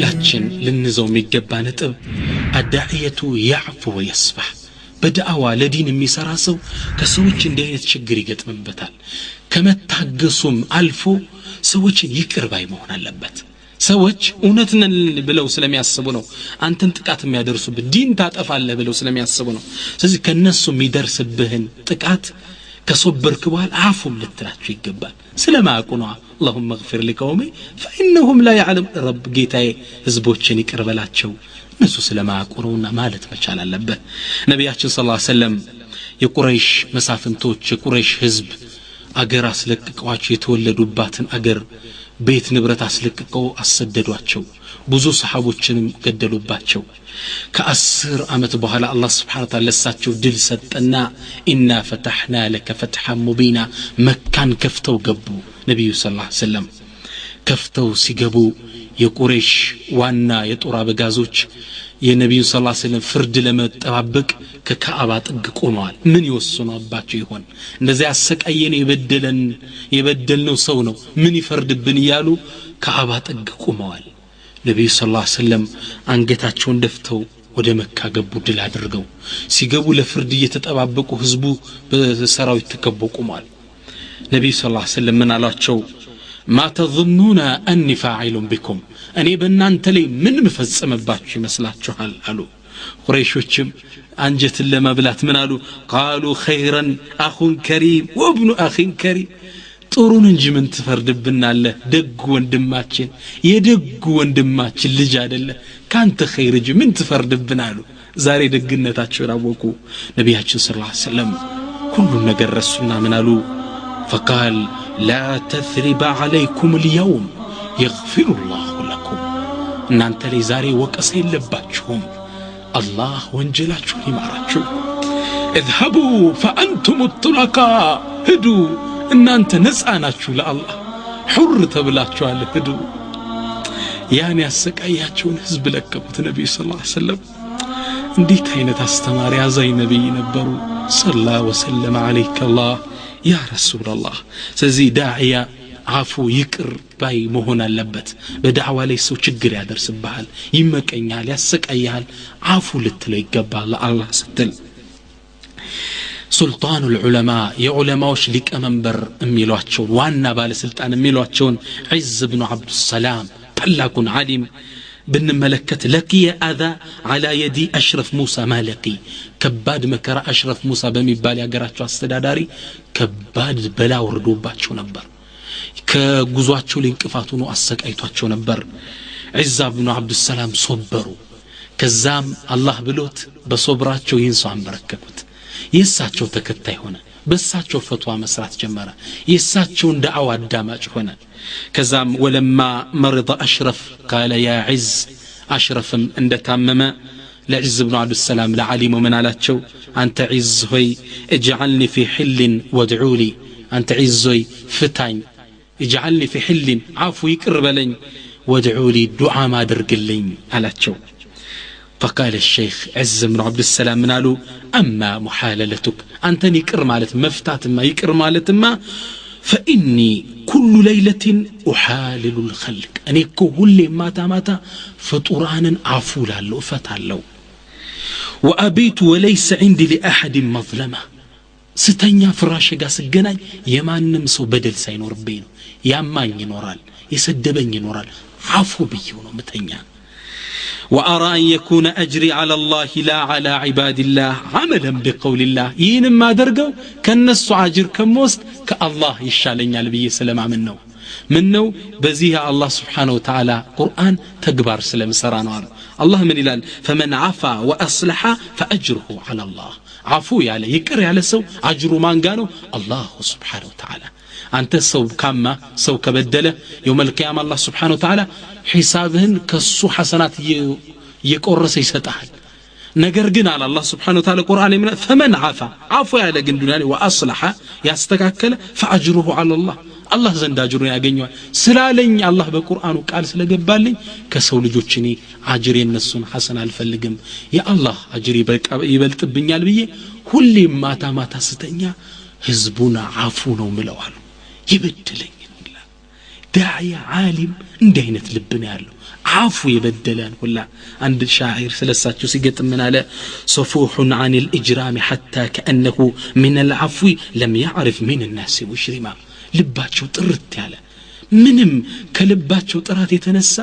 ሁላችን ልንዘው የሚገባ ነጥብ አዳኢየቱ ያዕፉ ወይስፋህ በዳዕዋ ለዲን የሚሰራ ሰው ከሰዎች እንዲህ አይነት ችግር ይገጥምበታል ከመታገሱም አልፎ ሰዎችን ይቅር ባይ መሆን አለበት ሰዎች እውነት ነን ብለው ስለሚያስቡ ነው አንተን ጥቃት የሚያደርሱብህ ዲን ታጠፋለህ ብለው ስለሚያስቡ ነው ስለዚህ ከነሱ የሚደርስብህን ጥቃት ከሶበርክ በኋላ አፉም ልትላቸው ይገባል ስለማያውቁ ነው اللهم اغفر لقومي فانهم لا يعلم رب ጌታዬ ህዝቦችን ይቅር በላቸው እነሱ ስለማያውቁ ነውና ማለት መቻል አለበት ነብያችን ሰለላሁ ዐለይሂ ወሰለም የቁረይሽ መሳፍንቶች የቁረይሽ ህዝብ አገር አስለቅቀዋቸው የተወለዱባትን አገር ቤት ንብረት አስለቅቀው አሰደዷቸው ብዙ ሰሃቦችንም ገደሉባቸው ከ10 አመት በኋላ አላህ Subhanahu Wa Ta'ala ለሳቸው ድል ሰጠና ኢና ፈተህና ለከ ፈትሐን ሙቢና መካን ከፍተው ገቡ ነብዩ ሰለላሁ ዐለይሂ ወሰለም ከፍተው ሲገቡ የቁረይሽ ዋና የጦር አበጋዞች የነብዩ ሰለላሁ ዐለይሂ ወሰለም ፍርድ ለመጠባበቅ ከካዕባ ጥግ ቆመዋል ምን ይወስኑባቸው ይሆን እንደዚህ ያሰቃየን የበደልነው ሰው ነው ምን ይፈርድብን ይያሉ ካዕባ ጥግ ቆመዋል ነብዩ ሰለላሁ ዐለይሂ ወሰለም አንገታቸውን ደፍተው ወደ መካ ገቡ ድል አድርገው ሲገቡ ለፍርድ እየተጠባበቁ ህዝቡ በሰራዊት ተከበው ቆመዋል ነብዩ ሰለላሁ ዐለይሂ ወሰለም ምን አሏቸው ما تظنون اني فاعل بكم እኔ በእናንተ ላይ ምን መፈጸምባችሁ ይመስላችኋል አሉ ቁረይሾችም አንጀትን ለመብላት ምን አሉ قالوا خيرا اخ كريم وابن اخ كريم ጥሩን እንጂ ምን ትፈርድብናለህ ደግ ወንድማችን የደግ ወንድማችን ልጅ አይደለ ካንተ ኸይር እንጂ ምን ትፈርድብናሉ ዛሬ ደግነታቸውን አወቁ ነብያችን ሰለላሁ ዐለይሂ ወሰለም ሁሉ ነገር ረሱና ምን አሉ فقال لا تثريب عليكم اليوم يغفر الله لكم እናንተ ላይ ዛሬ ወቀሳ የለባችሁም አላህ ወንጀላችሁን ይማራችሁ اذهبوا فانتم الطلقاء ሂዱ እናንተ ነፃ ናችሁ ለአላህ ሁር ተብላችኋል ሂዱ ያን ያሰቃያቸውን ህዝብ ለቀቁት ነብዩ ሰለላሁ ዐለይሂ ወሰለም እንዴት አይነት አስተማሪ አዛኝ ነብይ ነበሩ ሰለላሁ ወሰለም አለይከ አላህ ያ ረሱላህ ስለዚህ ዳዒያ አፉ ይቅር ባይ መሆን አለበት በዳዕዋ ላይ ሰው ችግር ያደርስብሃል ይመቀኛል ያሰቃያል አፉ ልትለው ይገባል ለአላህ ስትል سلطان العلماء يا علماء لك منبر اميلواتشون وانا بالسلطان اميلواتشون عز بن عبد السلام طلاق عالم بن ملكة لقي اذى على يدي اشرف موسى مالقي كباد مكر اشرف موسى بميبال ياغراچو استداداري كباد بلا وردوباچو نبر كغزواچو لينقفاتو نو اسقايتواچو نبر عز بن عبد السلام صبروا كزام الله بلوت بصبراچو ينسو አንበረከኩት የሳቸው ተከታይ ሆነ በሳቸው ፈትዋ መስራት ጀመረ የሳቸውን ዳዕዋ አዳማጭ ሆነ ከዛም ወለማ مرض اشرف قال يا عز اشرفም እንደታመመ ለعز بن عبد السلام لعليم من አላቸው አንተ عز ሆይ اجعلني في حل وادعوا لي አንተ عز ሆይ ፍታኝ اجعلني في حل عفو ይቅር በለኝ وادعوا لي دعاء ማድርግልኝ አላቸው فقال الشيخ عز بن عبد السلام من قالوا اما محاللتك انت يقر مالت مفتات ما يقر مالت ما فاني كل ليله احالل الخلق اني كل ماتا فطران عفو لالو فتالو وابيت وليس عندي لاحد مظلمه ستنيا فراش ጋር ስገናኝ የማንም ሰው በደል ሳይኖርብኝ ነው ያማኝ ይኖራል የሰደበኝ ይኖራል አፉ ብየው ነው መተኛ وأرى أن يكون أجري على الله لا على عباد الله عملا بقول الله ينما درقوا كالنس عاجر كموست كالله يشالين على بي سلام منه بزيها الله سبحانه وتعالى قرآن تقبر سلام سرانوار الله من إلال فمن عفا وأصلح فأجره على الله عفو على يكره على سو أجره ما قالوا الله سبحانه وتعالى أنت سو كما سو كبدله يوم القيامة الله سبحانه وتعالى حسابهن كسو حسنات يقرس يسطحل ነገር ግን አለ አላህ Subhanahu Wa Ta'ala ቁርአን ላይ فمن عفا عفو ያለ ግን ዱንያ واصلح ያስተካከለ فاجره على الله الله ዘንድ አጅሩን ያገኛል ስላለኝ አላህ በቁርአኑ ቃል ስለገባልኝ ከሰው ልጆች እኔ አጅር የነሱን ሐሰን አልፈልግም የአላህ አጅር ይበልጥብኛል ብዬ ሁሌ ማታ ስተኛ ህዝቡና አፉ ነው ምለዋል ይበድለኝ ዳዕያ ዓሊም እንዲህ አይነት ልብ ነው ያለው አፉ የበደለን ሁላ አንድ ሻዒር ስለሳቸው ሲገጥም ምን አለ صفوح عن الإجرام حتى كأنه من العفو لم يعرف من الناس مشرما ልባቸው ጥርት ያለ ምንም ከልባቸው ጥራት የተነሳ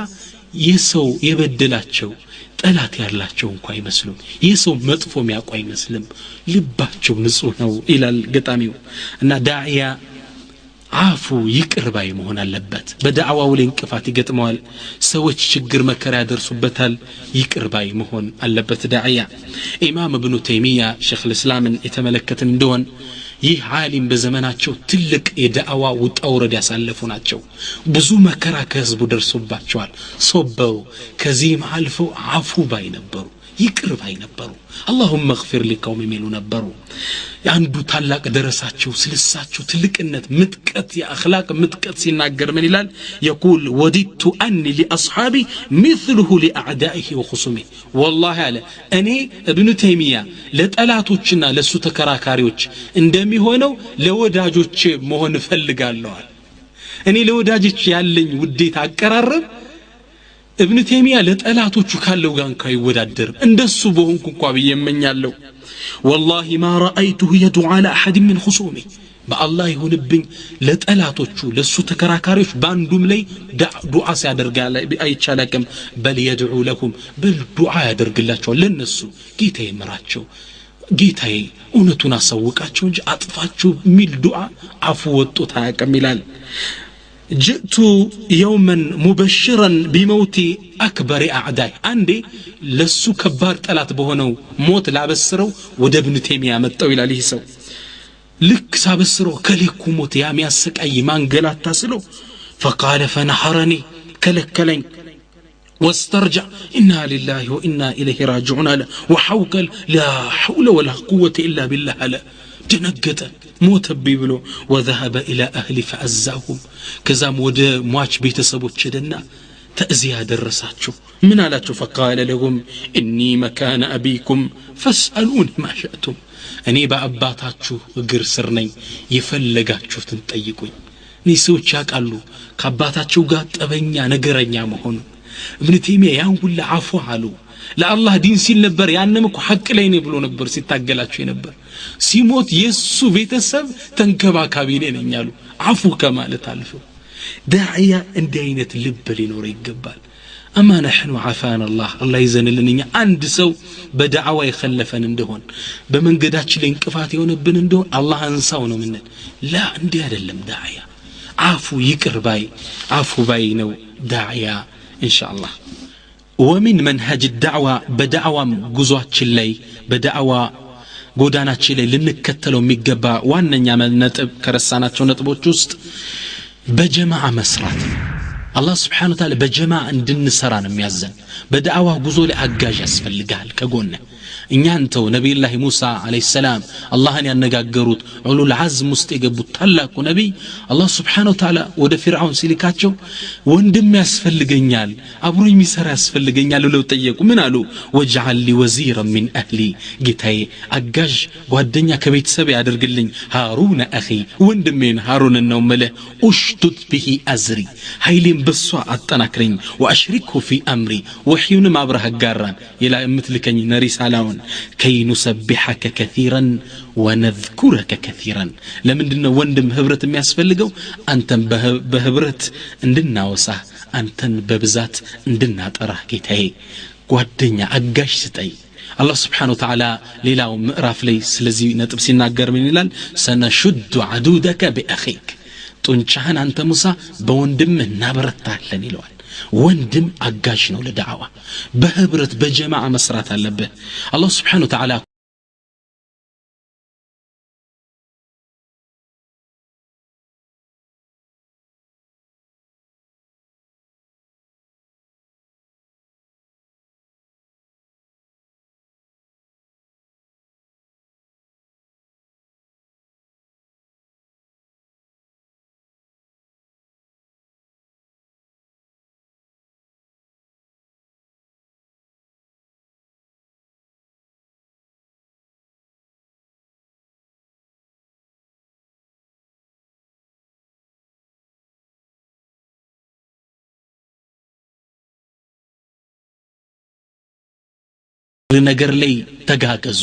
የሰው የበደላቸው ጠላት ያላቸው እንኳን አይመስሉም የሰው መጥፎ የሚያውቁ አይመስልም ልባቸው ንጹህ ነው ይላል ገጣሚው እና ዳዕያ አፉ ይቅር ባይ መሆን አለበት በዳዕዋው ላይ እንቅፋት ይገጥመዋል ሰዎች ችግር መከራ ያደርሱበታል ይቅር ባይ መሆን አለበት ዳዕያ ኢማም ኢብኑ ተይሚያ ሸይኽ الاسلامን የተመለከትን እንደሆን ይህ ዓሊም በዘመናቸው ትልቅ የዳዕዋ ውጣውረድ ያሳለፉ ናቸው ብዙ መከራ ከህዝቡ ደርሶባቸዋል ሶበሩ ከዚህም አልፈው አፉ ባይ ነበሩ ይቅር ባይ ነበሩ اللهم اغفر لقوم ሚሉ ነበሩ አንዱ ታላቅ ደረሳቸው ስለሳቸው ትልቅነት ምጥቀት የአኽላቅ ምጥቀት ሲናገር ምን ይላል يقول وددت اني لاصحابي مثله لاعدائه وخصومه والله ያለ እኔ ኢብኑ ተይሚያ ለጠላቶችና ለሱ ተከራካሪዎች እንደሚሆነው ለወዳጆች መሆን ፈልጋለሁ እኔ ለወዳጆች ያለኝ ውዴታ አቀራረብ ابن تيمية لطلاتوቹ ካለው ጋር እንኳን ይወዳደር እንደሱ በሆንኩ እንኳን በየመኛለሁ والله ما رايته يدعو على احد من خصومه بالله ይሁንብኝ ለጠላቶቹ ለሱ ተከራካሪዎች ባንዱም ላይ ዱዓ ሲያደርጋለ አይቻላከም በል يدعو لكم بالዱዓ ያደርግላቸው ለነሱ ጌታ ይመራቸው ጌታዬ እውነቱን አሳውቃቸው እንጂ አጥፋቸው ሚል ዱዓ አፉ ወጥቶ ታያቀም ይላል جئت يوما مبشرا بموت اكبر اعداء عندي لسو كبار طلات بهونو موت لابسرو ود ابن تيميه متو الى ليه سو لك سابسرو كليكو موت يا مياسقاي مانغلات تاسلو فقال فنحرني كلكلين واسترجع إنا لله وإنا إليه راجعون وحوكل لا حول ولا قوة إلا بالله لا دنقت موت بيبلو وذهب إلى أهل فأزاهم كزام ود مواج بيتسبوت شدنا تأزيها درساتشو من علاتشو فقال لهم إني مكان أبيكم فاسألوني ما شأتم أني بأباتاتشو غير سرني يفلقاتشو تنطيقوي نيسوچ ያቃሉ ከአባታቸው ጋር ጠበኛ ነገረኛ መሆኑ ابن تيميه ያን ሁሉ አፉ አሉ ለአላህ ዲን ሲል ነበር ያንም እኮ ሐቅ ላይ ነው ብሎ ነበር ሲታገላቸው ነበር ሲሞት የሱ ቤተሰብ ተንከባካቢ ነኝ ያሉ አፉ ከማለት አልፎ ዳዕያ እንዲህ አይነት ልብ ሊኖር ይገባል اما نحن عافانا الله ይዘንልንኛ አንድ ሰው በዳዕዋ ይخلፈን እንደሆን በመንገዳችን ላይ እንቅፋት የሆነብን እንደሆን አላህ አንሳው ነው ምን ላ እንዲህ አይደለም ዳዕያ አፉ ይቅር ባይ አፉ ባይ ነው ዳዕያ ان شاء الله ومن منهج الدعوه بدعوه ጉዟችን ላይ በዳዕዋ ጎዳናችን ላይ ልንከተለው የሚገባ ዋነኛ ነጥብ ከረሳናቸው ነጥቦች ውስጥ በጀማዓ መስራት الله سبحانه وتعالى بجماعة እንድንሰራ ነው የሚያዘን በዳዕዋ ጉዞ ላይ አጋዥ ያስፈልጋል ከጎነ እኛ አንተው ነብይ الله موسى عليه السلام አላህን ያነጋገሩት ዑሉል ዐዝም ውስጥ የገቡት ታላቁ ነብይ الله سبحانه وتعالى ወደ ፍርዓውን ሲልካቸው ወንድም ያስፈልገኛል አብሮኝ የሚሰራ ያስፈልገኛል ብለው ጠየቁ ምን አሉ ወجعل لي وزيرا من اهلي ጌታዬ አጋዥ ጓደኛ ከቤተሰብ ያደርግልኝ ሃሩን اخي ወንድሜን ሃሩን ነው መለ ኡሽቱት به ازري ኃይሌን በሷ አጠናክረኝ ወአሽሪኩ في امري ወህዩን ማብራህ ጋራን ይላ የምትልከኝ ነሪሳላውን كي نسبحك كثيرا ونذكرك كثيرا لمندنا وندم ህብረት የሚያስፈልገው አንተን በህብረት እንድናወሳህ አንተን በብዛት እንድናጠራህ ጌታዬ ጓደኛ አጋሽ ስጠይ الله سبحانه وتعالى ሌላው ምዕራፍ ላይ ስለዚህ ነጥብ ሲናገር ምን ይላል سنشد عدودك باخيك ጡንቻህን አንተ ሙሳ በወንድም እናበረታለን ይለዋል ወንድም አጋሽ ነው ለዳዕዋ በህብረት በጀማዓ መስራት አለበት الله سبحانه وتعالى ነገር ላይ ተጋገዙ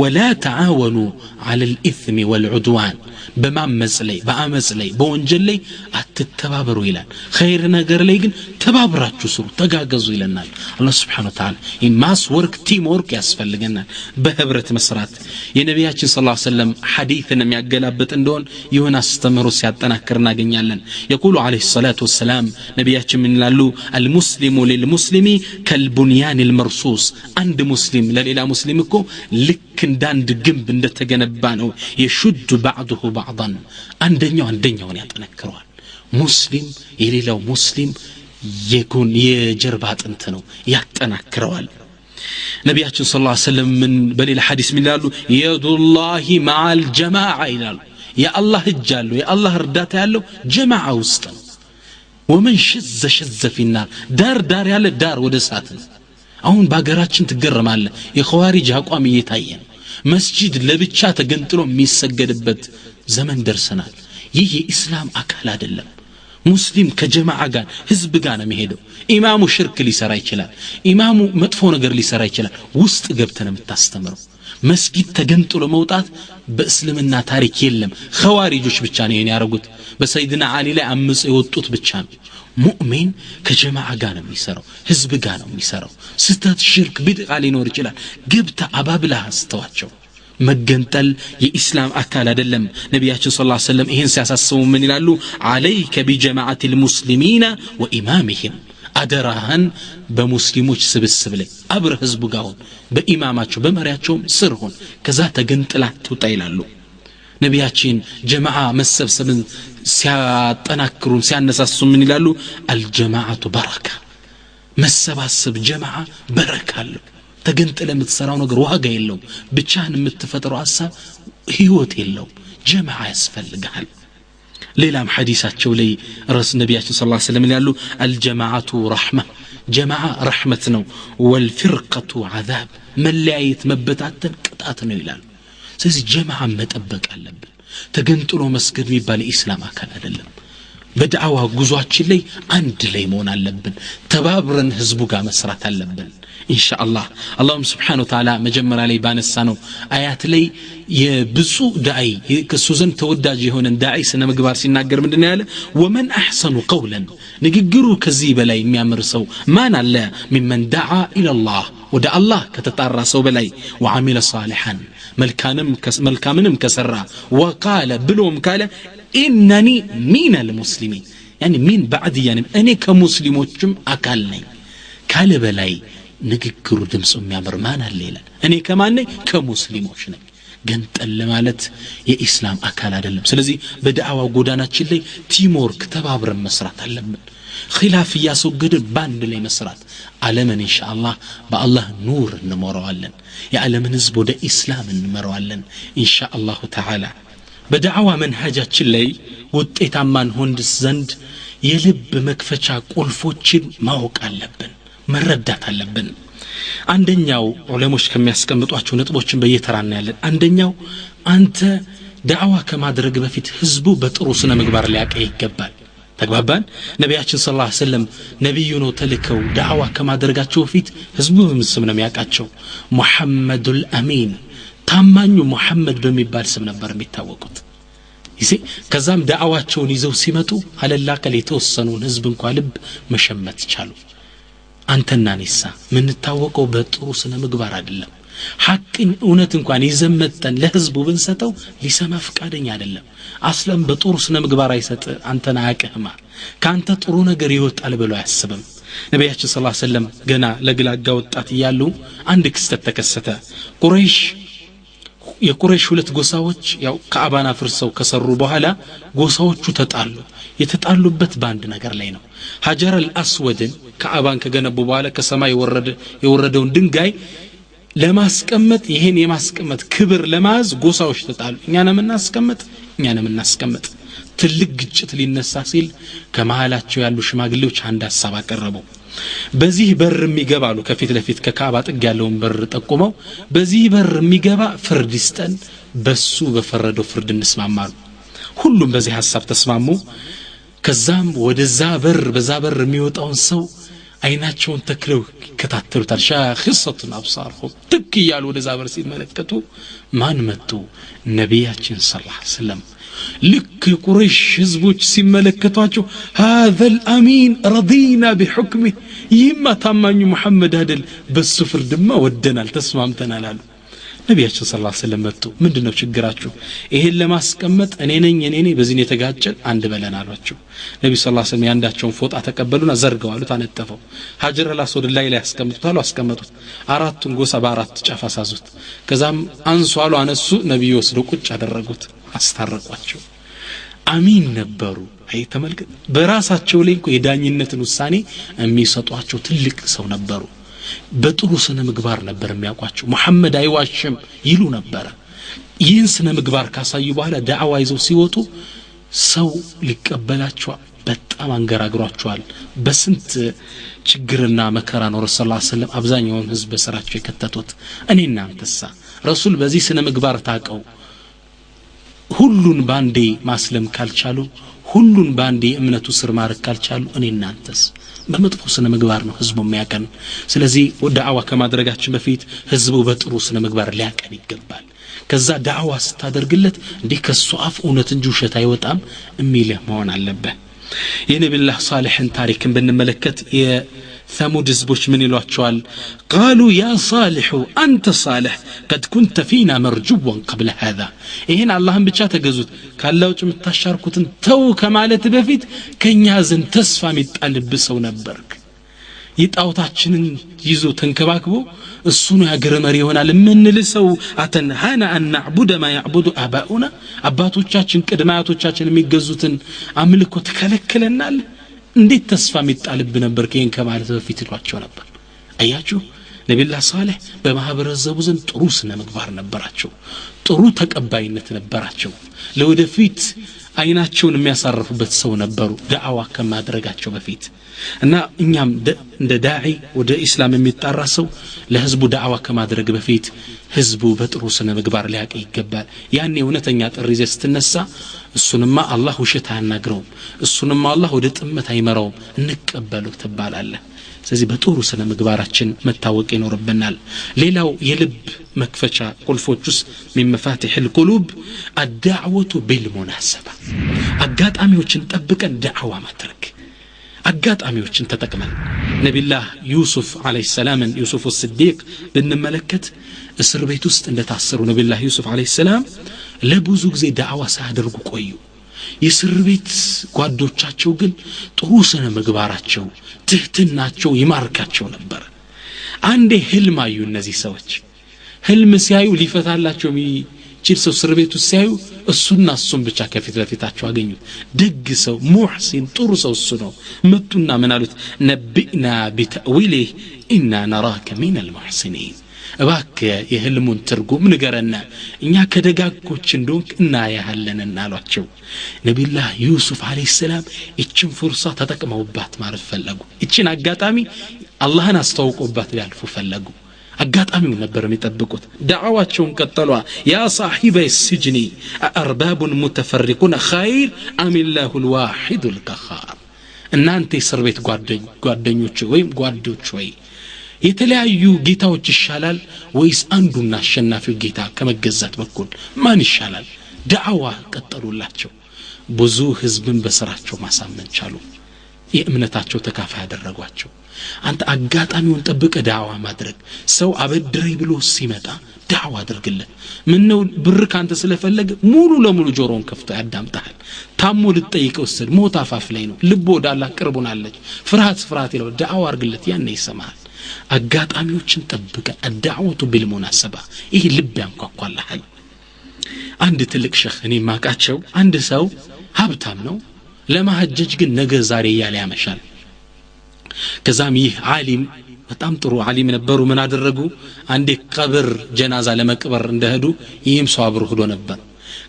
ولا تعاونوا على الاثم والعدوان በማመጽ ላይ በአመጽ ላይ በወንጀል ላይ አትተባበሩ ይላል ኸይር ነገር ላይ ግን ተባብራችሁ ስሩ ተጋገዙ ይለናል አላህ Subhanahu Wa Ta'ala ኢማስ ወርክ ቲም ወርክ ያስፈልገናል በህብረት መስራት የነቢያችን ሰለላሁ ዐለይሂ ወሰለም ሐዲስን የሚያገላብጥ እንደሆነ ይሁን አስተምሮ ሲያጠናክር እናገኛለን يقول عليه الصلاه والسلام ነቢያችን ምን ይላሉ المسلم للمسلم كالبنيان المرصوص አንድ ሙስሊም ለሌላ ሙስሊም እኮ ልክ እንዳንድ ግንብ እንደተገነባ ነው يشد بعضه بعضا አንደኛውን ያጠነክረዋል ሙስሊም የሌላው ሙስሊም የጀርባ አጥንት ነው ያጠናክረዋል ነቢያችን ሰለላሁ ዐለይሂ ወሰለም ምን በሌላ ሐዲስ ምን ይላሉ የዱላሂ መዐል ጀማዓ ይላሉ የአላህ እጅ አለው የአላህ እርዳታ ያለው ጀማዓ ውስጥ ነው ወመን شذ في النار ዳር ያለ ዳር ወደ እሳት ነው አሁን በአገራችን ትገረማለ የኸዋሪጅ አቋም እየታየ ነው መስጂድ ለብቻ ተገንጥሎ የሚሰገድበት ዘመን ደርሰናል ይህ የኢስላም አካል አይደለም ሙስሊም ከጀማዓ ጋር ህዝብ ጋር ነው የሚሄደው ኢማሙ ሽርክ ሊሰራ ይችላል ኢማሙ መጥፎ ነገር ሊሰራ ይችላል ውስጥ ገብተን የምታስተምረው መስጊድ ተገንጥሎ መውጣት በእስልምና ታሪክ የለም ኸዋሪጆች ብቻ ነው ያረጉት በሰይድና አሊ ላይ አምጽ የወጡት ብቻ ነው ሙእሚን ከጀማዓ ጋር ነው የሚሰራው ህዝብ ጋር ነው የሚሰራው ስተት ሽርክ ቢድዓ ሊኖር ይችላል ግብታ አባብላ አስተዋቸው መገንጠል የኢስላም አካል አይደለም ነቢያችን ሰለላሁ ዐለይሂ ወሰለም ይሄን ሲያሳስቡ ምን ይላሉ አለይከ ቢጀማዓት المسلمين وامامهم አደራህን በሙስሊሞች ስብስብ ላይ አብረ ህዝቡ ጋር ሆን በኢማማቸው በመሪያቸው ስር ሆን ከዛ ተገንጥላ ትውጣ ይላሉ ነቢያችን ጀማዓ መሰብሰብን ሲያጠናክሩን ሲያነሳሱ ምን ይላሉ አልጀማዓቱ በረካ መሰባሰብ ጀማዓ በረካ አለው ተገንጥለ የምትሰራው ነገር ዋጋ የለውም ብቻህን የምትፈጥረው ሐሳብ ህይወት የለውም ጀማዓ ያስፈልጋል ሌላም ሐዲሳቸው ላይ ረስ ነቢያችን ሰለላሁ ዐለይሂ ወሰለም ይላሉ አልጀማዓቱ ረህማ ጀማዓ ረህመት ነው ወልፍርቀቱ ዓዛብ መለያየት መበታተን ቅጣት ነው ይላሉ ስለዚህ ጀማዓ መጠበቅ አለብን ተገንጥሎ መስገድ የሚባል ኢስላም አካል አይደለም በዳዕዋ ጉዟችን ላይ አንድ ላይ መሆን አለብን ተባብረን ህዝቡ ጋር መስራት አለብን ኢንሻአላህ አላህም Subhanahu Wa Ta'ala መጀመሪያ ላይ ባነሳ ነው አያት ላይ የብዙ ዳዒ ከሱ ዘንድ ተወዳጅ የሆነን ዳዒ ስነ ምግባር ሲናገር ምንድነው ያለ ወመን አህሰኑ ቀውለን ንግግሩ ከዚህ በላይ የሚያምር ሰው ማን አለ ሚመን ዳዓ ኢላላህ ወደ አላህ ከተጣራ ሰው በላይ ወአሚለ ሷሊሃን መልካምንም ከሰራ ወቃለ ብሎም ካለ ኢነኒ ሚነል ሙስሊሚን يعني ሚን بعد يعني እኔ ከሙስሊሞችም አካል ነኝ ካለ በላይ ንግግሩ ድምጹ የሚያምር ማን አለ ይላል እኔ ከማን ነኝ ከሙስሊሞች ነኝ ገንጠል ማለት የኢስላም አካል አይደለም ስለዚህ በዳዕዋ ጎዳናችን ላይ ቲም ወርክ ተባብረን መስራት አለብን ኺላፍ ያስወገድን ባንድ ላይ መስራት ዓለምን ኢንሻአላህ በአላህ ኑር እንመራዋለን የዓለምን ህዝብ ወደ ኢስላም እንመራዋለን ኢንሻአላህ ተዓላ በዳዕዋ መንሃጃችን ላይ ውጤታማን ሆንድስ ዘንድ የልብ መክፈቻ ቁልፎችን ማወቅ አለብን መረዳት አለብን አንደኛው ዑለሞች ከሚያስቀምጧቸው ነጥቦችን በየተራና ያለን አንደኛው አንተ ዳዕዋ ከማድረግ በፊት ህዝቡ በጥሩ ስነ ምግባር ሊያቀይ ይገባል ተግባባን ነቢያችን ሰለላሁ ዐለይሂ ወሰለም ነብዩ ነው ተልከው ዳዕዋ ከማድረጋቸው በፊት ህዝቡ በስም ነው የሚያቃቸው ሙሐመዱል አሚን ታማኙ ሙሐመድ በሚባል ስም ነበር የሚታወቁት ይሲ ከዛም ዳዕዋቸውን ይዘው ሲመጡ አለላከለ የተወሰኑን ህዝብ እንኳን ልብ መሸመት ይቻሉ አንተና ነሳ ምን ታወቀው በጥሩ ስነ ምግባር አይደለም ሐቅን እውነት እንኳን ይዘመተን ለህዝቡ ብንሰጠው ሊሰማ ፍቃደኛ አይደለም አስለም በጥሩ ስነ ምግባር አይሰጥ አንተና አቀህማ ካንተ ጥሩ ነገር ይወጣል ብሎ ያስብም ነብያችን ሰለላሁ ዐለይሂ ወሰለም ገና ለግላጋ ወጣት ይያሉ አንድ ክስተት ተከሰተ የቁረይሽ ሁለት ጎሳዎች ያው ከአባና ፍርሰው ከሰሩ በኋላ ጎሳዎቹ ተጣሉ የተጣሉበት ባንድ ነገር ላይ ነው ሀጀር አልአስወድን ከአባን ከገነቡ በኋላ ከሰማይ የወረደውን ድንጋይ ለማስቀመጥ ይሄን የማስቀመጥ ክብር ለማዝ ጎሳዎች ተጣሉ እኛንም እናስቀመጥ ትልቅ ግጭት ሊነሳ ሲል ከመሃላቸው ያሉ ሽማግሌዎች አንድ ሐሳብ አቀረቡ በዚህ በር የሚገባሉ ከፊት ለፊት ከካባ ጥግ ያለውን በር ጠቁመው በዚህ በር የሚገባ ፍርድ ይስጠን በሱ በፈረደው ፍርድ እንስማማሉ ሁሉም በዚህ ሐሳብ ተስማሙ ከዛም ወደዛ በር በዛ በር የሚወጣውን ሰው አይናቸውን ተክለው ይከታተሉታል ሻኺሰቱን አብሳርሁም ትክ እያሉ ወደዛ በር ሲመለከቱ ማን መጡ ነቢያችን ሰለላሁ ዐለይሂ ወሰለም ልክ ቁረይሽ ህዝቦች ሲመለከቷቸው هذا الامين رضينا بحكمه ይህማ ታማኙ መሐመድ አይደል በሱ ፍርድማ ወደናል ተስማምተናል አሉ ነቢያችን ሰለላሁ ዐለይሂ ወሰለም መጡ ምንድነው ችግራችሁ ይሄን ለማስቀመጥ እኔ ነኝ በዚህ የተጋጨን አንድ በለን አሏቸው ነብዩ ሰለላሁ ዐለይሂ ወሰለም ያንዳቸውን ፎጣ ተቀበሉና ዘርገዋሉ ታነጠፈው ሀጀር አልአስወድ ላይ አስቀመጡት አራቱን ጎሳ በአራት ጫፍ አሳዙት ከዛም አንሷሉ አነሱ ነብዩ ወስደው ቁጭ አደረጉት አስታረቋቸው አሚን ነበሩ አይ ተመልከት በራሳቸው ላይ የዳኝነትን ውሳኔ የሚሰጧቸው ትልቅ ሰው ነበሩ በጥሩ ስነ ምግባር ነበር የሚያውቋቸው መሐመድ አይዋሽም ይሉ ነበር ይህን ስነ ምግባር ካሳዩ በኋላ ዳዕዋ ይዘው ሲወጡ ሰው ሊቀበላቸው በጣም አንገራግሯቸዋል በስንት ችግርና መከራ ነው ረሱላህ ሰለላሁ ዐለይሂ ወሰለም አብዛኛውን ህዝብ በስራቸው የከተቱት እኔና አንተሳ ረሱል በዚህ ስነ ምግባር ታቀው ሁሉን ባንዴ ማስለም ካልቻሉ ሁሉን ባንዴ እምነቱ ስር ማረክ ካልቻሉ እኔና አንተስ በመጥፎ ስነ ምግባር ነው ህዝቡ የሚያቀን ስለዚህ ዳዕዋ ከማድረጋችን በፊት ህዝቡ በጥሩ ስነ ምግባር ሊያቀን ይገባል ከዛ ዳዕዋ ስታደርግለት እንዴ ከሱ አፍ እውነት እንጂ ውሸት አይወጣም እሚል መሆን አለበት የነብዩላህ ሷሊህን ታሪክን ብንመለከት የثمود ህዝቦች ምን ይሏቸዋል قالوا يا صالح انت صالح قد كنت فينا مرجوا قبل هذا ይሄን አላህን ብቻ ተገዙት ካላውጭ የምታሻርኩትን ተው ከማለት በፊት ከኛ ዘንድ ተስፋ የሚጣልብ ሰው ነበርክ ይጣውታችንን ይዞ ተንከባክቦ እሱ ነው ያገረመር ይሆናል ምንልሰው አተንሃና አን نعبد ما يعبد اباؤنا አባቶቻችን ቅድማያቶቻችን የሚገዙትን አምልኮ ተከለከለናል እንዴት ተስፋ የሚጣልብ ነበር ከየን ከማለት በፊት ይሏቸው ነበር አያችሁ ነብዩላህ ሷሊህ በማህበረሰቡ ዘንድ ጥሩ ስነ ምግባር ነበራቸው ጥሩ ተቀባይነት ነበራቸው ለወደፊት አይናቸውን የሚያሳርፉበት ሰው ነበሩ ዳዕዋ ከማድረጋቸው በፊት እና እኛም እንደ ዳዒ ወደ እስላም የሚጣራ ሰው ለህዝቡ ዳዕዋ ከማድረግ በፊት ህዝቡ በጥሩ ስነ ምግባር ሊያቀ ይገባል ያኔ እውነተኛ ጥሪ ስትነሳ እሱንማ አላህ ውሸት አያናግረውም እሱንማ አላህ ወደ ጥመት አይመራውም እንቀበለው ተባላለ ስለዚህ በጥሩ ስነ ምግባራችን መታወቅ ይኖርብናል ሌላው የልብ መክፈቻ ቁልፎችስ መፋቲህ القلوب الدعوه بالمناسبه አጋጣሚዎችን ጠብቀን ዳዕዋ ማድረግ አጋጣሚዎችን ተጠቅመን ነብዩላህ ዩሱፍ አለይሂ ሰላም ዩሱፍ الصديق ብንመለከት እስር ቤት ውስጥ እንደታሰሩ ነብዩላህ ዩሱፍ አለይሂ ሰላም ለብዙ ጊዜ ዳዕዋ ሳያደርጉ ቆዩ የእስር ቤት ጓዶቻቸው ግን ጥሩ ስነ ምግባራቸው ትህትናቸው ይማርካቸው ነበር አንዴ ህልም አዩ እነዚህ ሰዎች ህልም ሲያዩ ሊፈታላቸው የሚችል ሰው እስር ቤት ውስጥ ሲያዩ እሱና እሱን ብቻ ከፊት ለፊታቸው አገኙት ደግ ሰው ሙህሲን ጥሩ ሰው እሱ ነው መጡና ምን አሉት ነብኢና ቢተእዊሊህ ኢና ነራከ ሚን አልሙህሲኒን እባክህ የህልሙን ትርጉም ንገረና እኛ ከደጋጎች እንደሆንክ እናያለን አሏቸው ነብዩላህ ዩሱፍ አለይሂ ሰላም እቺን ፍርሳ ተጠቅመውባት ማረፍ ፈለጉ እቺን አጋጣሚ አላህን አስተዋውቆባት ሊያልፉ ፈለጉ አጋጣሚው ነበር የሚጠብቁት ዳዕዋቸውን ቀጠሉ ያ صاحبي السجن أأرباب متفرقون خير أم الله الواحد القهار እናንተ እስር ቤት ጓደኞች ወይም ጓዶች ወይ የተለያዩ ጌታዎች ይሻላል ወይስ አንዱና አሸናፊው ጌታ ከመገዛት በኩል ማን ይሻላል ዳዕዋ ቀጠሉላቸው ብዙ ህዝብን በስራቸው ማሳመን ቻሉ የእምነታቸው ተካፋይ ያደረጓቸው አንተ አጋጣሚውን ጠብቀ ዳዕዋ ማድረግ ሰው አበድረይ ብሎ ሲመጣ ዳዕዋ አድርግለት ምን ነው ብር ካንተ ስለፈለገ ሙሉ ለሙሉ ጆሮን ከፍቶ ያዳምጣል ታሞ ልጠይቀው ወሰድ ሞት አፋፍ ላይ ነው ልቦ ወደ አላህ ቅርቡናለች ፍርሃት ይለው ዳዕዋ አድርግለት ያኔ ይሰማል አጋጣሚዎችን ጠብቀ الدعوه بالمناسبه ይሄ ልብ ያንኳኳልሃል አንድ ትልቅ ሸህ እኔ ማቃቸው አንድ ሰው ሀብታም ነው ለማህጀጅ ግን ነገ ዛሬ ያለ ያመሻል ከዛም ይህ ዓሊም በጣም ጥሩ ዓሊም ነበሩ ምን አደረጉ አንዴ ቀብር ጀናዛ ለመቅበር እንደሄዱ ይህም ሰው አብሮ ሄዶ ነበር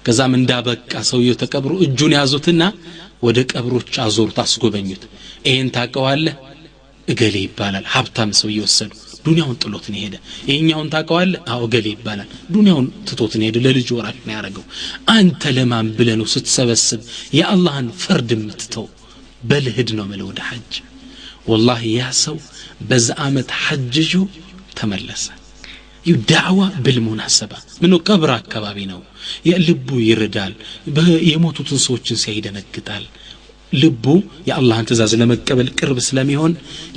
ከዛም እንዳበቃ ሰውየው ተቀብሩ እጁን ያዙትና ወደ ቀብሮች አዞሩት አስጎበኙት ይሄን ታቀዋለህ እገሌ ይባላል ሀብታም ሰው ይወሰዱ ዱንያውን ጥሎት ነው ሄደ ይሄኛውን ታቀዋለህ አው እገሌ ይባላል ዱንያውን ትቶት ነው ሄደ ለልጅ ወራሽ ነው ያረጋው አንተ ለማን ብለህ ነው ስትሰበስብ የአላህን ፍርድ የምትተው በልህድ ነው ማለት ወደ ሐጅ والله يا سو بزعمت حججو تملس يدعوى بالمناسبة منو قبر አካባቢ ነው የልቡ ይርዳል የሞቱትን ሰዎችን ሲያይደነግጣል ልቡ የአላህን ትእዛዝ ለመቀበል ቅርብ ስለሚሆን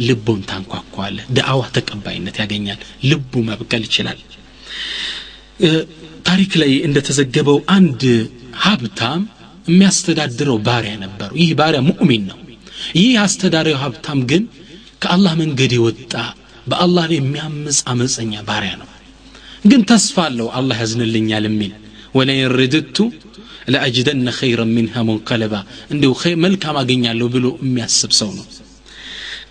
ልቡን ታንኳኳለ ዳዕዋ ተቀባይነት ያገኛል ልቡ መብቀል ይችላል ታሪክ ላይ እንደተዘገበው አንድ ሀብታም የሚያስተዳድረው ባሪያ ነበር ይህ ባሪያ ሙእሚን ነው ይህ አስተዳዳሪው ሀብታም ግን ከአላህ መንገድ የወጣ በአላህ ላይ የሚያምጽ አመፀኛ ባሪያ ነው ግን ተስፋ አለው አላህ ያዝንልኛል የሚል ወላ ይርድቱ ለአጅደን خيرا منها منقلبا እንደው መልካም አገኛለሁ ብሎ የሚያስብ ሰው ነው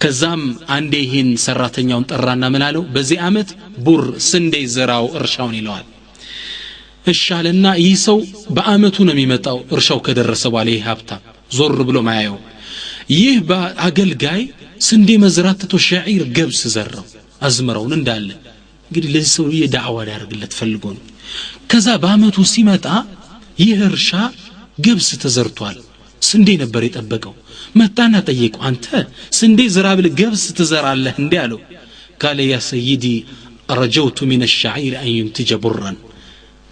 ከዛም አንዴ ይህን ሰራተኛውን ጠራና ምን አለው በዚህ አመት ቡር ስንዴ ዘራው እርሻውን ይለዋል እሻለና ይህ ሰው በአመቱ ነው የሚመጣው እርሻው ከደረሰ በኋላ ይህ ሀብታም ዞር ብሎ ማያየው ይህ በአገልጋይ ስንዴ መዝራት ተቶ ሻዒር ገብስ ዘራው አዝመራውን እንዳለ እንግዲህ ለሰው የዳዕዋ ያርግለት ፈልጎ ነው ከዛ በአመቱ ሲመጣ ይህ እርሻ ገብስ ተዘርቷል ስንዴ ነበር የጠበቀው መጣና ጠየቀው አንተ ስንዴ ዝራ ብል ገብስ ትዘራለህ እንዴ አለው قال يا سيدي رجوت من الشعير ان ينتج برا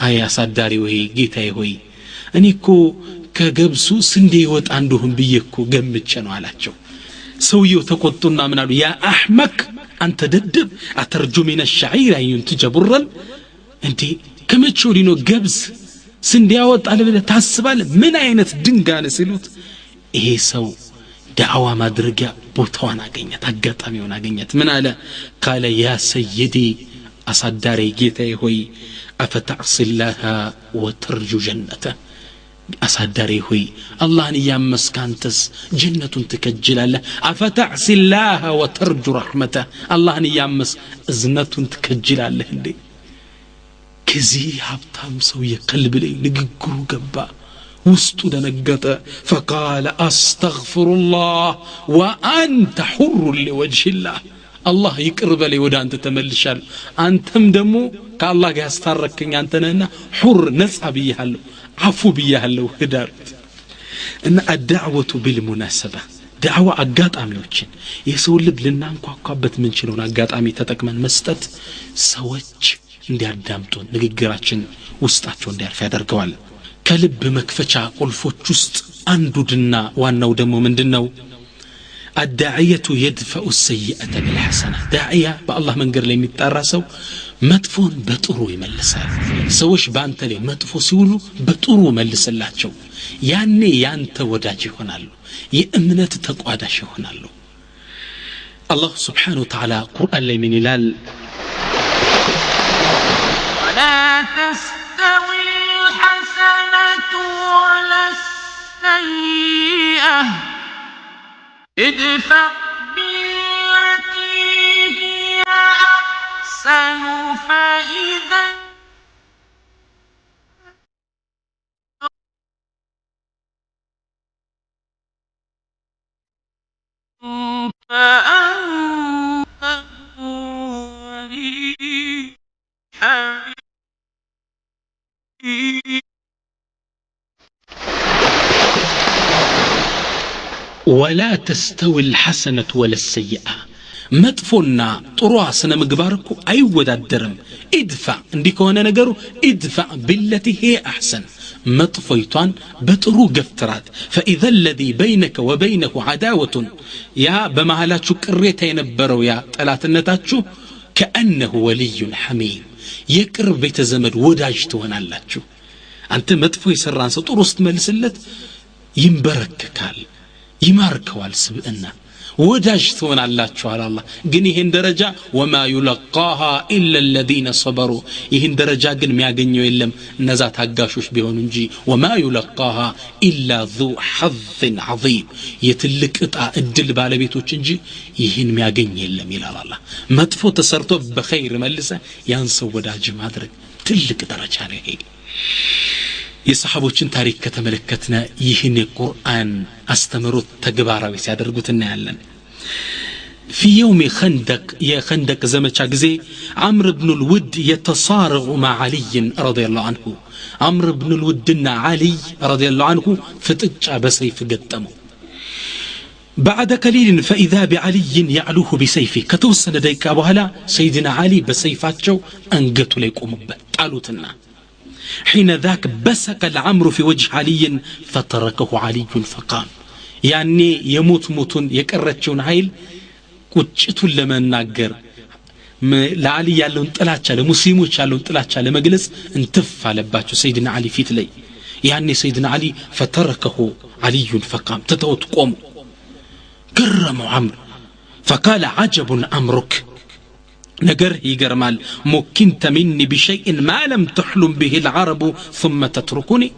አይ አሳዳሪ ወይ ጌታዬ ሆይ እኔ እኮ ከገብሱ ስንዴ ይወጣ እንደሆን ብዬኮ ገምቼ ነው አላቸው ሰውየው ተቆጡና ምን አሉ ያ አህመክ አንተ ደደብ አተርጁ من الشعير ان ينتج برا እንዴ ከመቼው ሊኖ ገብስ ስንዴ ያወጣል ብለህ ታስባለህ ምን አይነት ድንጋነ ሲሉት ይሄ ሰው ዳዕዋ ማድረጊያ ቦታውን አገኘት አጋጣሚውን አገኘት ምን አለ قال يا سيدي አሳዳሪ ጌታዬ ሆይ أفتعصي الله وترجو جنته أصدري هوي الله يامسك أنتس جنة تكجل الله أفتعصي الله وترجو رحمته الله يامس أزنة تكجل الله اللي كزي حبتام سوي قلب لي نققرو قبا وسطو دنقت فقال أستغفر الله وأنت حر لوجه الله الله يقرب لي ودا انت تملشال انتم دمو كالله ጋር ያስታረከኝ አንተ ነህና حر ነጻ ብያለሁ عفو ብያለሁ ህዳርት እና الدعوه بالمناسبه دعوه አጋጣሚዎችን የሰው ልብ ልናንኳኳበት ምን ችለውን አጋጣሚ ተጠቅመን መስጠት ሰዎች እንዲያዳምጡን ንግግራችን ውስጣቸው እንዲያርፍ ያደርገዋል ከልብ መክፈቻ ቁልፎች ውስጥ አንዱና ዋናው ደግሞ ምንድነው الداعية يدفع السيئة بالحسنة داعية بالله من قر لي متارسو مدفون بطرو يملسال سوش بانت لي مدفو سيولو بطرو ملسلاتشو يعني يانت وداجي هنالو يأمنت تقواداشي هنالو الله سبحانه وتعالى قرآن لي من إلال ولا تستوي الحسنة ولا السيئة ادفع بالتي هي أحسن فإذا فأنت ولي حميد ولا تستوي الحسنة ولا السيئة مدفونا طروا سنة مقباركو أي ودادرم ادفع عندك وانا نقرو ادفع بالتي هي أحسن مطفيطان بطرو قفترات فإذا الذي بينك وبينه عداوة يا بمهالاتشو كريتا ينبرو يا تلات النتاتشو كأنه ولي حميم يقرب بيت زمد وداجتوهن اللاتشو أنت مدفوي سران سطور استملسلت ينبرككال يماركوال سبئنا وداجتون الله تعالى الله جنيهن درجة وما يلقاها إلا الذين صبروا يهن درجة جن مياجنيو إلهم نزات هجاشوش بيونجي وما يلقاها إلا ذو حظ عظيم يتلك الدل بالبيتو تنجي يهن مياجنيو إلهم إلى الله ما تفوت سرتو بخير ملسة ينسو وداج مادرك تلك درجة هي የሰሃቦችን ታሪክ ከተመለከተና ይህን ቁርአን አስተምሮት ተግባራዊ ሲያደርጉትና ያለን في يوم خندق يا خندق زمچا غزي عمرو بن الود يتصارع مع علي رضي الله عنه عمرو بن الودنا علي رضي الله عنه فتጫ በሰይፍ ገጠመው بعد قليل فإذا بعلي يعلوه بسيفه كتوسن ديك أبو هلا سيدنا علي بسيفاتشو أنقتوا ليكم طالوتنا حين ذاك بسق العمر في وجه علي فتركه علي فقام يعني يموت موتون يقرچون ኃይል ቁጭቱን ለመናገር ለዓሊ ያለውን ጥላቻ ለሙስሊሞች ያለውን ጥላቻ ለመግለጽ እንትፍ አለባቸው ሰይድና ዓሊ ፊት ላይ ያኔ ሰይድና ዓሊ فتركه علي فقام تتوت قوم كرموا عمرو فقال عجب أمرك نجر يجرمال مكنت مني بشيء ما لم تحلم به العرب ثم تتركني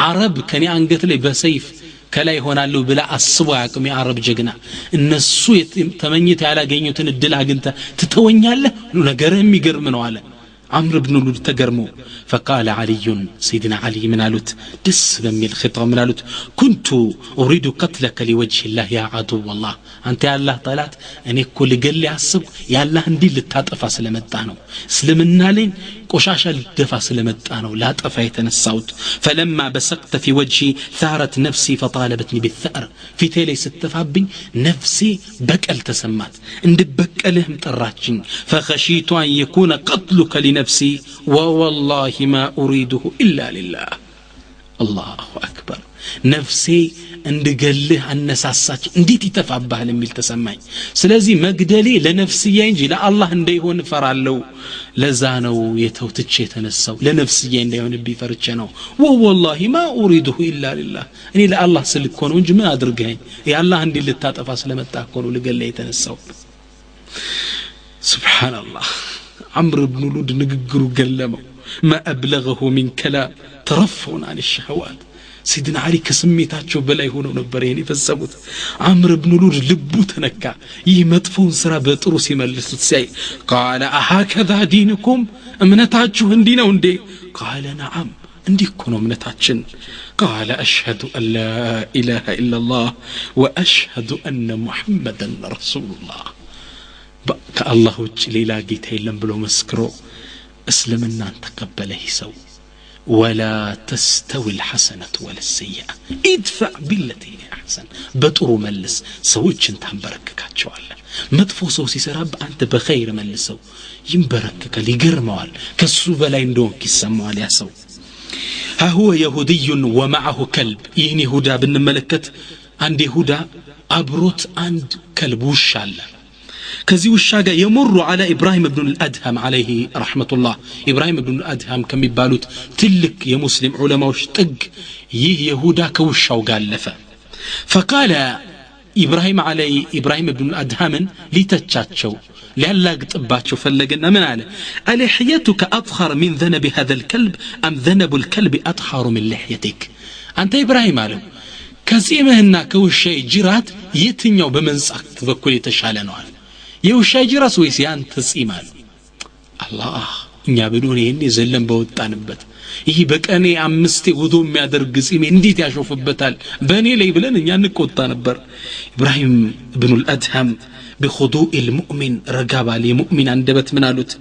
عرب كان ينقت لي بسيف كلا يهونالو بلا أصبع كم عرب ججنا النسو تمنيت على جينيوتن الدلع جنتا تتوينياله نجرهم يجرمنوا على عمرو بن لود تجرمو فقال علي سيدنا علي من علوت دس بمي الخطاب من علوت كنت أريد قتلك لوجه الله يا عدو والله أنت يا الله طلعت أني كل قل لي عصب يا الله ندي للتعطف سلمتانو سلمنا لين قشاشة للدفع سلمتانو لا تفايتنا الصوت فلما بسقت في وجهي ثارت نفسي فطالبتني بالثأر في تيلي ستفابين نفسي بكال تسمات اند بكالهم تراتشين فخشيت أن يكون قتلك لنفسي ووالله ما أريده إلا لله الله أكبر نفسي اندقله النساسات انديتي تفعبها لميل تسمعي سلازي مقدلي لنفسي ينجي لا الله انديهون فرعلو لزانو يتوتتشي تنسو لنفسي انديهون بيفرتشنو والله ما أريده إلا لله اني لا الله سلكون ونج ما أدرقين يا الله اندي اللي تاتفاس لما تاكون ولقل لي تنسو سبحان الله عمرو بن لود نققرو قلمو ما أبلغه من كلام ترفعون عن الشهوات سيدنا علي كسميتاچو بلاي ሆነው ነበር ይሄን ይፈጸሙት عمرو بن لود ልቡ ተነካ ይህ መጥፎን ስራ በጥሩ ሲመልሱት ሲያይ قال هكذا دينكم እምነታችሁ እንዲህ ነው እንዴ قال نعم እንዲህ እኮ ነው እምነታችን قال أشهد أن لا إله إلا الله وأشهد أن محمدا رسول الله كالله ውጭ ሌላ ጌታ የለም ብሎ መስክሮ እስልምናን ተቀበለ ይሰው ولا تستوي الحسنة ولا السيئة ادفع بالتي هي أحسن بطرو ملس سويتشن تنبرككاچواله مدفو سو ሲሰራብ አንተ በخير መልሰው ይንበረከካል ይገርመዋል ከሱ በላይ እንደሆንክ ይሰማዋል ያ ሰው ها هو يهودي ومعه كلب ይህን ይሁዳ ብንመለከት አንድ ይሁዳ አብሮት አንድ كلب ውሻ አለ كذي وشاقة يمر على إبراهيم بن الأدهم عليه رحمة الله إبراهيم بن الأدهم كم يبالوت تلك يا مسلم علماء وشتق يهودا كوشا وقال لفا فقال إبراهيم بن الأدهم لتتشاتشو لألا قطباتشو فلقنا من على ألحيتك أطهر من ذنب هذا الكلب أم ذنب الكلب أطهر من لحيتك أنت إبراهيم علم كزيمه هنا كوشا جرات يتنيو بمنسك تفكر يتشالنو على የውሻይ ጅራስ ወይስ ያንተ ጺማል አላህ እኛ ብዱን ይሄን ዘለም በወጣንበት ይሄ በቀኔ 5 ውዱ የሚያደርግ ጺም እንዴት ያሾፍበታል በእኔ ላይ ብለን እኛ እንቆጣ ነበር ኢብራሂም ኢብኑ الادهم بخضوع المؤمن رغبا للمؤمن عندبت من قالت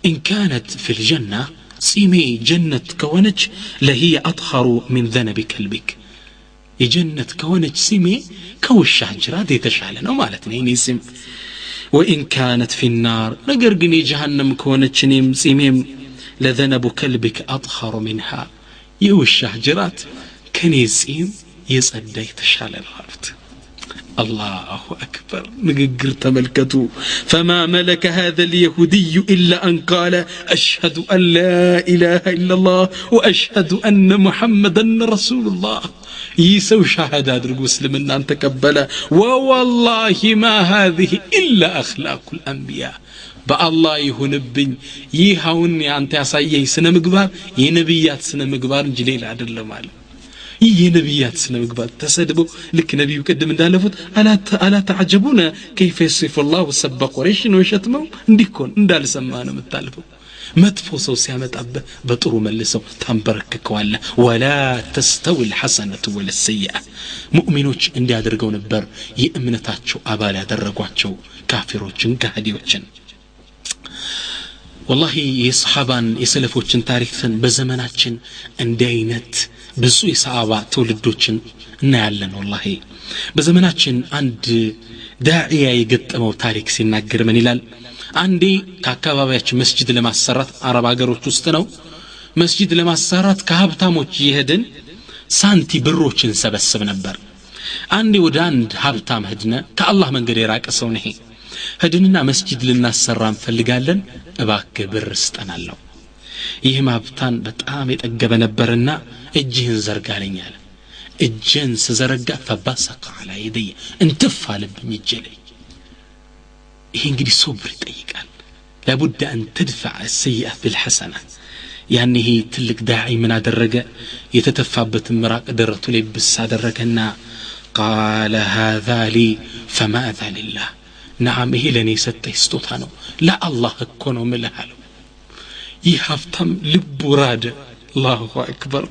ان كانت في الجنه ጺሜ ጀነት ከሆነች ለهي اطهر من ذنب كلبك የጀነት ከሆነች ጺሜ ከውሻ ጅራት የተሻለ ነው ማለት ነው እኔ ጺም وإن كانت في النار نقرقني جهنم كونتشنيم سيميم لذنب كلبك أطهر منها يوشح جرات كنيسيم يسأدي تشال الغرط الله أكبر نقر تملكته فما ملك هذا اليهودي إلا أن قال أشهد أن لا إله إلا الله وأشهد أن محمدا رسول الله يسو شهادة درق مسلمنا أن تقبل ووالله ما هذه إلا أخلاق الأنبياء بالله يهونبن يهوني أنت أسايه سنة مقبار ينبيات سنة مقبار جليل عدل مال ينبيات سنة مقبار تسدبوا لك نبي يقدم اندالفوت ألا تعجبون كيف يصف الله وسب قريش ويشتموا انديكون اندال سمانا متالفو مدفو سو سيامت أبا بطرو ملسو تنبركك ولا تستوي الحسنة ولا السيئة مؤمنوش اندي أدرقون البر يأمنتاتشو أبالا درقواتشو كافروچن كهديوچن والله يصحابان يسلفوچن تاريخن بزمناتشن اندينت بسو يصحابا تولدوچن نعلن والله በዘመናችን አንድ ዳዒያ የገጠመው ታሪክ ሲናገር ምን ይላል? አንዴ ከአካባቢያችን መስጂድ ለማሰራት አረብ ሀገሮች ውስጥ ነው መስጂድ ለማሰራት ከሀብታሞች ይሄድን ሳንቲ ብሮችን ሰበስብ ነበር። አንዴ ወደ አንድ ሀብታም ሄድነ ከአላህ መንገድ የራቀ ሰው ነው። ሄድንና መስጂድ ልናሰራ እንፈልጋለን እባክህ ብር ስጠናለሁ። ይህም ሀብታም በጣም የጠገበ ነበርና እጅህን ዘርጋለኝ አለ። እጄን ስዘረጋ ፈባሰቀ على يدي እንትፍ አለብኝ እጄ ላይ። ይሄ እንግዲህ ሶብር ይጠይቃል። لابد ان تدفع السيئة بالحسنة። يعني هي ትልቅ ዳዒ ምን አደረገ? የተተፋበት ምራቅ ደረቱ ላይ ብስ አደረገና قال هذا لي فماذا لله። نعم ይሄ ለኔ ሰጠኝ ስጦታ ነው ለአላህ እኮ ነው ምልሃለው። ይህ ሀብታም ልቡ ራደ። الله أكبر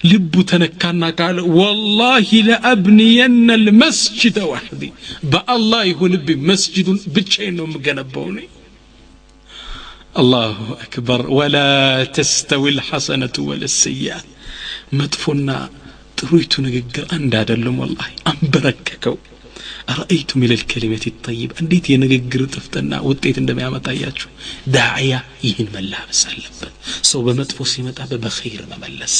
لبو تنكانا قال والله لأبنين المسجد وحدي بالله يهون بمسجد بتشينو مغنبوني. الله أكبر ولا تستوي الحسنة ولا السيئة. مدفونا ترويتو نغغر اندادلم والله انبرككو. أرأيتم إلى الكلمة الطيبة أنديت ينغغر تفتنا وطيت እንደሚያመጣ ያያችሁ ዳዒያ ይህን መላበስ አለበት። ሰው በመጥፎ ሲመጣ በخير መመለስ።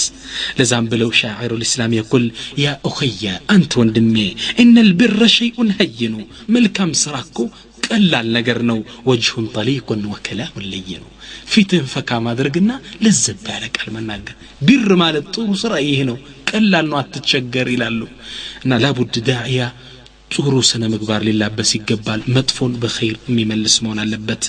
ለዛም ብለው ሻዒሩ الاسلام يقول يا اخي انت ወንድሜ ان البر شيء هين መልካም ስራ እኮ ቀላል ነገር ነው። وجه طليق وكلام لين ፊትን ፈካ ማድረግና ለዘብ ያለ ቃል መናገር። ቢር ማለት ጥሩ ስራ ይሄ ነው ቀላል ነው አትቸገር ይላሉ። እና لابد ዳዒያ ጥሩ ስነ ምግባር ሊላበስ ይገባል። መጥፎን በخير የሚመልስ መሆን አለበት።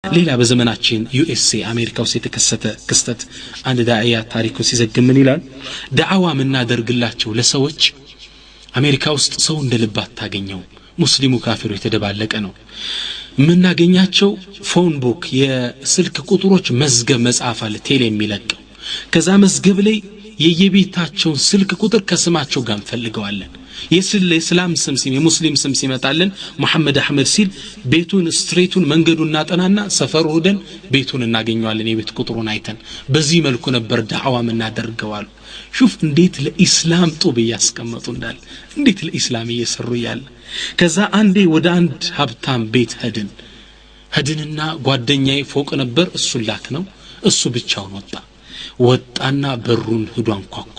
ሌላ በዘመናችን ዩኤስኤ አሜሪካ ውስጥ የተከሰተ ክስተት አንድ ዳዒያ ታሪኩ ሲዘግም ምን ይላል? ዳዕዋ ምናደርግላቸው ለሰዎች አሜሪካ ውስጥ ሰው እንደልባት ታገኘው ሙስሊሙ ካፊሩ የተደባለቀ ነው። ምናገኛቸው ፎን ቡክ የስልክ ቁጥሮች መዝገብ መጻፍ አለ ቴሌ የሚለቀው። ከዛ መዝገብ ላይ የየቤታቸውን ስልክ ቁጥር ከስማቸው ጋር እንፈልገዋለን። የእስላም ስም የሙስሊም ስም ሲመጣልን መሐመድ አህመድ ሲል ቤቱን ስትሬቱን መንገዱን እናጠናና ሰፈሩ ሄደን ቤቱን እናገኘዋለን የቤት ቁጥሩን አይተን። በዚህ መልኩ ነበር ዳዕዋ ምናደርገዋል። ሹፍ እንዴት ለኢስላም ጦብ ያስቀመጡ እንዳለ እንዴት ለኢስላም እየሰሩ ያለ። ከዛ አንዴ ወደ አንድ ሀብታም ቤት ሄድንና ጓደኛዬ ፎቅ ነበር እሱ ላክ ነው እሱ ብቻውን ወጣና በሩን ሄዶ አንኳኳ።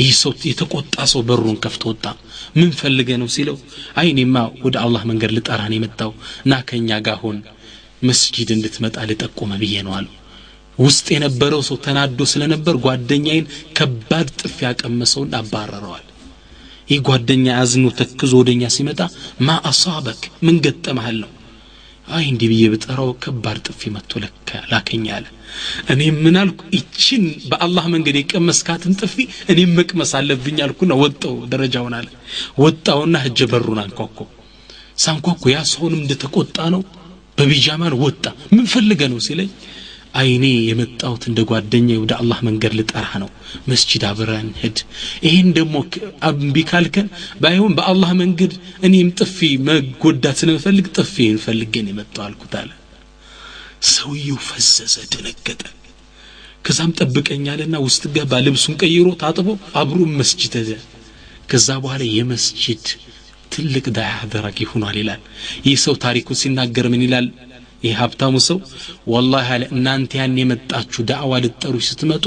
ይህ ሰው የተቆጣ ሰው በሩን ከፍቶ ወጣ። ምን ፈልገ ነው ሲለው አይኔማ ወደ አላህ መንገድ ልጠራን የመጣው እና ከኛ ጋር ሆን መስጂድ እንድትመጣ ልጠቆመ ብዬ ነው አሉ። ውስጥ የነበረው ሰው ተናዶ ስለነበር ጓደኛዬን ከባድ ጥፊ ያቀመሰውን አባረረዋል። ይህ ጓደኛ አዝኖ ተክዞ ወደኛ ሲመጣ ማ አሳበክ ምን ገጠመሃል ነው። አይ እንዲህ ብዬ በጠራው ከባድ ጥፊ መጥቶ ላከኝ አለ። እኔ ምን አልኩ? እቺን በአላህ መንገድ የቀመስካትን ጥፊ እኔ መቅመስ አለብኝ አልኩና ወጣው ደረጃውን አለ። ወጣውና ሄጀ በሩን አንኳኳ። ሳንኳኳ ያ ሰውንም እንደተቆጣ ነው በቢጃማን ወጣ። ምን ፈልገ ነው ሲለኝ አይኔ የመጣውት እንደ ጓደኛዬ ወደ አላህ መንገድ ልጠራ ነው መስጂድ አብረን ሄድ። ይሄን ደሞ አምቢ ካልከን ባይሆን በአላህ መንገድ እኔም ጥፊ መጎዳት ስለምፈልግ ጥፊ እንፈልገን የመጣው አልኩት አለ። ሰውየው ፈዘዘ ደነገጠ። ከዛም ጠብቀኛልና ውስጥ ገባ። ልብሱን ቀይሮ ታጥቦ አብሮ መስጂድ ሄደ። ከዛ በኋላ የመስጂድ ትልቅ ዳዓ አደረገ ሆኗል ይላል። ይህ ሰው ታሪኩ ሲናገር ምን ይላል? ይህ ሀብታሙ ሰው والله አለ እናንተ ያን የመጣችሁ ዳዕዋ ልትጠሩ ስትመጡ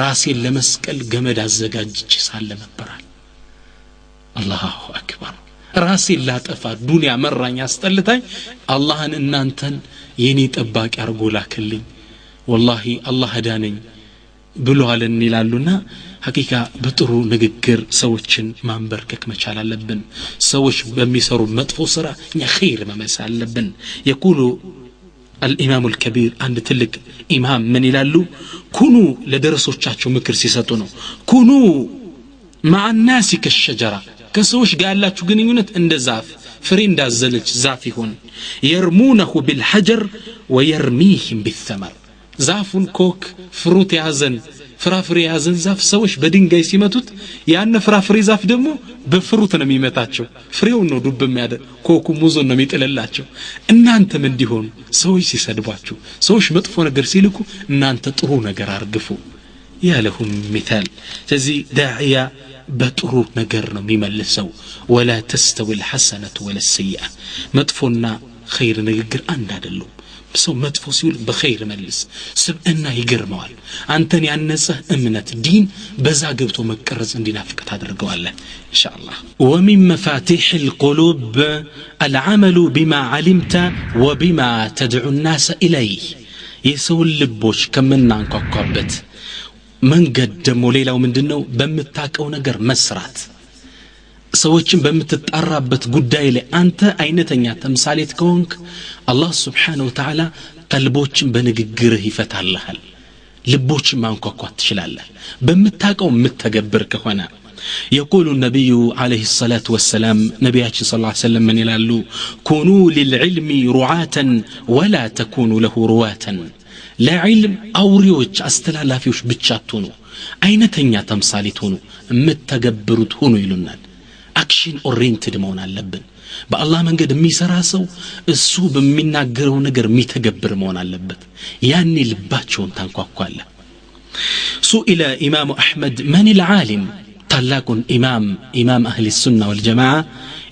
ራሴን ለመስቀል ገመድ አዘጋጅቼ ሳለ ነበራል። አላሁ አክበር። ራሴን ላጠፋ ዱንያ መራኝ አስጠልታኝ አላህን እናንተን የኔ ጠባቂ አርጎ ላከልኝ والله አላህ ዳነኝ ብለዋልን ይላሉና ሐቂቃ በጥሩ ንግግር ሰዎችን ማንበርከክ መቻል አለብን። ሰዎች በሚሰሩ መጥፎ ስራ እኛ خير መመሳል አለብን። يقول الامام الكبير عند تلك امام من ይላሉ? ኩኑ ለደረሶቻቸው ምክር ሲሰጡ ነው ኩኑ مع الناس كالشجره ከሰዎች ጋር ያላችሁ ግንኙነት እንደ ዛፍ ፍሬ እንዳዘለች ዛፍ ይሁን። يرمونه بالحجر ويرميهم بالثمر ዛፉን ኮክ ፍሩት ያዘን ፍራፍሬ ያዘን ዛፍ ሰዎች በድንጋይ ሲመቱት ያን ፍራፍሬ ዛፍ ደግሞ በፍሩት ነው የሚመታቸው ፍሬውን ነው ዱብ የሚያደርግ ኮኩ ሙዙን ነው የሚጥልላቸው እናንተም እንዲሆኑ ሰዎች ሲሰድቧችሁ ሰዎች መጥፎ ነገር ሲልኩ እናንተ ጥሩ ነገር አርግፉ ያለሁም ሚታል ስለዚህ ዳዒያ በጥሩ ነገር ነው የሚመልሰው ወላ ተስተዊ الحسنة ولا السيئة መጥፎና ኸይር ንግግር አንድ አይደለም ሰው መጥፎ ሲል በኸይር መልስ ስብእና ይገርመዋል አንተን ያነጸህ እምነት ዲን በዛ ገብቶ መቀረጽ እንዲናፍቅ ታደርገዋለህ ኢንሻአላህ ومن مفاتيح القلوب العمل بما علمت وبما تدعو الناس إليه የሰው ልቦች ከመናንኳኳበት መንገድ ደሞ ሌላው ምንድነው በመታቀው ነገር መስራት ሰዎችን በመተጣራበት ጉዳይ ላይ አንተ አይነተኛ ተምሳሌት ከሆንክ አላህ Subhanahu Wa Ta'ala ቀልቦችን በንግግርህ ይፈታልሃል ልቦችን ማንኳኳት ትችላለህ በመታቀው መተገበር ከሆነ يقول النبي عليه الصلاة والسلام نبياتي صلى الله عليه وسلم من يلالو كونوا للعلم رعاة ولا تكونوا له رواة لا علم أوريوش أستلالافيوش بتشاتونو አይነተኛ ተምሳሌት ሆኑ መተገብሩት ሆኑ ይሉናል አክሽን ኦሪየንትድ መሆን አለብን በአላህ መንገድ የሚሰራ ሰው እሱ በሚናገረው ነገር የሚተገብር መሆን አለበት ያኔ ልባቸውን ታንኳኳለ سئل إمام أحمد من العالم ታላቁን ኢማም አህሊ ሱና ወልጀማዓ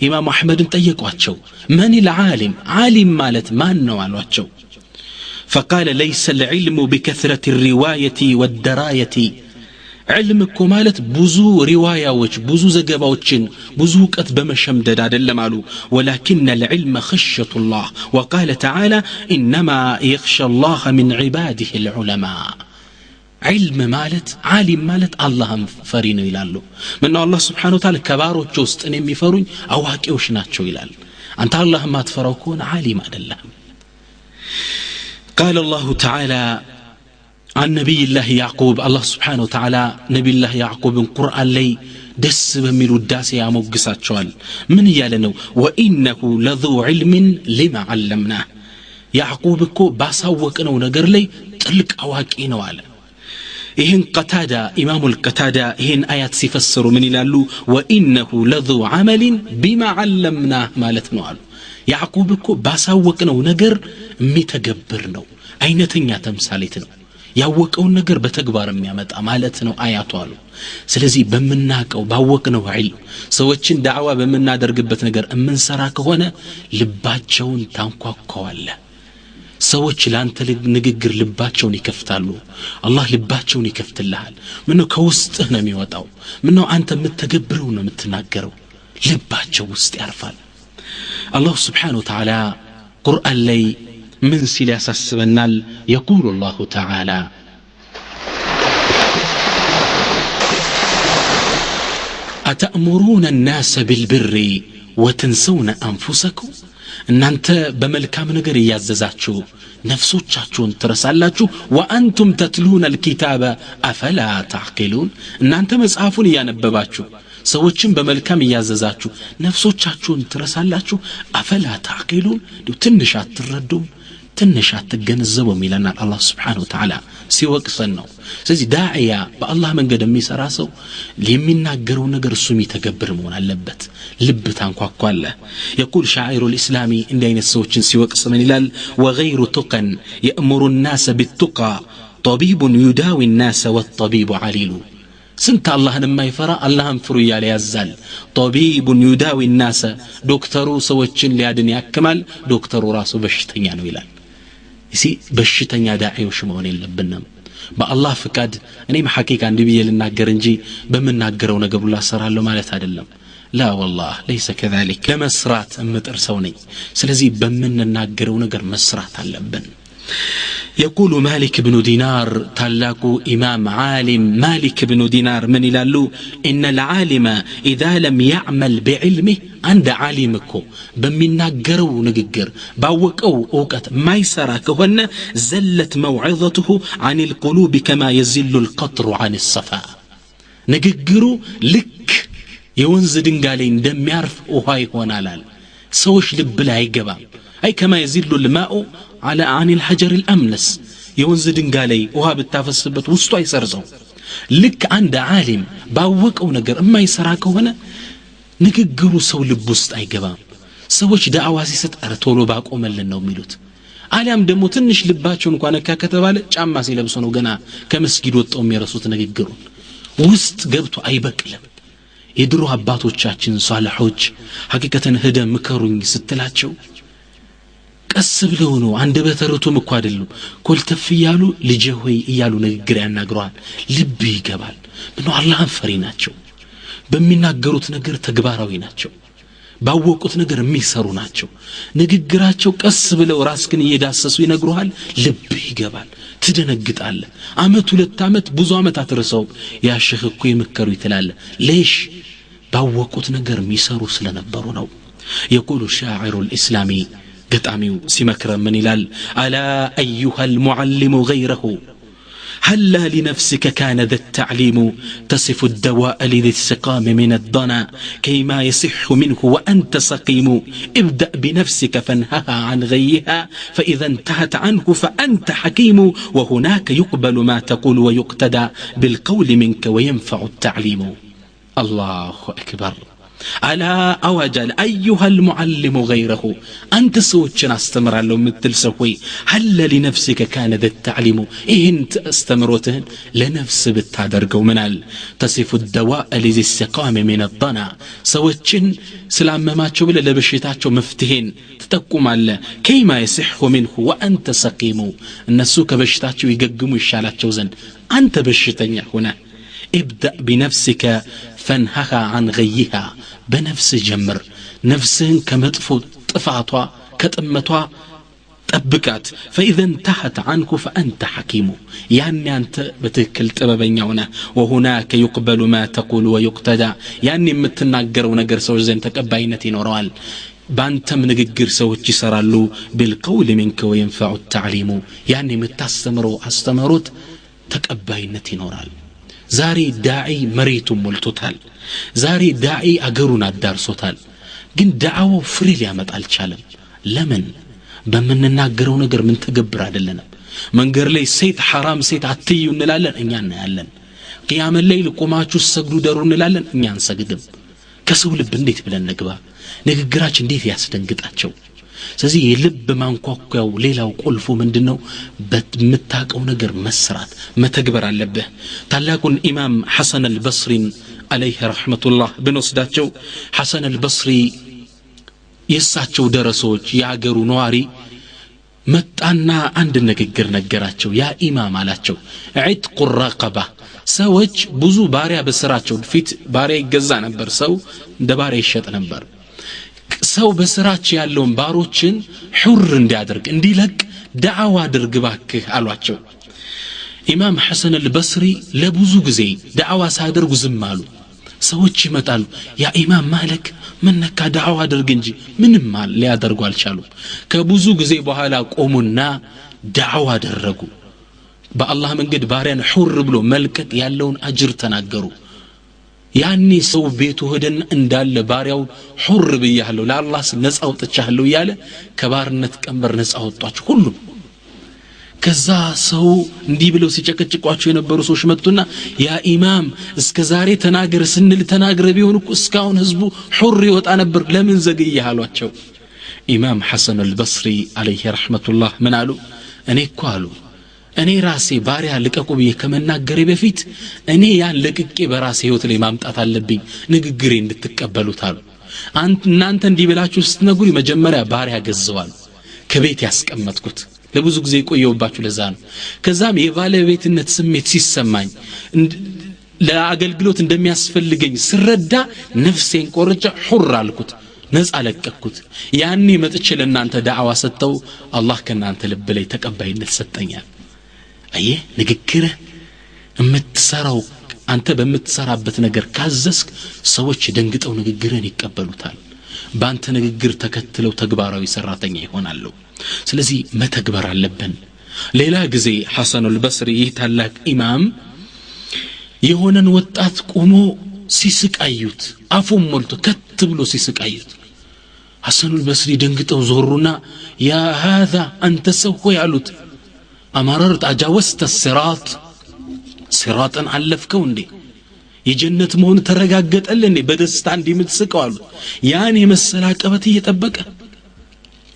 ኢማም አህመድን ጠየቋቸው من العالم ዓሊም ማለት ማን ነው አሏቸው فقال ليس العلم بكثرة الرواية والدراية علم እኮ ማለት ብዙ ሪዋያዎች ብዙ ዘገባዎችን ብዙ ዕውቀት በመሸምደድ አይደለም አሉ ولكن العلم خشية الله وقال تعالى إنما يخشى الله من عباده العلماء علم ማለት ዓሊም ማለት አላህን ፈሪ ነው ይላሉ ምነው አላህ Subhanahu Wa Ta'ala ከባሮች ውስጥ እኔ የሚፈሩኝ አዋቂዎች ናቸው ይላል አንተ አላህን ማትፈራው ከሆነ ዓሊም አይደለም قال الله تعالى عن نبي الله يعقوب الله سبحانه وتعالى نبي الله يعقوب القرآن لي دس بميل الداس يا موقساتشوال من يالنو وإنه لذو علم لما علمناه يعقوب كو باساوكنو نجر لي تلك أواكينو على إهن قتادة إمام القتادة إهن آيات سيفسروا من يلالو وإنه لذو عمل بما علمناه مالتنو على يعقوب كو باساوكنو نجر ميتجبرنو أينتن تمثالتنو ያወቀውን ነገር በተግባር የሚያመጣ ማለት ነው አያቱ አሉ ስለዚህ በመናቀው ባወቅነው ዒልም ሰዎችን ዳዕዋ በመናደርግበት ነገር እምንሰራ ከሆነ ልባቸውን ታንኳኳዋለ ሰዎች ላንተ ንግግር ልባቸውን ይከፍታሉ አላህ ልባቸውን ይከፍትልሃል ምነው ከውስጥህ ነው የሚወጣው ምነው አንተ የምትተገብረው ነው የምትናገረው ልባቸው ውስጥ ያርፋል አላህ Subhanahu Wa Ta'ala ቁርአን ላይ من سلاس السبنال يقول الله تعالى أتأمرون الناس بالبر وتنسون أنفسكم إن أنت بملكام نجر يعززاتشو نفسوتشاتشون ترسالاتشو وأنتم تتلون الكتاب أفلا تعقلون إن أنت مسعافون يانبباتشو ሰዎችን በመልካም ያዘዛችሁ ነፍሶቻችሁን ትረሳላችሁ አፈላ ታቂሉን ትንሽ አትረዱም ትንሽ አትገነዘቡም ይለናል አላህ Subhanahu Wa Ta'ala ሲወቅሰን ነው ስለዚህ ዳዒያ በአላህ መንገድ የሚሰራ ሰው የሚናገረው ነገር እሱ የሚተገብር መሆን አለበት ልብ ታንኳኳለ يقول شاعر الإسلام እንደ አይነት ሰዎችን ሲወቅስ ምን ይላል وغير تقن يأمر الناس بالتقى طبيب يداوي الناس والطبيب عليل سنت اللهن ما يفرا اللهن فرو يال يزال طبيب يداوي الناس دكتورو سوچن ليادن ياكمال دكتورو راسو بشتኛ ነው ይላል እሲ በሽተኛ ዳዒዎች መሆን የለብንም በአላህ ፍቃድ እኔም ሐቂቃ እንዲብዬ ልናገር እንጂ በመናገረው ነገር ሁሉ አሰራለሁ ማለት አይደለም لا والله ليس كذلك ለመስራት እምጥር ሰው ነኝ ስለዚህ በመናገረው ነገር መስራት አለብን يقول مالك بن دينار تلاقو إمام عالم مالك بن دينار من يلالو إن العالم إذا لم يعمل بعلمه عند عالمكو بمناقرو نققر باوكو أوقات ما يسراك هن زلت موعظته عن القلوب كما يزل القطر عن الصفاء نققرو لك يونز دنقالين دم يعرف وهاي هون لال سوش لب لا يقبام أي كما يزل الماء على عن الحجر الأملس يونز دنقالي وها بالتافسبت وسطو يسرزو ልክ አንድ ዓሊም ባወቀው ነገር የማይሰራ ከሆነ ንግግሩ ሰው ልብ ውስጥ አይገባም ሰዎች ዳዕዋ ሲሰጥ ቶሎ ባቆመልን ነው የሚሉት አሊያም ደግሞ ትንሽ ልባቸው እንኳን ነካ ከተባለ ጫማ ሲለብሱ ነው ገና ከመስጊድ ወጣው የሚረሱት ንግግሩን ውስጥ ገብቶ አይበቅልም የድሮ አባቶቻችን ሷሊሖች ሐቂቀተን ሄደ ምከሩኝ ስትላቸው ቀስ ብለው ነው አንደበተ ርቱም እኮ አይደሉም ኮልተፍ ይያሉ ልጄ ሆይ ይያሉ ንግግር ያናግሯል ልብ ይገባል ምነው አላህን ፈሪ ናቸው በሚናገሩት ነገር ተግባራዊ ናቸው ባወቁት ነገር የሚሰሩ ናቸው ንግግራቸው ቀስ ብለው ራስክን እየዳሰሱ ይነግሩሃል ልብ ይገባል ትደነግጣለ አመት ሁለት አመት ብዙ አመት አትረሳው ያ ሼኽ እኮ ይመከሩ ይተላል ليش ባወቁት ነገር የሚሰሩ ስለነበሩ ነው يقول الشاعر الإسلامي قطعميو سيمكر من إلال ألا أيها المعلم غيره هلا لنفسك كان ذا التعليم تصف الدواء لذي السقام من الضنا كيما يصح منه وأنت سقيم ابدأ بنفسك فانهها عن غيها فإذا انتهت عنه فأنت حكيم وهناك يقبل ما تقول ويقتدى بالقول منك وينفع التعليم الله أكبر ألا أوجل أيها المعلم غيره أنت سوتشن استمر له مثل سوي هل لنفسك كان ذا التعليم إنت استمروتهن لنفس بالتادرقو منال تصف الدواء لذي السقام من الضنا سوتشن سلام ما تشوبل لبشيتاتشو مفتهين تتقوم على كيما يصح منه وأنت سقيم النسوك بشيتاتشو يققموا الشالاتشو زن أنت بشيتني هنا ابدأ بنفسك فانهها عن غيها بنفس جمر نفسهن كمطفو طفعتها كتمتها طبقات فإذا انتهت عنك فأنت حكيم يعني أنت بتكل طببኛ ሆነ وهناك يقبل ما تقول ويقتدى يعني የምትናገረው ነገር ሰው ዘንድ ተቀባይነት ይኖረዋል ባንተም ንግግር ሰዎች ይሰራሉ بالقول منك وينفع التعليم يعني የምታስተምረው አስተምሮት ተቀባይነት ይኖራል ዛሬ ዳዒ መሬቱን ሞልቶታል ዛሬ ዳዒ አገሩን አዳርሶታል ግን ዳዓው ፍሬ ሊያመጣ አልቻለም ለምን በመንናገረው ነገር ምን ተገብር አይደለም መንገር ላይ ሴት حرام ሴት አትዩ እንላለን እኛ እናያለን ቂያም ላይ ለቆማችሁ ሰግዱ ደሩ እንላለን እኛ አንሰግድም ከሰው ልብ እንዴት ብለን ንግባ ንግግራችን እንዴት ያስደንግጣቸው ስለዚህ የልብ ማንኳኳው ሌላው ቁልፉ ምንድነው በምታቀው ነገር መስራት መተግበር አለበት ታላቁን ኢማም ሐሰን አልበስሪ አለይሂ ረህመቱላህ በነስዳቸው ሐሰን አልበስሪ የሳቸው ደረሶች ያገሩ ነዋሪ መጣና አንድ ንግግር ነገራቸው ያ ኢማም አላቸው ዒትቁ الرقبه ሰዎች ብዙ ባሪያ በስራቸው ፊት ባሪያ ይገዛ ነበር ሰው እንደ ባሪያ ይሸጥ ነበር ሰው በስራቸው ያለውን ባሮችን ሑር እንዲያደርግ እንዲለቅ ዳዓዋ አድርግ ባክህ አሏቸው ኢማም ሐሰን አልበስሪ ለብዙ ጊዜ ዳዓዋ ሳያደርጉ ዝም አሉ ሰዎች ይመጣሉ ያ ኢማም ማለክ ምንካ ዳዓዋ አድርግ እንጂ ምንም ሊያደርጉ አልቻሉ ከብዙ ጊዜ በኋላ ቆሙና ዳዓዋ አደረጉ በአላህ መንገድ ባሪያን ሑር ብሎ መልቀቅ ያለውን አጅር ተናገሩ ያኒ ሰው ቤቱ ሄደን እንዳለ ባሪያው ሑር በያለው ለአላህ ነፃ ወጥቻለሁ ያለ ከባርነት ቀንበር ነፃ ወጣቸው ሁሉ ከዛ ሰው እንዲህ ብለው ሲጨቀጭቋቸው የነበሩ ሰዎች መጡና ያ ኢማም እስከ ዛሬ ተናገር ስንል ተናገረ ቢሆን እኮ እስካሁን ህዝቡ ሑር ይወጣ ነበር ለምን ዘገየ አሏቸው ኢማም ሐሰን አልበስሪ አለይሂ ረህመቱላህ ምን አሉ እኔ እኮ አሉ እኔ ራሴ ባሪያ ልቀቁ ብዬ ከመናገሬ በፊት እኔ ያን ለቅቄ በራሴ ህይወት ላይ ማምጣት አለብኝ ንግግሬ እንድትቀበሉት አሉ እናንተ እንዲህ ብላችሁ ስትነግሩ መጀመሪያ ባሪያ ገዘዋል ከቤት ያስቀመጥኩት ለብዙ ጊዜ ቆየውባችሁ ለዛ ነው ከዛም የባለቤትነት ስሜት ሲሰማኝ ለአገልግሎት እንደሚያስፈልገኝ ስረዳ ነፍሴን ቆርጬ ሑር አልኩት ነፃ ለቀቅኩት ያኔ መጥቼ ለእናንተ ዳዓዋ ሰጠው አላህ ከናንተ ልብ ላይ ተቀባይነት ሰጠኛል አየ ንግግር እምትሰራው አንተ በምትሰራበት ነገር ካዘስክ ሰዎች ደንግጠው ንግግርን ይቀበሉታል ባንተ ንግግር ተከትለው ተግባራዊ ሰራተኛ ይሆናሉ ስለዚህ መተግበር አለብን ሌላ ጊዜ ሐሰን አልበስሪ ታላቅ ኢማም የሆነን ወጣት ቆሞ ሲስቃዩት አፉን ሞልቶ ከት ብሎ ሲስቃዩት ሐሰን አልበስሪ ደንግጠው ዞሩና ያ هذا አንተ ሰው ያሉት أمررت أجاوزت الصراط ሲራጥን አለፍከው እንዴ የጀነት መሆን ተረጋገጠልህ እንዴ በደስታ እንዲምትስቀው አሉ ያን የመሰለ አቀበት እየጠበቀ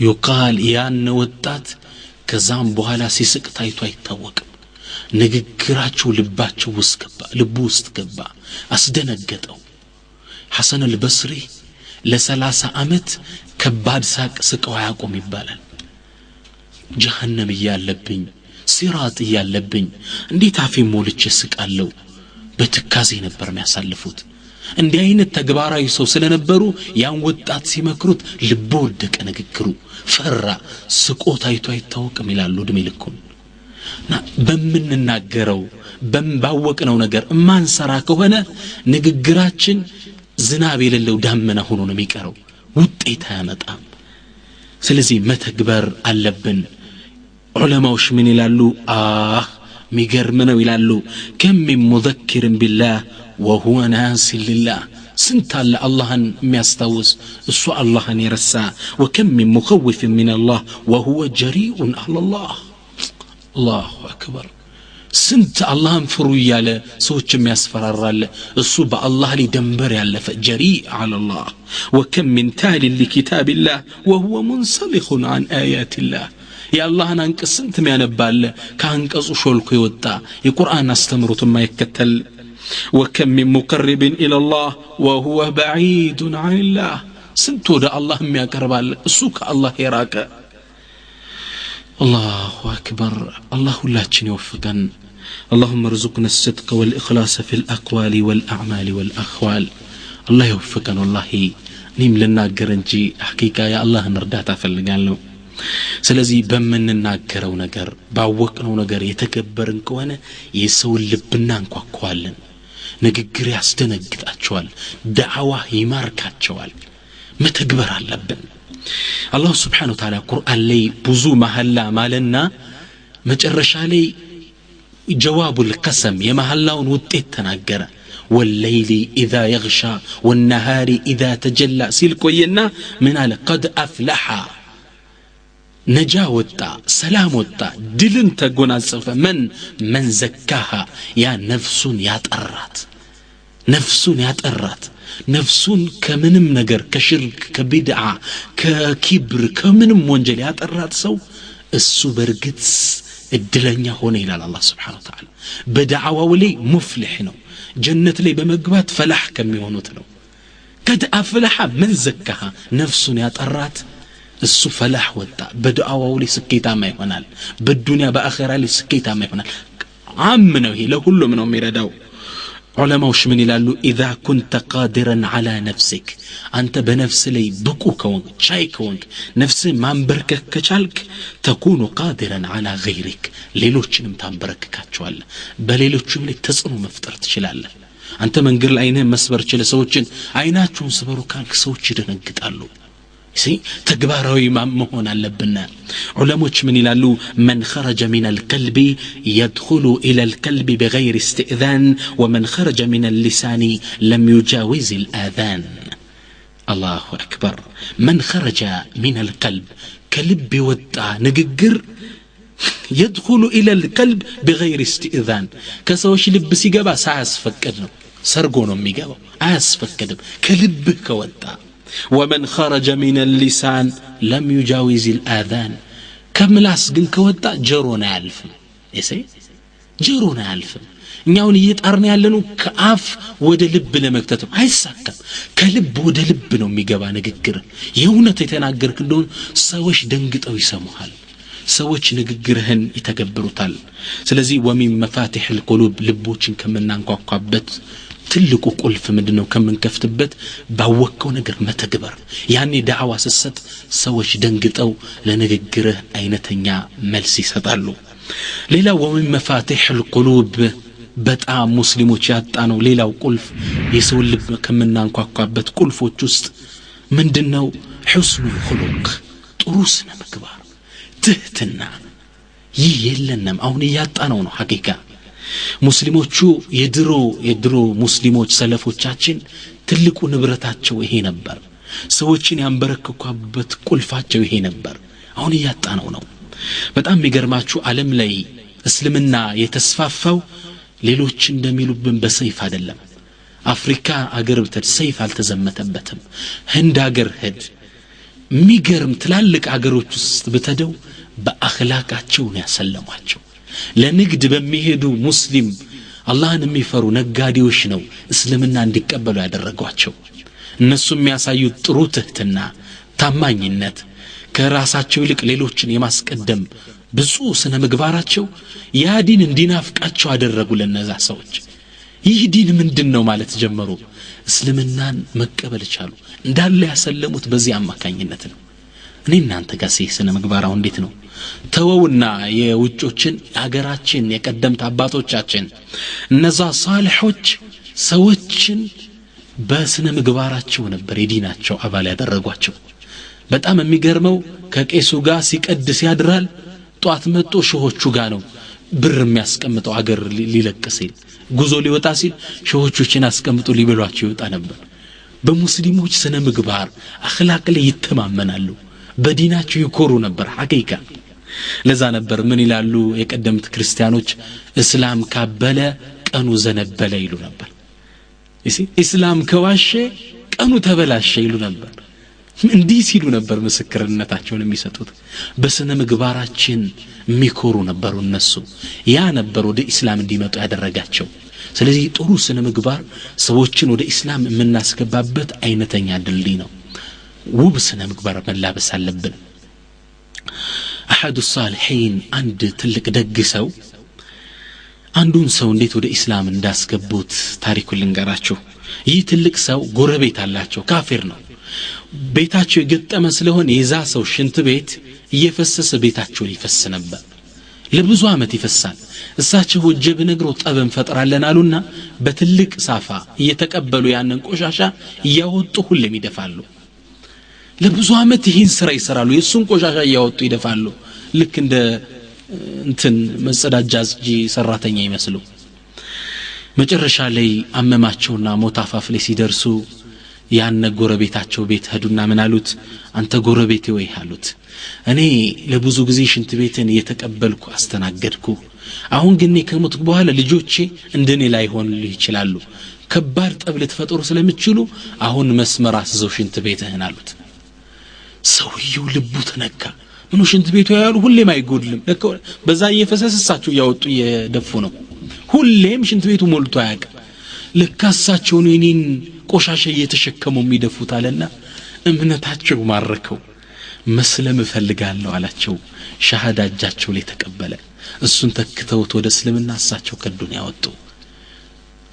ይቃል ያን ወጣት ከዛም በኋላ ሲስቅ ታይቶ አይታወቅም ንግግራቸው ልቡ ውስጥ ገባ አስደነገጠው ሐሰን አልበስሪ ለ30 ዓመት ከባድ ሳቅ ስቀው ያቆም ይባላል ጀሃነም ያለብኝ ሲራጥ ያለብኝ እንዴት አፌ ሞልቼ ስቃለው በትካዜ ነበር የሚያሳልፉት እንዲህ አይነት ተግባራዊ ሰው ስለነበሩ ያን ወጣት ሲመክሩት ልቡ ወደቀ ንግግሩ ፈራ ስቆ ታይቶ አይታወቅም ይላሉ እድሜ ልኩን በምንናገረው ባወቅነው ነገር ማንሰራ ከሆነ ንግግራችን ዝናብ የሌለው ዳመና ሆኖ ነው የሚቀረው ውጤት አያመጣም ስለዚህ መተግበር አለብን ዑለማዎች ምን ይላሉ ሚገርም ነው ይላሉ ከም ሙዘክር ቢላህ وهو ناس لله سنت الله የሚያስታውስ እሱ አላህን ይረሳ وكم من مخوف من الله وهو جريء على الله الله اكبر ስንት አላህን ፍሩ ያለ ሰዎች የሚያስፈራራለ እሱ በአላህ ላይ ደንበር ያለፈ جريء على الله وكم من تال لكتاب الله وهو منسلخ عن آيات الله يا الله አንቀጽ ስንት የሚያነባለ ካንቀጹ ሾልኮ ይወጣ የቁርአን አስተምሮት የማይከተል وكم من مقرب الى الله وهو بعيد عن الله سنت ود الله የሚያቀርባል እሱ ከአላህ የራቀ الله اكبر الله ሁላችን ይወፍቀን اللهم ارزقنا الصدق والاخلاص في الاقوال والاعمال والاحوال الله يوفقنا والله እኔም ልናገር እንጂ ሐቂቃ ያ አላህ እርዳታ ፈልጋለሁ ስለዚህ በመንናገረው ነገር ባወቅነው ነገር የተከበርን ከሆነ የሰው ልብና እንኳኳለን ንግግር ያስደነግጣቸዋል ዳዕዋ ይማርካቸዋል መተግበር አለብን አላህ Subhanahu Wa Ta'ala ቁርአን ላይ ብዙ መሐላ ማለና መጨረሻ ላይ ጀዋቡል ቀሰም የመሐላውን ውጤት ተናገረ والليل اذا يغشى والنهار اذا تجلى ሲልቆየና ምን አለ قد افلح ነጃ ወጣ ሰላም ወጣ ድልን ተጎናጸፈ من زكاها ያ ነፍሱን ያጠራት ነፍሱን ከምንም ነገር ከሽርክ ከቢድዓ ከኪብር ከምንም ወንጀል ያጠራት ሰው እሱ በርግጥ እድለኛ ሆነ ይላል አላህ Subhanahu Wa Ta'ala በዳዕዋው ላይ ሙፍሊህ ነው ጀነት ላይ በመግባት ፈላህ ከሚሆኑት ነው قد افلح من زكاها ነፍሱን ያጠራት እሱ ፈላህ ወጣ በዱዓው ላይ ስኬታማ ይሆናል በዱንያ በአኺራ ላይ ስኬታማ ይሆናል አምነው ይሄ ለሁሉም ነው የሚረዳው ዑለማዎች ምን ይላሉ اذا كنت قادرا على نفسك አንተ በነፍስ ላይ ብቁ ከሆንክ ቻይ ከሆንክ ነፍስ ማንበርከክ ከቻልክ تكون قادرا على غيرك ሌሎችንም ታንበረክካቸዋለህ በሌሎችም ላይ ተጽዕኖ መፍጠር ትችላለህ አንተ መንገድ ላይ አይነህ መስበር ይችላል ሰዎችን አይናቸውን ስበሩ ካልክ ሰዎች ይደነግጣሉ ተግባራዊ መሆን አለብን ዑለሞች ምን ይላሉ من خرج من القلب يدخل الى القلب بغير استئذان ومن خرج من اللسان لم يجاوز الاذان الله اكبر من خرج من القلب كلب وطا ንግግር يدخل الى القلب بغير استئذان ከሰዎች ልብ ሲገባ ሳያስፈቅድ ነው ሰርጎ ነው የሚገባው አያስፈቅድም ከልብ ከወጣ ومن خرج من اللسان لم يجاوز الآذان كملاس ግን ከወጣ ጀሮና ያልፍም ጀሮና ያልፍም እኛውን እየጣርን ያለነው ከአፍ ወደ ልብ ለመክተት አይሳካም ከልብ ወደ ልብ ነው የሚገባ ንግግር የእውነት የተናገርክ እንደሆነ ሰዎች ደንግጠው ይሰሙሃል ሰዎች ንግግርህን ይተገብሩታል ስለዚህ ومن مفاتيح القلوب ልቦችን ከመናንኳኳበት ትልቁ ቁልፍ ምንድነው ከመንከፍትበት ባወቀው ነገር መተግበር ያኔ ዳዕዋ ሰሰት ሰዎች ደንግጠው ለንግግርህ አይነተኛ መልስ ይሰጣሉ ሌላው ومن مفاتيح القلوب በጣም ሙስሊሞች ያጣነው ሌላው ቁልፍ የሰው ልብ ከመናንኳኳበት ቁልፎች ውስጥ ምንድነው حسن الخلق ጥሩ ስነ ምግባር ትህትና ይህ የለንም አሁን ያጣነው ነው ሐቂቃ ሙስሊሞቹ የድሮ ሙስሊሞች ሰለፎቻችን ትልቁ ንብረታቸው ይሄ ነበር ሰዎችን ያንበረከኩበት ቁልፋቸው ይሄ ነበር አሁን ያጣነው ነው በጣም የሚገርማችሁ ዓለም ላይ እስልምና የተስፋፋው ሌሎች እንደሚሉብን በሰይፍ አይደለም አፍሪካ አገር ብትሄድ ሰይፍ አልተዘመተበትም ህንድ አገር ሄድ ሚገርም ትላልቅ አገሮች ውስጥ ብትሄደው በአኽላቃቸው ነው ያሰለሟቸው ለንግድ በሚሄዱ ሙስሊም አላህን የሚፈሩ ነጋዴዎች ነው እስልምና እንዲቀበሉ ያደረጓቸው እነሱ የሚያሳዩት ጥሩ ትህትና ታማኝነት ከራሳቸው ይልቅ ሌሎችን የማስቀደም ብዙ ስነ ምግባራቸው ያ ዲን እንዲናፍቃቸው አደረጉ ለነዛ ሰዎች ይህ ዲን ምንድነው ማለት ጀመሩ እስልምናን መቀበል ቻሉ እንዳለ ያሰለሙት በዚህ አማካኝነት ነው እኔ እናንተ ጋር ስነ ምግባራው እንዴት ነው ተወውና የውጮችን አገራችን የቀደምት አባቶቻችን እነዛ ሳልሖች ሰዎችን በስነ ምግባራቸው ነበር የዲናቸው አባል ያደረጓቸው በጣም የሚገርመው ከቄሱ ጋር ሲቀድስ ያድራል ጧት መጥቶ ሾሆቹ ጋር ነው ብር የሚያስቀምጠው አገር ሊለቅሲል ጉዞ ሊወጣ ሲል ሾሆቹን አስቀምጦ ሊበሏቸው ይወጣ ነበር በሙስሊሞች ስነ ምግባር አኽላቅ ላይ ይተማመናሉ በዲናቸው ይኮሩ ነበር ሐቂቃ ለዛ ነበር ምን ይላሉ የቀደምት ክርስቲያኖች እስላም ካበለ ቀኑ ዘነበለ ይሉ ነበር እስላም ከዋሸ ቀኑ ተበላሸ ይሉ ነበር እንዲህ ሲሉ ነበር ምስክርነታቸውን የሚሰጡት በስነ ምግባራችን የሚኮሩ ነበሩ እነሱ ያ ነበር ወደ እስላም እንዲመጡ ያደረጋቸው ስለዚህ ጥሩ ስነ ምግባር ሰዎችን ወደ እስላም የምናስገባበት አይነተኛ ድልድይ ነው ውብ ስነ ምግባር መላበስ አለብን አሐዱ الصالحين አንድ ትልቅ ደግ ሰው አንዱን ሰው እንዴት ወደ እስላም እንዳስገቡት ታሪኩን ልንገራችሁ ይህ ትልቅ ሰው ጎረቤት አላቸው ካፊር ነው ቤታቸው የገጠመ ስለሆነ የዛ ሰው ሽንት ቤት እየፈሰሰ ቤታቸው ይፈስ ነበር ለብዙ አመት ይፈሳል እሳቸው ወጀብ ነግሮ ጠበን ፈጥራለን አሉና በትልቅ ሳፋ እየተቀበሉ ያንን ቆሻሻ እያወጡ ሁሌም ይደፋሉ ለብዙ አመት ይህን ስራ ይሰራሉ የሱን ቆሻሻ እያወጡ ይደፋሉ ልክ እንደ እንትን መጸዳጃ አስጂ ሰራተኛ ይመስሉ መጨረሻ ላይ አመማቸውና ሞታፋፍ ላይ ሲደርሱ ያን ጎረቤታቸው ቤት ሄዱና ምን አሉት አንተ ጎረቤቴ ወይ አሉት እኔ ለብዙ ጊዜ ሽንት ቤትን እየተቀበልኩ አስተናገድኩ አሁን ግን ከሞት በኋላ ልጆቼ እንደኔ ላይ ሆንልህ ይችላሉ ከባድ ጠብ ልትፈጥሩ ስለምትችሉ አሁን መስመር አስዘው ሽንት ቤትህን አሉት ሰውየው ልቡ ተነካ ምኑ ሽንት ቤቱ ያያሉ ሁሌም አይጎድልም በዛ እየፈሰሰሳቸው ያወጡ እየደፉ ነው ሁሌም ሽንት ቤቱ ሞልቶ ያቀ ለካሳቸው ነው እኔን ቆሻሻ እየተሸከሙ የሚደፉት አለና እምነታቸው ማረከው መስለም ፈልጋለሁ አላቸው ሻሃዳ እጃቸው ላይ ተቀበለ እሱን ተክተውት ወደ እስልምና አሳቸው ከዱንያ ወጡ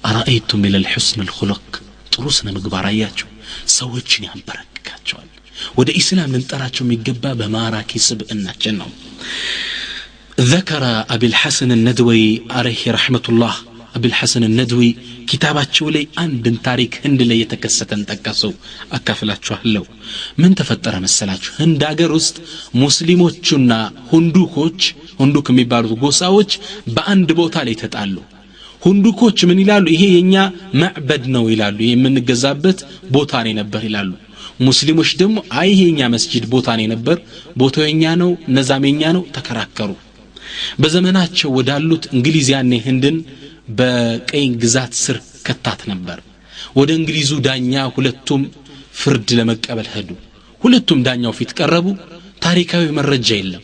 አራአይቱም ኢለ الحسن الخلق ጥሩ ስነ ምግባር አያቸው ሰዎችን ያንበረክካቸዋል ወደ እስላም ልንጠራቸው የሚገባ በማራኪ ስብዕናችን ነው ذكر أبي الحسن الندوي عليه رحمة الله أبي الحسن الندوي كتاباتشو لي عندن تاريخ هند لي يتكستن تكسو أكافلاتشو هلو من تفتر مسلاتشو هند أجر وست مسلموچنا هندوك ميبارو غوساوچ بأند بوتا لي تتعلو هندوكوچ من يلالو إيه ينيا معبد نو يلالو يمن جزابت بوتاني نبر يلالو مسلموش دمو أي ينيا مسجد بوتاني نبر بوتو ينيا نو نظام ينيا نو تكراكرو بزماناتشو ودالوت انجليزياني هندن በቀኝ ግዛት ስር ከታት ነበር ወደ እንግሊዙ ዳኛ ሁለቱም ፍርድ ለመቀበል ሄዱ ሁለቱም ዳኛው ፊት ቀረቡ ታሪካዊ መረጃ የለም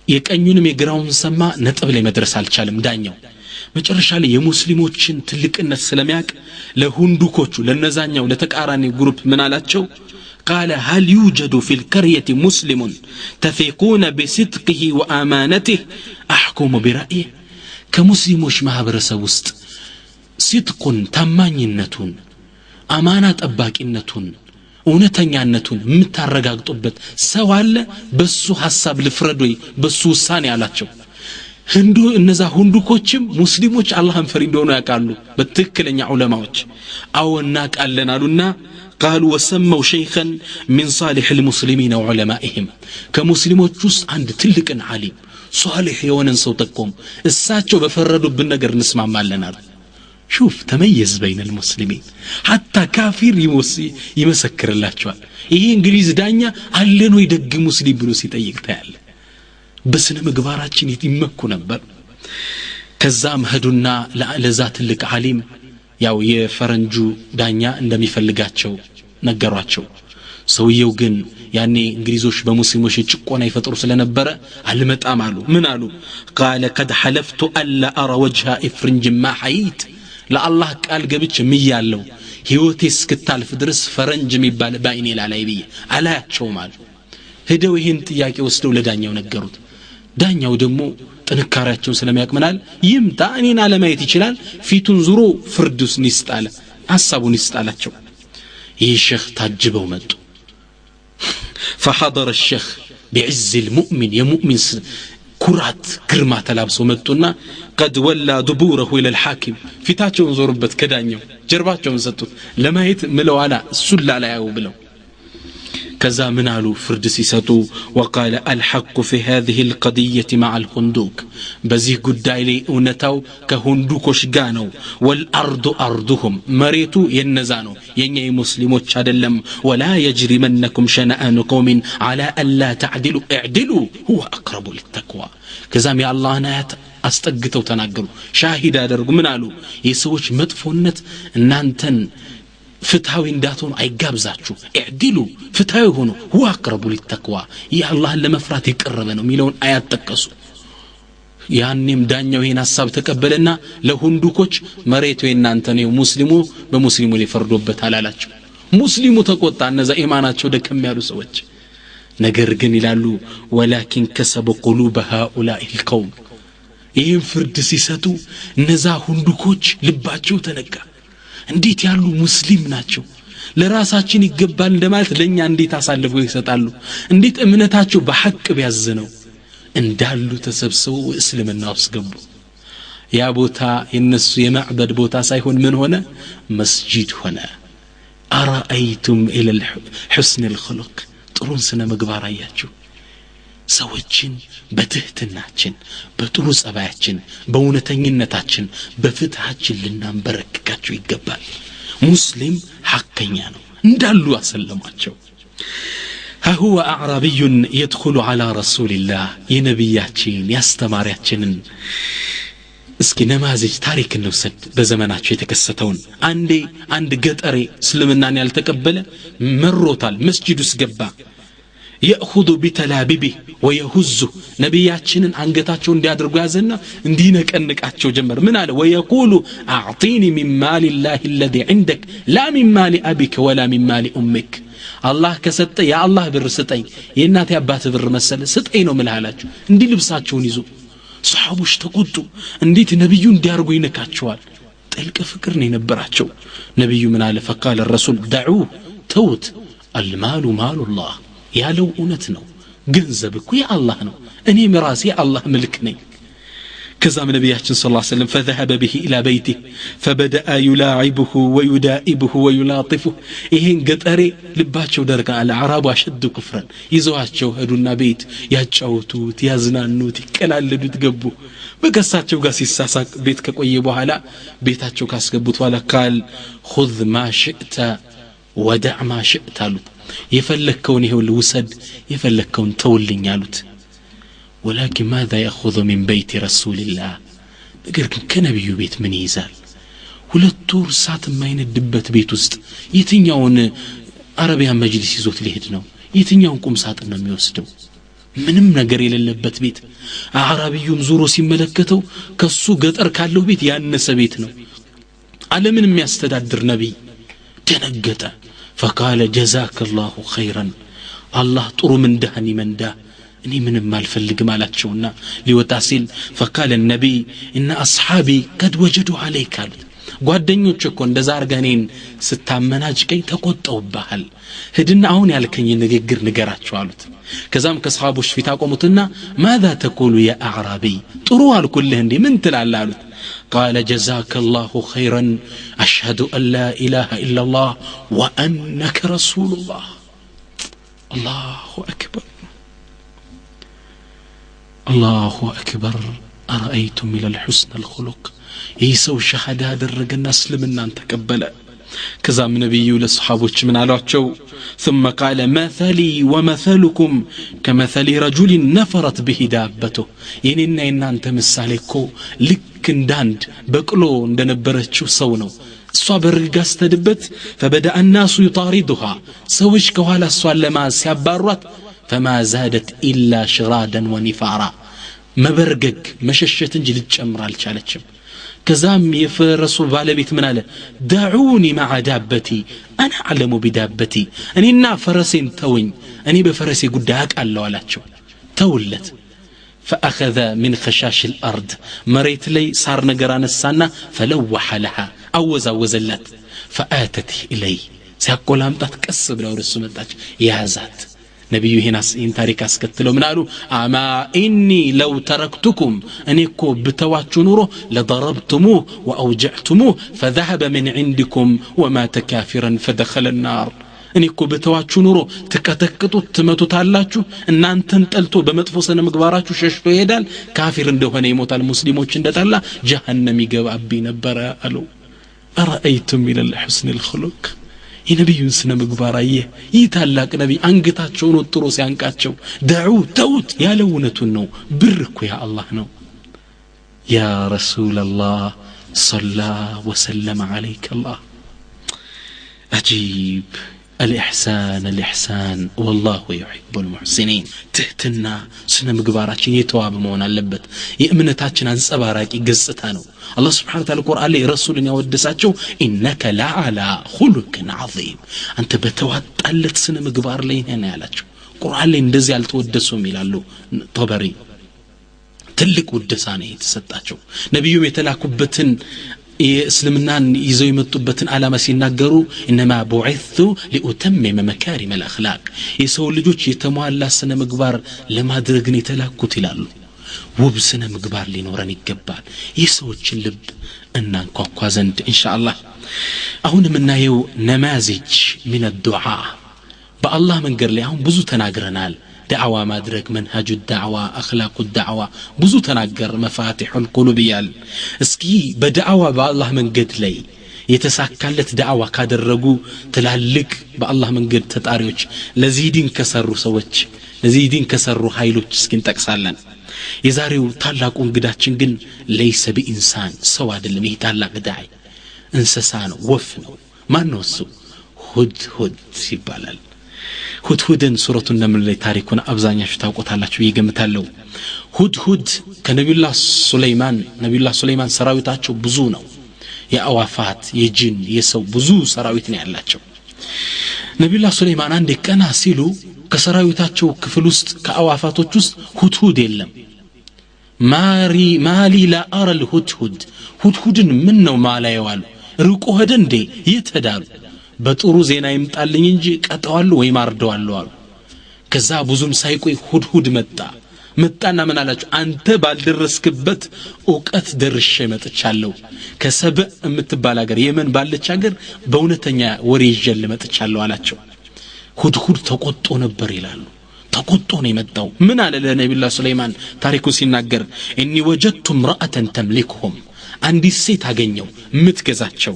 የቀኙንም የግራውን ሰማ ነጥብ ላይ መድረስ አልቻለም ዳኛው መጨረሻ ላይ የሙስሊሞችን ትልቅነት ስለሚያቅ ለሁንዱኮቹ ለነዛኛው ለተቃራኒ ግሩፕ ምን አላቸው قال هل يوجد في القرية مسلم تثقون بصدقه وأمانته أحكم برأيه كمسلموش ማህበረሰብ ውስጥ ሲጥቁን ታማኝነቱን አማናት አባቂነቱን እውነተኛነቱን የምታረጋግጡበት ሰው አለ በሱ ሐሳብ ልፍረዶይ በሱ ውሳኔ አላቸው ህንዱ እነዛ ሁንዱኮችም ሙስሊሞች አላህን ፈሪ እንደሆነ ያውቃሉ በትክክለኛ ዑለማዎች አወና ቃለን አሉና قالوا وسموا شيخا من صالح المسلمين وعلمائهم كمسلموች ውስጥ አንድ ትልቅን ዓሊም صالح የሆነን ሰው ጠቆም እሳቸው በፈረዱብን ነገር እንስማማለን አሉ شوف تميز بين المسلمين حتى كافر ይመሰክርላቸዋል ይሄ እንግሊዝ ዳኛ አለን ወይ ደግ ሙስሊም ብሎ ሲጠይቅ ታያለ በስነ ምግባራችን ይመኩ ነበር ከዛም ሄዱና ለዛ ትልቅ ዓሊም ያው የፈረንጁ ዳኛ እንደሚፈልጋቸው ነገሯቸው ሰውየው ግን ያኔ እንግሊዞች በሙስሊሞች ጭቆና ይፈጥሩ ስለነበረ አልመጣም አሉ ምን አሉ قال قد حلفت الا ارى وجه افرنج ما حييت ለአላህ ቃል ገብቼ ምያለው ህይወቴ እስክታልፍ ድረስ ፈረንጅ የሚባል ባይኔ ላይ ብዬ አላያቸውም አሉ ሄደው ይሄን ጥያቄ ወስደው ለዳኛው ነገሩት ዳኛው ደግሞ ጥንካሬያቸውን ስለሚያቅመናል ይምጣ እኔን አለማየት ይችላል ፊቱን ዙሮ ፍርዱስ ንስጣለ ሐሳቡን ይስጣላቸው ይህ ሼኽ ታጅበው መጡ فحضر الشيخ بعز المؤمن يا مؤمن كرات كرما تلابسو متونا قد ولى دبوره الى الحاكم ፊታቸውን ዞርበት ከዳኛው ጀርባቸውን ሰጡት ለማየት ምለው አላ ሱላ ላይ ያው ብለው ከዛ ምን አሉ ፍርድ ሲሰጡ وقال الحق في هذه القضيه مع الخندوق በዚህ ጉዳይ ላይ እውነታው ከሁንዱኮች ጋር ነው والارض ارضهم መሬቱ የነዛ ነው የኛ ሙስሊሞች አይደለም ولا يجرمنكم شنآن قوم على الا تعدلوا اعدلوا هو اقرب للتقوى ከዛም የአላህን አያት አስጠግተው ተናገሩ ሻሂድ አደረጉ ምን አሉ የሰዎች መጥፎነት እናንተን ፍትሃዊ እንዳትሆኑ አይጋብዛችሁ እዕድሉ ፍትሃዊ ሆኖ هو اقرب للتقوى የአላህን ለመፍራት የቀረበ ነው ሚለውን አያት ተቀሱ ያንንም ዳኛው ይሄን ሐሳብ ተቀበለና ለሁንዱኮች መሬቱ የናንተ ነው ሙስሊሙ በሙስሊሙ ሊፈርዱበት አላላቸው ሙስሊሙ ተቆጣ እነዛ ኢማናቸው ደከም ያሉ ሰዎች ነገር ግን ይላሉ ولكن كسب قلوب هؤلاء القوم ይህን ፍርድ ሲሰጡ እነዛ ሁንዱኮች ልባቸው ተነካ እንዴት ያሉ ሙስሊም ናቸው ለራሳችን ይገባል እንደማለት ለኛ እንዴት አሳልፈው ይሰጣሉ እንዴት እምነታቸው በሐቅ ቢያዝነው እንዳሉ ተሰብስበው እስልምና ውስጥ ገቡ ያ ቦታ የነሱ የማዕበድ ቦታ ሳይሆን ምን ሆነ መስጂድ ሆነ አራአይቱም ኢለ الحسن الخلق ጥሩን ስነ ምግባር አያችሁ ሰዎችን በትህትናችን በጥሩ ጸባያችን በእውነተኝነታችን በፍትሃችን ልናንበረክካቸው ይገባል ሙስሊም ሐቀኛ ነው እንዳሉ አሰለማቸው هو اعرابي يدخل على رسول الله የነብያችን ያስተማሪያችንን እስኪ ነማዚጅ ታሪክ እንውሰድ በዘመናቸው የተከሰተውን አንድ ገጠሬ እስልምናን ያልተቀበለ መሮታል መስጂድ ውስጥ ገባ ياخذ بتلاببه ويهزه ነብያችንን አንገታቸው እንዲያደርጉ ያዘና እንዲነቀንቃቸው ጀመር ምን አለ ويقول اعطيني من مال الله الذي عندك لا من مال ابيك ولا من مال امك الله ከሰጠ ያ አላህ ብር ስጠኝ የእናቴ አባት ብር መሰለ ስጠኝ ነው ምልሃላችሁ እንዲ ልብሳቸውን ይዞ ሱሐቦች ተቆጡ እንዴት ነብዩ እንዲያርጉ ይነካቸዋል ጥልቅ ፍቅር ነው የነበራቸው ነብዩ ምን አለ فقال الرسول دعوه توت المال مال الله ያለው እውነት ነው ገንዘብ እኮ የአላህ ነው እኔ ምራሴ አላህ መልክ ነኝ ከዛም ነብያችን ሰለላሁ ዐለይሂ ወሰለም فذهب به الى بيته فبدا يلاعبه ويدائبه ويلاطفه ይሄን ገጠሬ ልባቸው ደርጋ አልዓራቡ አሽድ ኩፍራን ይዘዋቸው ሄዱና ቤት ያጫውቱት ያዝናኑት ይቀላለዱት ገቡ በከሳቸው ጋር ሲሳሳቅ ቤት ከቆየ በኋላ ቤታቸው ካስገቡት በኋላ ቃል خذ ما شئت ودع ما شئت አሉት የፈለከውን ይሄው ውሰድ የፈለከውን ተውልኝ አሉት ولكن ماذا ياخذ من بيت رسول الله ነገር ግን ከነብዩ ቤት ምን ይዛል ሁለት ወር ሳት የማይነድበት ቤት ውስጥ የትኛውን አረቢያ መጅሊስ ይዞት ሊሄድ ነው የትኛውን ቁም ሳጥን ነው የሚወስደው ምንም ነገር የሌለበት ቤት አረቢዩም ዙሮ ሲመለከተው ከሱ ገጠር ካለው ቤት ያነሰ ቤት ነው ዓለምን የሚያስተዳድር ነብይ ደነገጠ فقال جزاك الله خيرا الله ጥሩ ምንዳህን ይመንዳ እኔ ምንም አልፈልግም አላቸውና ሊወጣ ሲል فقال النبي ان اصحابي قد وجدوا عليك አሉት ጓደኞች እኮ እንደዛ አርጋኔን ስታመናጭቀኝ ተቆጣውብሃል ሄድና አሁን ያልከኝ ንግግር ንገራቸው አሉት ከዛም ከሷሃቦች ፊት አቆሙትና ماذا تقول يا اعرابي ጥሩ አልኩልህ እንዴ ምን ትላለህ አሉት قال جزاك الله خيرا أشهد أن لا إله إلا الله وأنك رسول الله الله أكبر الله أكبر أرأيتم إلى الحسن الخلق يسو شهادة الرجل نسلم أن تقبل ከዛም ነብዩ ለሰሃቦች ምን አሏቸው ثم قال مثلي ومثلكم كمثل رجل نفرت به دابته የኔና የናንተ ምሳሌ እኮ ልክ እንዳንድ በቅሎ እንደነበረችው ሰው ነው እሷ በርጋ ስተድበት فبدا الناس يطاردها ሰዎች ከኋላ እሷን ለማስያባሯት فما زادت الا شرادا ونفارا መበርገግ መሸሸት እንጂ ልጨምር አልቻለችም كزام يفرسو بالبيت من على دعوني مع دابتي أنا أعلم بدابتي أني فرسين توين أني بفرسي قداك الله علاتشو تولت فأخذ من خشاش الأرض مريت لي صار نقران السنة فلوح لها أوزلت فآتت إلي سيقول هم تتكسب لو رسومتاج يا ذات نبي هنا إن تاريخ أسكتلو من قالوا أما إني لو تركتكم أنيكو بتواتشو نوره لضربتموه وأوجعتموه فذهب من عندكم ومات كافرا فدخل النار أنيكو بتواتشو نوره تكتكتو تمتو تالاتشو أن أنتن تلتو بمتفوسنا مقباراتشو ششتو يدال كافر اندهن يموت المسلمون شندت الله جهنم يقوى أبي نبرا ألو أرأيتم إلى الحسن الخلق የነብዩን ስነ ምግባራየ ይታላቅ ነብይ አንገታቸውን ወጥሮ ሲያንቃቸው ዳዑ ተውት ያለው እውነቱን ነው ብር እኮ ያ አላህ ነው ያ ረሱላህ ሰላ ወሰለም عليك الله عجيب الإحسان والله يحب المحسنين تهتنا سنة مقباراتين يتواب مون اللبت يأمنتاتنا نسأباراكي قصتانو الله سبحانه وتعالى القرآن لي رسولنا ودساتشو إنك لا على خلق عظيم أنت بتوات قلت سنة مقبار لين هنا يالاتشو قرآن لي ندزي على تودسو ميلالو طبري تلك ودساني تستاتشو نبيهم يتلاكبتن እስልምናን ይዘው የመጡበትን ዓላማ ሲናገሩ انما بعثت لاتمم مكارم الاخلاق የሰው ልጆች የተሟላ ስነ ምግባር ለማድረግ ነው የተላኩት ይላሉ ውብ ስነ ምግባር ሊኖረን ይገባል የሰዎችን ልብ እናንኳኳ ዘንድ ኢንሻአላህ አሁን የምናየው ነማዚጅ من الدعاء በአላህ መንገድ ላይ አሁን ብዙ ተናግረናል دعوة ما أدرك منهج الدعوة أخلاق الدعوة بزو تناقر مفاتيح القلوب يال اسكي بدعوة بالله من قد لي يتساكلت دعوة كادر رقو تلالك بالله من قد تتاريوش لزيدين كسروا سوتش لزيدين كسروا هايلوش سكين تكسالن يزاريو تالاقون قداتشن قن ليس بإنسان سواد اللي تالاق داعي انسسانو وفنو ما نوسو هد سيبالال هدهدن سورة النمل اللي تاريخنا أبزانيا شتاوقت الله شو يقمتالو هدهد كنبي الله سليمان سراويتاتشو بزونو يا أوافات يا جن يسو بزو سراويتني علاتشو نبي الله سليمان عندك أنا سيلو كسراويتاتشو كفلوست كأوافاتوچوست هدهد يلم مالي لا أرى هدهدن منو ما لا يوالو رقو هدن دي يتهدالو በጥሩ ዜና ይምጣልኝ እንጂ ቀጣዋሉ ወይ ማርደዋሉ አሉ ከዛ ብዙም ሳይቆይ ሁድሁድ መጣና ምን አላችሁ አንተ ባልደረስክበት ዕውቀት ደርሼ መጥቻለሁ ከሰብእ የምትባል ሀገር የመን ባለች ሀገር በእውነተኛ ወሬ ይዤል መጥቻለሁ አላቸው ሁድሁድ ተቆጥቶ ነበር ይላሉ ተቆጥቶ ነው የመጣው ምን አለ ለነብዩ ሱለይማን ታሪኩ ሲናገር እኒ ወጀድቱ امرأة تملكهم አንዲት ሴት አገኘው ምትገዛቸው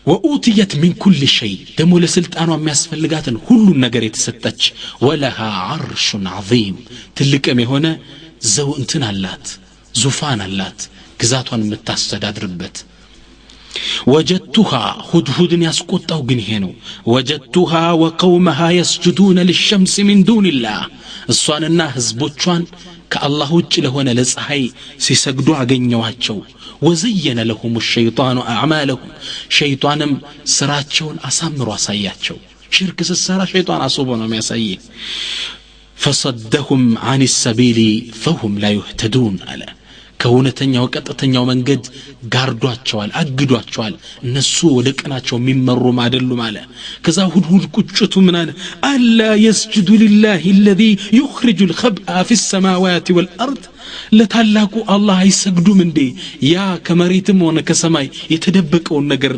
وأوتيت من كل شيء دمو لسلطانو የሚያስፈልጋትን ሁሉ ነገር የተሰጠች ولها عرش عظيم ትልቅም የሆነ ዘው እንትን አላት ዙፋን አላት ግዛቷን የምታስተዳድርበት وجدتها هدهدن ያስቆጣው ግን ይሄ ነው وجدتها وقومها يسجدون للشمس من دون الله እሷንና ህዝቦቿን ከአላህ ውጭ ለሆነ ለፀሐይ ሲሰግዱ አገኘዋቸው وزين لهم الشيطان أعمالهم شيطانم سراتشون أسامروا أساياتشو شرك السارة شيطان أصوبنا يسايه فصدهم عن السبيل فهم لا يهتدون على كونتنيا وقطتنيا መንገድ ጋርዷቸዋል አግዷቸዋል እነሱ ወደቀናቸው የሚመሩ ማደሉ ማለት ከዛ ሁሉ ቁጭቱ ምን አለ አላ يسجد لله الذي يخرج الخبأ في السماوات والأرض ለታላቁ አላህ አይሰግዱም እንዴ ያ ከመሬትም ሆነ ከሰማይ የተደበቀው ነገር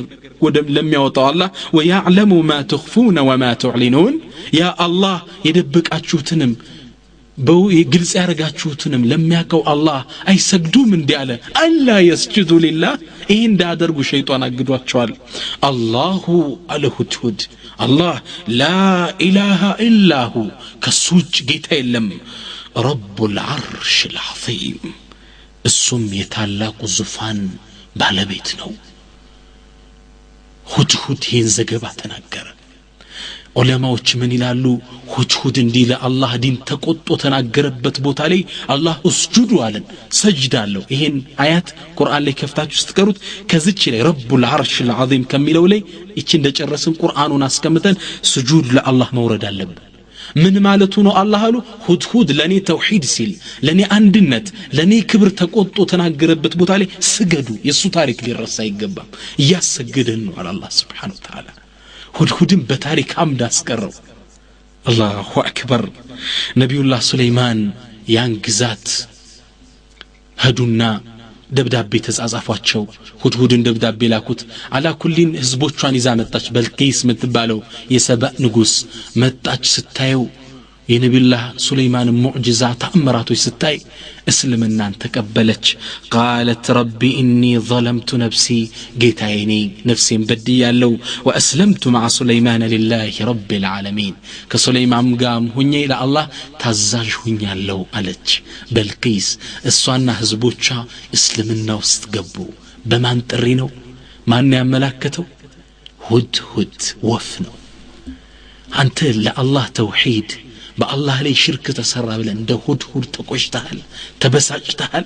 ወደም ለሚያወጣው አላህ ويعلم ما تخفون وما تعلنون يا الله የደበቃችሁትንም ግልጽ ያረጋችሁትንም ለሚያቀው አላህ አይሰግዱም እንዲያለ አላ يسجد لله ይሄ እንዳደርጉ ሸይጣን አግዷቸዋል አላሁ አልሁድሁድ አላህ ላ ኢላሃ ኢላሁ ከሱጭ ጌታ የለም ረቡል ዐርሽ العظيم እሱም የታላቁ ዙፋን ባለቤት ነው ሁድሁድ ይህን ዘገባ ተናገረ ዑለማዎች ምን ይላሉ ሁድሁድ እንዲህ ለአላህ ዲን ተቆጥቶ ተናገረበት ቦታ ላይ አላህ እስጁዱ አለን ሰጅዳለሁ ይሄን አያት ቁርአን ላይ ከፍታችሁ ስትቀሩት ከዚች ላይ ረቡል ዐርሽ العظيم ከሚለው ላይ እቺ እንደጨረስን ቁርአኑን አስቀምጠን ስጁድ ለአላህ መውረድ አለበት ምን ማለቱ ነው አላህ አሉ ሁድሁድ ለኔ ተውሂድ ሲል ለኔ አንድነት ለኔ ክብር ተቆጥቶ ተናገረበት ቦታ ላይ ስገዱ የሱ ታሪክ ሊረሳ አይገባም ያሰግደን ነው አላህ Subhanahu Wa Ta'ala ሁድሁድን በታሪክ አምድ አስቀረው አላሁ አክበር ነብዩላህ ሱለይማን ያን ግዛት ሄዱና ደብዳቤ ተጻጻፏቸው ሁድሁድን ደብዳቤ ላኩት አላ ኩሊን ህዝቦቿን ይዛ መጣች በልቂስ ምትባለው የሰባ ንጉስ መጣች ስታየው የነብዩላህ ሱለይማን ሙዕጂዛ ተአምራቶች ስታይ እስልምናን ተቀበለች قالت ربي اني ظلمت نفسي ጌታዬ ነፍሴን በድያለሁ واسلمت مع سليمان لله رب العالمين ከሱለይማን ጋም ሆኜ ለአላህ ታዛዥ ሆኛለሁ አለች በልቂስ እሷና ህዝቦቿ እስልምና ውስጥ ገቡ በማን ጥሪ ነው ማን ያመላከተው ሁድሁድ ወፍ ነው አንተ ለአላህ ተውሂድ በአላህ ላይ ሽርክ ተሰራ ብለን እንደ ሁድሁድ ተቆሽተሃል ተበሳጭተሃል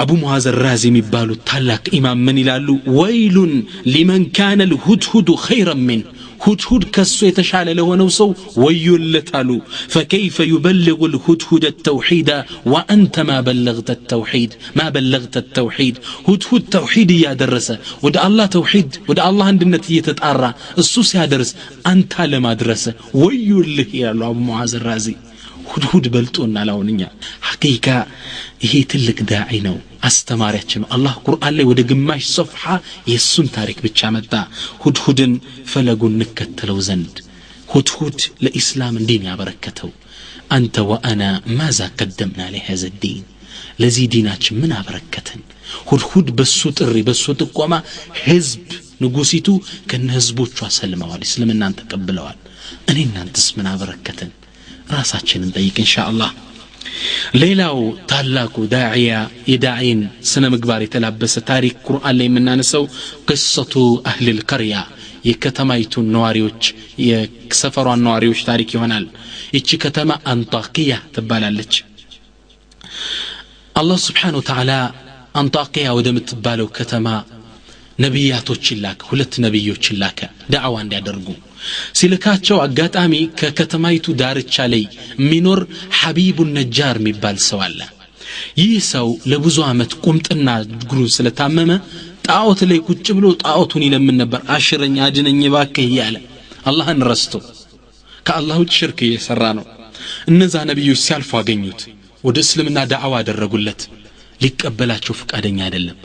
አቡ ሙዓዝ الرازي የሚባሉ ታላቅ ኢማም ምን ይላሉ ወይሉን لمن كان الهدهد خيرا من ሁድሁድ ከሱ የተሻለ ለሆነው ሰው ወዮለታሉ فكيف يبلغ الهدهد التوحيد وانت ما بلغت التوحيد ሁድሁድ ተውሂድ ያደረሰ ወደ አላህ ተውሂድ ወደ አላህ አንድነት እየተጣራ እሱ ሲያደርስ አንተ ለማድረስ ወዮልህ ይላሉ አቡ ሙዓዝ الرازي ሁድሁድ በልጦና ላውንኛ ሐቂቃ ይሄ ትልቅ ዳዒ ነው አስተማሪያችን አላህ ቁርአን ላይ ወደ ግማሽ ሶፍሃ የሱን ታሪክ ብቻ መጣ ሁድሁድን ፈለጉን ንከተለው ዘንድ ሁድሁድ ለኢስላም እንዲን ያበረከተው አንተ ወአና ማዛ ቀደምና ለهذا الدين ለዚህ ዲናችን ምን አበረከተን ሁድሁድ በሱ ጥሪ በሱ ጥቆማ ህዝብ ንጉሲቱ ከነህዝቦቿ ሰልመዋል እስልምናን ተቀብለዋል እኔ እናንተስ ምን አበረከተን ራሳችንን ጠይቅ ኢንሻአላህ ሌላው ታላቁ ዳዒያ የዳዒን ስነ ምግባር የተላበሰ ታሪክ ቁርአን ላይ የምናነሳው قصة اهل القرية የከተማይቱ ነዋሪዎች የሰፈሯን ነዋሪዎች ታሪክ ይሆናል እቺ ከተማ አንጣቂያ ትባላለች አላህ Subhanahu Wa Ta'ala አንጣቂያ ወደምትባለው ከተማ ነብያቶች ይላከ ሁለት ነብዮች ይላከ ዳዕዋ እንዲያደርጉ ሲልካቸው አጋጣሚ ከከተማይቱ ዳርቻ ላይ ሚኖር ሐቢቡ ነጃር የሚባል ሰው አለ ይህ ሰው ለብዙ አመት ቁምጥና እግሩ ስለታመመ ጣዖት ላይ ቁጭ ብሎ ጣዖቱን ይለምን ነበር አሽረኛ አድነኝ ባከህ ያለ አላህን ረስቶ ከአላህ ውጭ ሽርክ እየሰራ ነው እነዛ ነብዮች ሲያልፉ አገኙት ወደ እስልምና ዳዕዋ አደረጉለት ሊቀበላቸው ፍቃደኛ አይደለም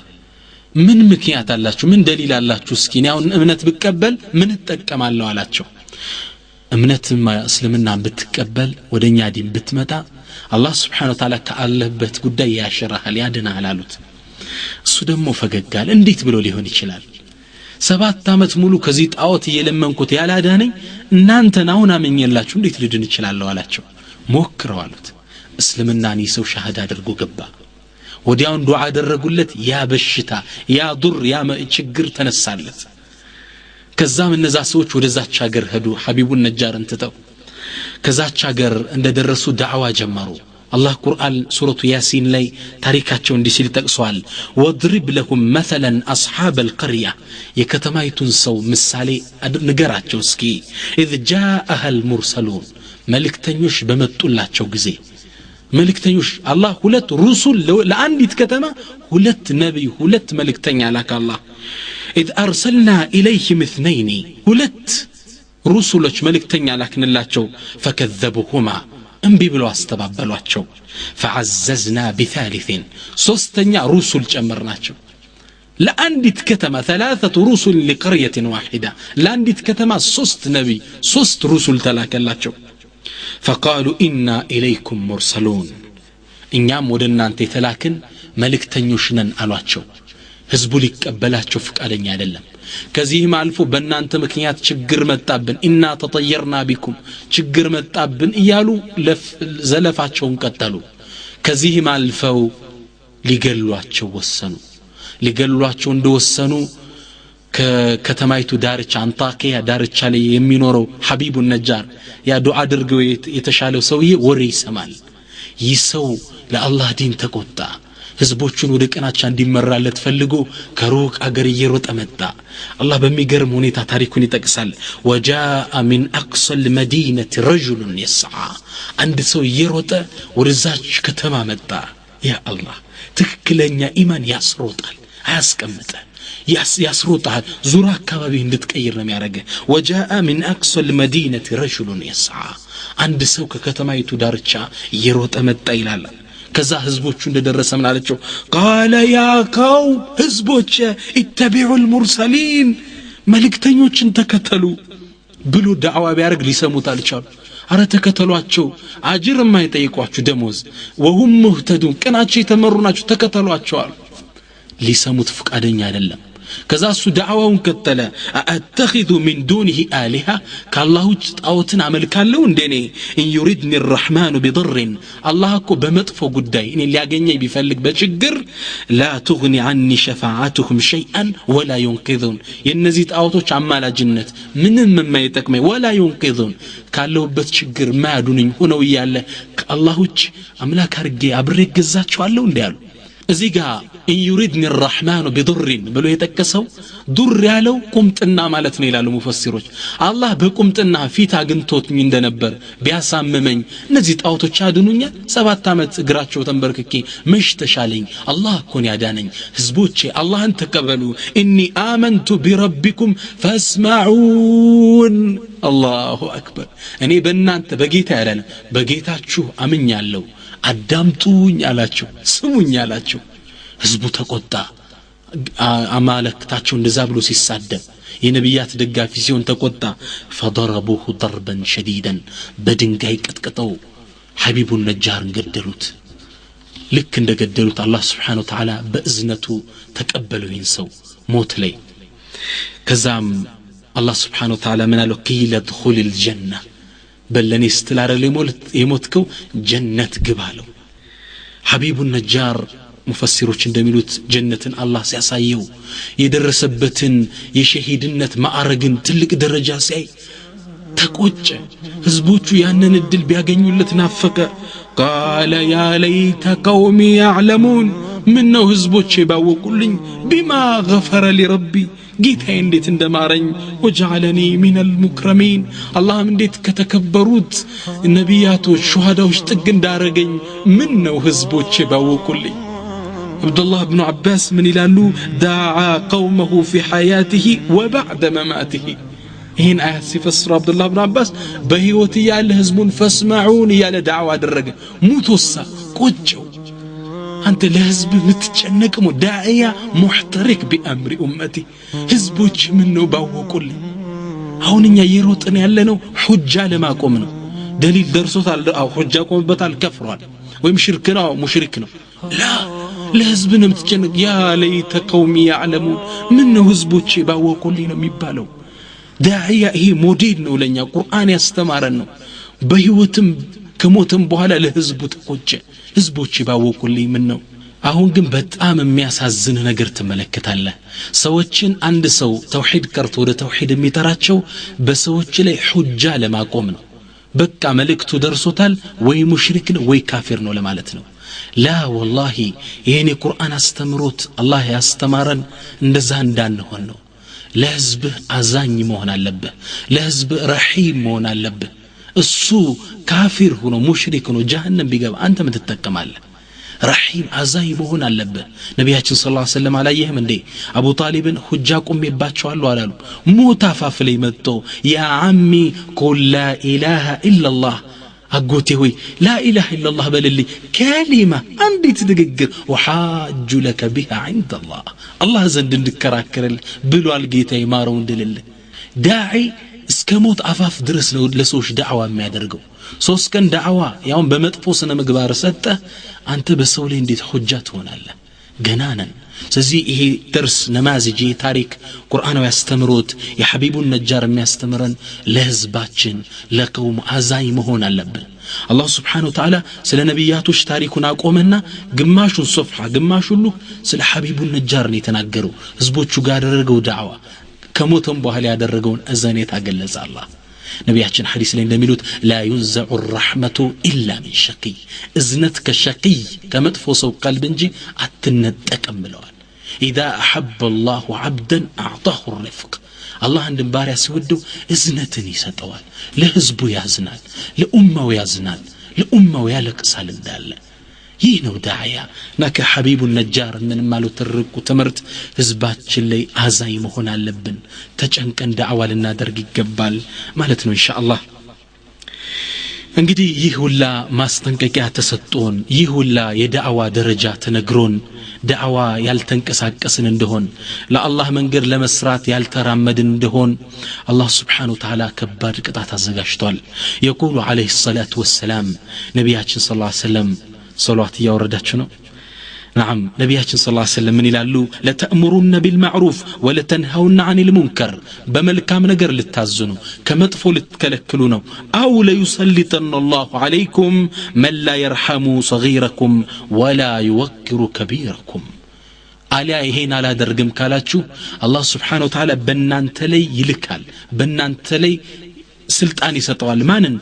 ምን ምክንያት አላችሁ ምን ደሊል አላችሁ እስኪ ነው እምነት ብቀበል ምን ተጠቀማለሁ አላቸው እምነት እስልምና ብትቀበል ወደኛ ዲን ብትመጣ አላህ Subhanahu Wa Ta'ala ከአለበት ጉዳይ ያሽራሃል ያድናል አሉት እሱ ደግሞ ፈገጋል እንዴት ብሎ ሊሆን ይችላል 7 አመት ሙሉ ከዚህ ጣዖት እየለመንኩት ያላዳነኝ እናንተን አሁን አመኘላችሁ እንዴት ልድን ይችላልው አላቸው ሞክረው አሉት እስልምናን ይሰው ሻሃዳ አድርጎ ገባ ወዲያውን ዱዓ አደረጉለት ያ በሽታ ያ ዱር ያ ችግር ተነሳለት ከዛም እነዛ ሰዎች ወደዛች ሀገር ሄዱ ሐቢቡን ነጃርን ተተው ከዛች ሀገር እንደደረሱ ዳዕዋ ጀመሩ አላህ ቁርአን ሱረቱ ያሲን ላይ ታሪካቸው እንዲህ ሲል ጠቅሷል ወድሪብ ለሁም مثلا اصحاب القريه የከተማይቱን ሰው ምሳሌ ንገራቸው እስኪ اذ جاءها المرسلون መልእክተኞች በመጡላቸው ጊዜ መልእክተኞች አላህ ሁለት ሩሱል ለአንዲት ከተማ ሁለት ነብይ ሁለት መልእክተኛ ላከ አላህ اذ ارسلنا اليهم اثنين ሁለት ሩሱሎች መልእክተኛ ላክንላቸው فكذبوهما እንቢ ብለው አስተባበሏቸው فعززنا بثالث ሶስተኛ ሩሱል ጨመርናቸው ለአንዲት ከተማ ثلاثه رسل لقريه واحده ለአንዲት ከተማ ሶስት ነብይ ሶስት ሩሱል ተላከላቸው فقالوا إنا إليكم مرسلون እኛም ወደ እናንተ የተላክን መልእክተኞች ነን አሏቸው ህዝቡ ሊቀበላቸው ፍቃደኛ አይደለም ከዚህም አልፎ በእናንተ ምክንያት ችግር መጣብን ኢና ተጠየርና ቢኩም ችግር መጣብን እያሉ ዘለፋቸውን ቀጠሉ ከዚህም አልፈው ሊገሏቸው ወሰኑ ሊገሏቸው እንደወሰኑ ከከተማይቱ ዳርቻ አንጣቂያ ዳርቻ ላይ የሚኖረው ሐቢቡ ነጃር ያ ዱዓ አድርገው የተሻለው ሰውዬ ወሬ ይሰማል ይሰው ለአላህ ዲን ተቆጣ ህዝቦቹን ወደ ቀናቻ እንዲመራለት ፈልጎ ከሩቅ አገር እየሮጠ መጣ አላህ በሚገርም ሁኔታ ታሪኩን ይጠቅሳል وجاء من اقصى المدينه رجل يسعى አንድ ሰው እየሮጠ ወደዛች ከተማ መጣ ያ አላህ ትክክለኛ ኢማን ያስሮጣል አያስቀምጥ ያስሮጣል ዙራ አካባቢ እንድትቀይር ነው የሚያደርገው وجاء من اقصى المدينه رجل يسعى አንድ ሰው ከከተማይቱ ዳርቻ እየሮጠ መጣ ይላል ከዛ ህዝቦቹ እንደደረሰ ምን አለቸው قال يا قوم ህዝቦች اتبعوا المرسلين መልእክተኞችን ተከተሉ ብሎ ዳዕዋ ቢያርግ ሊሰሙት አልቻሉ አረ ተከተሏቸው አጅር የማይጠይቋችሁ ደሞዝ وهم مهتدون ቀናቸው የተመሩ ናቸው ተከተሏቸው ሊሰሙት ፍቃደኛ አይደለም ከዛ እሱ ዳዕዋውን ከተለ አተኺዙ من دونه آلهة ከአላህ ውጭ ጣዖትን አመልካለሁ እንደኔ ان يردني الرحمن بضر አላህ እኮ በመጥፎ ጉዳይ እኔ ሊያገኘኝ ቢፈልግ በችግር لا تغني عني شفاعتهم شيئا ولا ينقذون የነዚህ ጣዖቶች አማላጅነት ምንም የማይጠቅመኝ ولا ينقذون ካለውበት ችግር ማያዱንኝ ሆነው ይያለ ከአላህ ውጭ አምላክ አርጌ አብሬ ገዛቸዋለሁ እንዲያሉ እዚህ ጋር ان يردني الرحمن بضر ብሎ የተከሰው ዱር ያለው ቁምጥና ማለት ነው ይላሉ ሙፈሲሮች አላህ በቁምጥና ፊት አግንቶትኝ እንደነበር ቢያሳመመኝ እነዚህ ጣዖቶች አድኑኛል 7 አመት እግራቸው ተንበርክኬ መሽ ተሻለኝ አላህ እኮን ያዳነኝ ህዝቦቼ አላህን ተቀበሉ اني آمنت بربكم فاسمعون الله اكبر እኔ በእናንተ በጌታ ያላለ በጌታችሁ አምኛለሁ አዳምጡኝ አላችሁ ስሙኝ አላችሁ ህዝቡ ተቆጣ አማለክታቸው እንደዛ ብሎ ሲሳደብ የነብያት ደጋፊ ሲሆን ተቆጣ فضربوه ضربا شديدا በድንጋይ ቀጥቅጠው ሐቢቡን ነጃርን ገደሉት ልክ እንደገደሉት አላህ Subhanahu Wa Ta'ala በእዝነቱ ተቀበለው ይህን ሰው ሞት ላይ ከዛም አላህ Subhanahu Wa Ta'ala ምን አለው ቂለ ድኹል الجنة በለኔ ስትላረ የሞትከው ጀነት ግባለው ሐቢቡ ነጃር ሙፈሲሮች እንደሚሉት ጀነትን አላህ ሲያሳየው የደረሰበትን የሸሂድነት ማዕረግን ትልቅ ደረጃ ሲያይ ተቆጨ ህዝቦቹ ያንን እድል ቢያገኙለት ናፈቀ قال يا ليت قومي يعلمون منه ህዝቦቼ ባወቁልኝ بما غفر لي ربي ጌታዬ እንዴት እንደማረኝ وجعلني من المكرمين አላህም እንዴት ከተከበሩት ነቢያቶች ሹሃዳዎች ጥግ እንዳረገኝ ምን ነው ህዝቦቼ ባወቁልኝ عبد الله بن عباس من ይላሉ دعا قومه في حياته وبعد مماته ይህን አያት ሲፈስሩ عبد الله بن عباس በህይወት ያለ ህዝቡን فاسمعون ያለ ዳዕዋ አደረገ ሙቶሳ ቆጨው አንተ ለህዝብ ምትጨነቅሙ ዳኢያ ሙህተሪክ بأمر امتي ህዝቦች ምን ነው ባወቁልኝ አሁንኛ የሮጥን ያለነው ሁጃ ለማቆም ነው ደሊል ደርሶታል አው ሁጃ ቆምበታል ከፍሯል ወይም ሽርክ ነው ሙሽሪክ ነው ላ ለህዝብ ነው ምትጨነቅ ያ ለይተ ቀውሚ ያዕለሙን ምን ነው ህዝቦች ባወቁልኝ ነው የሚባለው ዳኢያ ይሄ ሞዴል ነው ለኛ ቁርአን ያስተማረን ነው በህይወትም ከሞትም በኋላ ለህዝቡ ተቆጨ ህዝቦች ባወቁልኝ ምን ነው አሁን ግን በጣም የሚያሳዝን ነገር ተመለከታለህ ሰዎችን አንድ ሰው ተውሂድ ቀርቶ ወደ ተውሂድ የሚጠራቸው በሰዎች ላይ ሁጃ ለማቆም ነው በቃ መልእክቱ ደርሶታል ወይ ሙሽሪክ ነው ወይ ካፊር ነው ለማለት ነው ላ والله ይሄን የቁርአን አስተምሮት አላህ ያስተማረን እንደዛ እንዳንሆን ነው ለህዝብ አዛኝ መሆን አለበት ለህዝብ ረሂም መሆን አለበት እሱ ካፊር ሆኖ ሙሽሪክ ሆኖ ጀሃነም ቢገባ አንተ ምን ትጠቀማለህ ረሂም አዛኝ መሆን አለበት ነብያችን ሰለላሁ ዐለይሂ ወሰለም አላየህም እንዴ አቡ ጣሊብን ሁጃ ቆሜባቸዋለሁ አላሉ ሞት አፋፍ ላይ መጥቶ ያ አሚ ቁል ላ ኢላሃ ኢላላህ አጎቴ ሆይ ላ ኢላሃ ኢላላህ በልልኝ ከሊማ አንዲት ንግግር ወሐጁ ለከ ቢሃ عند الله አላህ ዘንድ እንድከራከረል ብሏል ጌታዬ ማረው እንድልል ዳዒ እስከ ሞት አፋፍ ድረስ ነው ለሰዎች ዳዕዋ የሚያደርገው 3 ቀን ዳዕዋ ያውን በመጥፎ ስነ ምግባር ሰጠ አንተ በሰው ላይ እንዴት ሁጃ ትሆናለህ ገና ነን ስለዚህ ይሄ درس ነማዝጂ ታሪክ ቁርአናዊ ያስተምሩት የሐቢቡን ነጃር የሚያስተምረን ለህዝባችን ለቀውም አዛኝ መሆን አለብን አላህ Subhanahu Wa Ta'ala ስለ ነብያቶች ታሪኩን አቆመና ግማሹን ሶፍሐ ግማሹ ሁሉ ስለ ሐቢቡን ነጃር ነው የተናገረው ህዝቦቹ ጋር ያደረገው ዳዕዋ ከሞተም በኋላ ያደረገውን አዛኔት አገለጸ አላህ ነቢያችን ሐዲስ ላይ እንደሚሉት لا ينزع الرحمة إلا من شقي እዝነት ከሸቂይ ከመጥፎ ሰው ቀልብ እንጂ አትነጠቅም ብለዋል إذا أحب الله عبدا أعطاه الرفق الله عندن باريا ሲወደው እዝነትን ይሰጠዋል ለህዝቡ ያዝናል ለኡማው ያዝናል ለኡማው ያለቅሳል እንዳለ ይህ ነው ዳዕያ ነከ ሐቢቡ ነጃር ምን ማለው ተርቁ ትምርት ህዝባችን ላይ አዛኝ መሆን አለብን ተጨንቀን ዳዕዋ ልናደርግ ይገባል ማለት ነው ኢንሻአላህ እንግዲህ ይህ ሁላ ማስጠንቀቂያ ተሰጥቶን ይህ ሁላ የዳዕዋ ደረጃ ተነግሮን ዳዕዋ ያልተንቀሳቀስን እንደሆን ለአላህ መንገድ ለመስራት ያልተራመድን እንደሆን አላህ Subhanahu Wa Ta'ala ከባድ ቅጣት አዘጋጅቷል يقول عليه الصلاة والسلام ነብያችን ሰለላሁ ዐለይሂ ወሰለም صلوات ያወረዳችሁ ነው نعم نبياتنا صلى الله عليه وسلم من يلالو لتأمرون بالمعروف ولتنهون عن المنكر بملكام نجر للتعزنوا كمطفو لتكلكلونه أو ليسلطن الله عليكم من لا يرحم صغيركم ولا يوقر كبيركم على هنا على درجم كالاتشو الله سبحانه وتعالى بنان تلي يلكال بنان تلي سلطاني ستوال مانن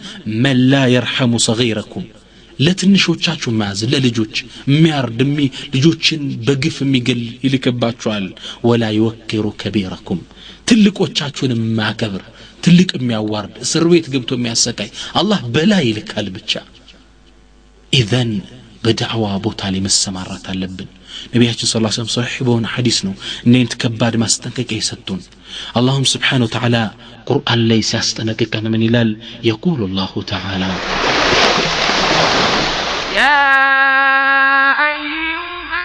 من لا يرحم صغيركم ለትንሾቻችሁ ማዝ ለልጆች የሚያርድሚ ልጆችን በግፍ የሚገል ይልከባችኋል ወላ ይወክሩ ከቢራኩም ትልቆቻችሁን ማከብር ትልቅ የሚያዋርድ እስር ቤት ገብቶ የሚያሰቃይ አላህ በላይ ይልካል ብቻ ኢዘን በዳዕዋ ቦታ ላይ መሰማራት አለብን ነብያችን ሰለላሁ ዐለይሂ ወሰለም ሷሂህ በሆነ ሐዲስ ነው እነንት ከባድ ማስጠንቀቂያ ይሰጡን አላህም Subhanahu Wa Ta'ala ቁርአን ላይ ሲያስጠነቅቀን ምን ይላል يقول الله تعالى يا أيها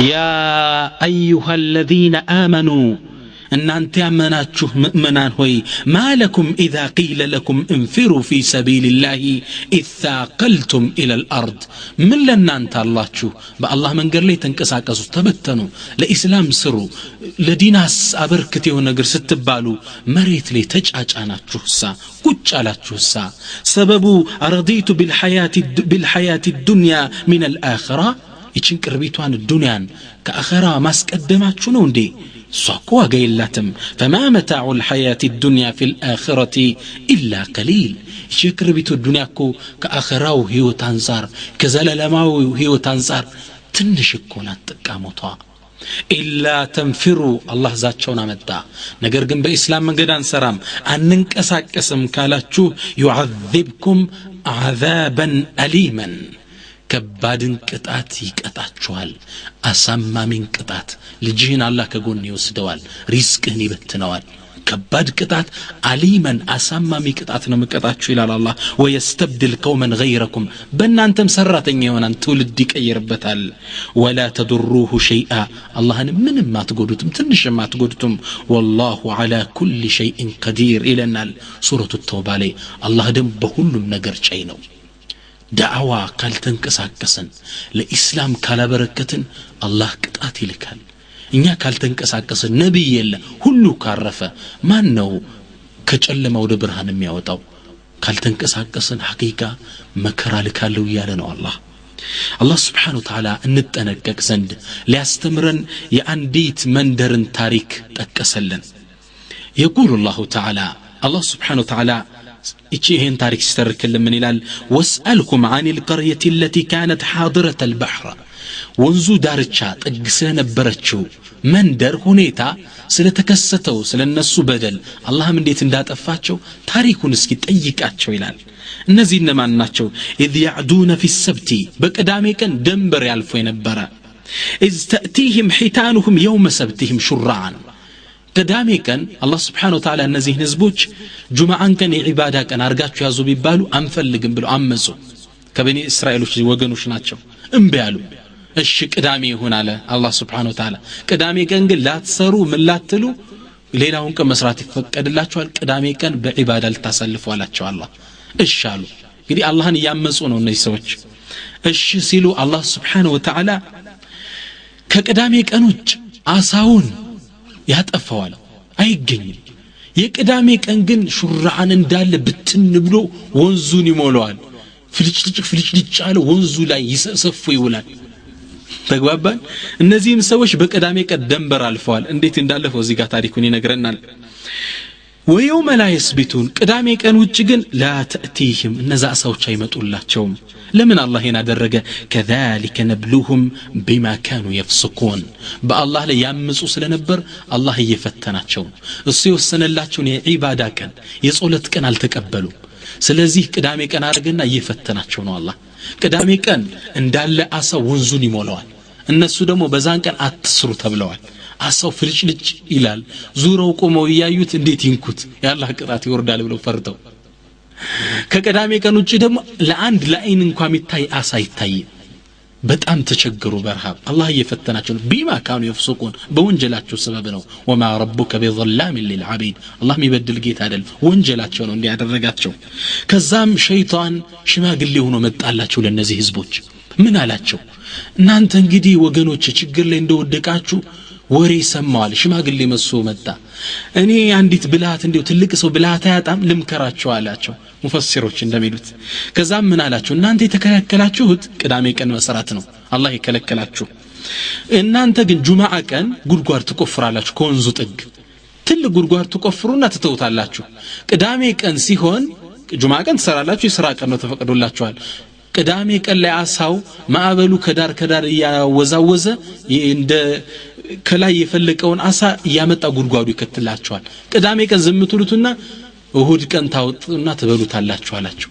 يا أيها الذين آمنوا أن أنت أمناتشه مؤمنان هوي ما لكم إذا قيل لكم انفروا في سبيل الله إذ ثاقلتم إلى الأرض من لنا أنت الله شو بالله من قال لي تنكساكسوا تبتنوا لإسلام سروا لديناس أبركتي ونقر ستبالو مريت لي تجأج أنا تشوسا كوش على تشوسا سببوا أرضيت بالحياة الدنيا من الآخرة ይችን ቅርቢቷን ዱንያን ከአኺራ ማስቀደማችሁ ነው እንዴ ሷቆ አገይላትም فما متاع الحياة الدنيا في الآخرة إلا قليل ይች ቅርቢቷ ዱንያ እኮ ከአኺራው ህይወት አንፃር ከዘላለማው ህይወት አንፃር ትንሽ እኮ ናት ጥቃሞቷ إلا تنفروا الله ዛቻውን አመጣ ነገር ግን በእስላም መንገድ አንሰራም አንንቀሳቀስም ካላችሁ يعذبكم عذابا أليما ከባድን ቅጣት ይቀጣችኋል አሳማሚን ቅጣት ልጅህን አላህ ከጎን ይወስደዋል ሪዝቅህን ይበትነዋል ከባድ ቅጣት አሊመን አሳማሚ ቅጣት ነው መቀጣችሁ ይላል አላህ ወይስተብድል ቀውመን ገይረኩም በእናንተም ሰራተኛ ይሆናል ትውልድ ይቀየርበታል ወላ ተድሩሁ ሸይአ አላህን ምንም አትጎዱትም ትንሽም አትጎዱትም ወላሁ ዐላ ኩሊ ሸይኢን ቀዲር ይለናል ሱረቱ ተውባ ላይ አላህ ደም በሁሉም ነገር ቻይ ነው ዳዕዋ ካልተንቀሳቀሰን ለኢስላም ካላበረከትን አላህ ቅጣት ይልካል እኛ ካልተንቀሳቀስን ነብይ የለ ሁሉ ካረፈ ማን ነው ከጨለማ ወደ ብርሃን የሚያወጣው? ካልተንቀሳቀስን ሐቂቃ መከራ ልካለው ያለ ነው አላህ Subhanahu Wa Ta'ala እንጠነቀቅ ዘንድ ሊያስተምረን የአንዲት መንደርን ታሪክ ጠቀሰልን። يقول الله تعالى الله سبحانه وتعالى ይህን ታሪክ ሲተርክልን ምን ይላል? واسألكم عن القرية التي كانت حاضرة البحر ወንዙ ዳርቻ ጥግ ስለነበረችው መንደር ሁኔታ ስለተከሰተው ስለነሱ በደል አላህም እንዴት እንዳጠፋቸው ታሪኩን እስኪ ጠይቃቸው ይላል። እነዚህ እነማን ናቸው? إذ يعدون في السبت በቅዳሜ ቀን ደንበር ያልፎ የነበረ إذ تأتيهم حيتانهم يوم سبتهم شرعا ቅዳሜ ቀን አላህ Subhanahu Wa Ta'ala እነዚህ ህዝቦች ጁማዓን ቀን የዒባዳ ቀን አርጋችሁ ያዙ ቢባሉ አንፈልግም ብለው አመጹ። ከበኒ እስራኤሎች ወገኖች ናቸው። እምቢ አሉ። እሺ ቅዳሜ ይሁን አለ አላህ Subhanahu Wa Ta'ala። ቅዳሜ ቀን ግን ላትሰሩ ምን ላትሉ ሌላውን ቀን መስራት ይፈቀድላችኋል፣ ቅዳሜ ቀን በዒባዳ ልታሳልፉ አላቸው አላህ። እሺ አሉ። እንግዲህ አላህን ያመጹ ነው እነዚህ ሰዎች። እሺ ሲሉ አላህ Subhanahu Wa Ta'ala ከቅዳሜ ቀን ውጭ አሳውን ያጠፋዋል፣ አይገኝም። የቅዳሜ ቀን ግን ሹራዓን እንዳለ ብትን ብሎ ወንዙን ይሞላዋል። ፍልጭልጭ አለ ወንዙ ላይ ይሰሰፉ ይውላል። ተግባባን? እነዚህም ሰዎች በቅዳሜ ቀን ደንበር አልፈዋል። እንዴት እንዳለፈው እዚህ ጋር ታሪኩን ይነግረናል። ወየውመ ላ ይስቢቱን ቅዳሜ ቀን ውጭ ግን ላ ተእቲህም እነዛ ሰዎች አይመጡላቸውም። ለምን አላህ ያደረገ? ከዛሊከ ነብሉሁም ቢማ ካኑ يفسقون በአላህ ላይ ያምፁ ስለነበር አላህ እየፈተናቸው ነው። እሱ የወሰነላቸውን የዒባዳ ቀን የጾለት ቀን አልተቀበሉም። ስለዚህ ቅዳሜ ቀን አድርገና እየፈተናቸው ነው አላህ። ቅዳሜ ቀን እንዳለ አሳው ወንዙን ይሞላዋል። እነሱ ደግሞ በዛን ቀን አትስሩ ተብለዋል። አሳው ፍልጭልጭ ይላል። ዙረው ቆመው ያዩት እንዴት ይንኩት ያላህ ቅጣት ይወርዳል ብለው ፈርተው ከቅዳሜ ቀን ውጪ ደግሞ ለአንድ ለአይን እንኳን የሚታይ አሳ ይታይ። በጣም ተቸገሩ በረሃብ አላህ እየፈተናቸው ነው። ቢማ ካኑ يفسقون በወንጀላቸው ሰበብ ነው። وما ربك بظلام للعبيد አላህ የሚበድል ጌታ አይደለም፣ ወንጀላቸው ነው እንዲያደረጋቸው። ከዛም ሸይጣን ሽማግሌ ሆኖ መጣላቸው ለነዚህ ህዝቦች። ምን አላቸው? እናንተ እንግዲህ ወገኖች ችግር ላይ እንደወደቃችሁ ወሬ ሰማዋል። ሽማግሌ መስሎ መጣ። እኔ አንዲት ብልሃት እንደው ትልቅ ሰው ብልሃት ያጣም ልምከራቸው አላቸው ሙፈሲሮች እንደሚሉት። ከዛም ምን አላቸው? እናንተ የተከለከላችሁት ቅዳሜ ቀን መስራት ነው አላህ የከለከላችሁ። እናንተ ግን ጁማዓ ቀን ጉድጓድ ትቆፍራላችሁ፣ ከወንዙ ጥግ ትልቅ ጉድጓድ ትቆፍሩና ትተውታላችሁ። ቅዳሜ ቀን ሲሆን ጁማዓ ቀን ትሰራላችሁ፣ የሥራ ቀን ነው ተፈቅዶላችኋል። ቅዳሜ ቀን ላይ አሳው ማዕበሉ ከዳር እያወዛወዘ እንደ ከላይ የፈለቀውን አሳ ያመጣ ጉድጓዱ ይከትላችኋል። ቅዳሜ ቀን ዝም ትሉትና እሁድ ቀን ታወጡና ትበሉታላችሁ አላችሁ።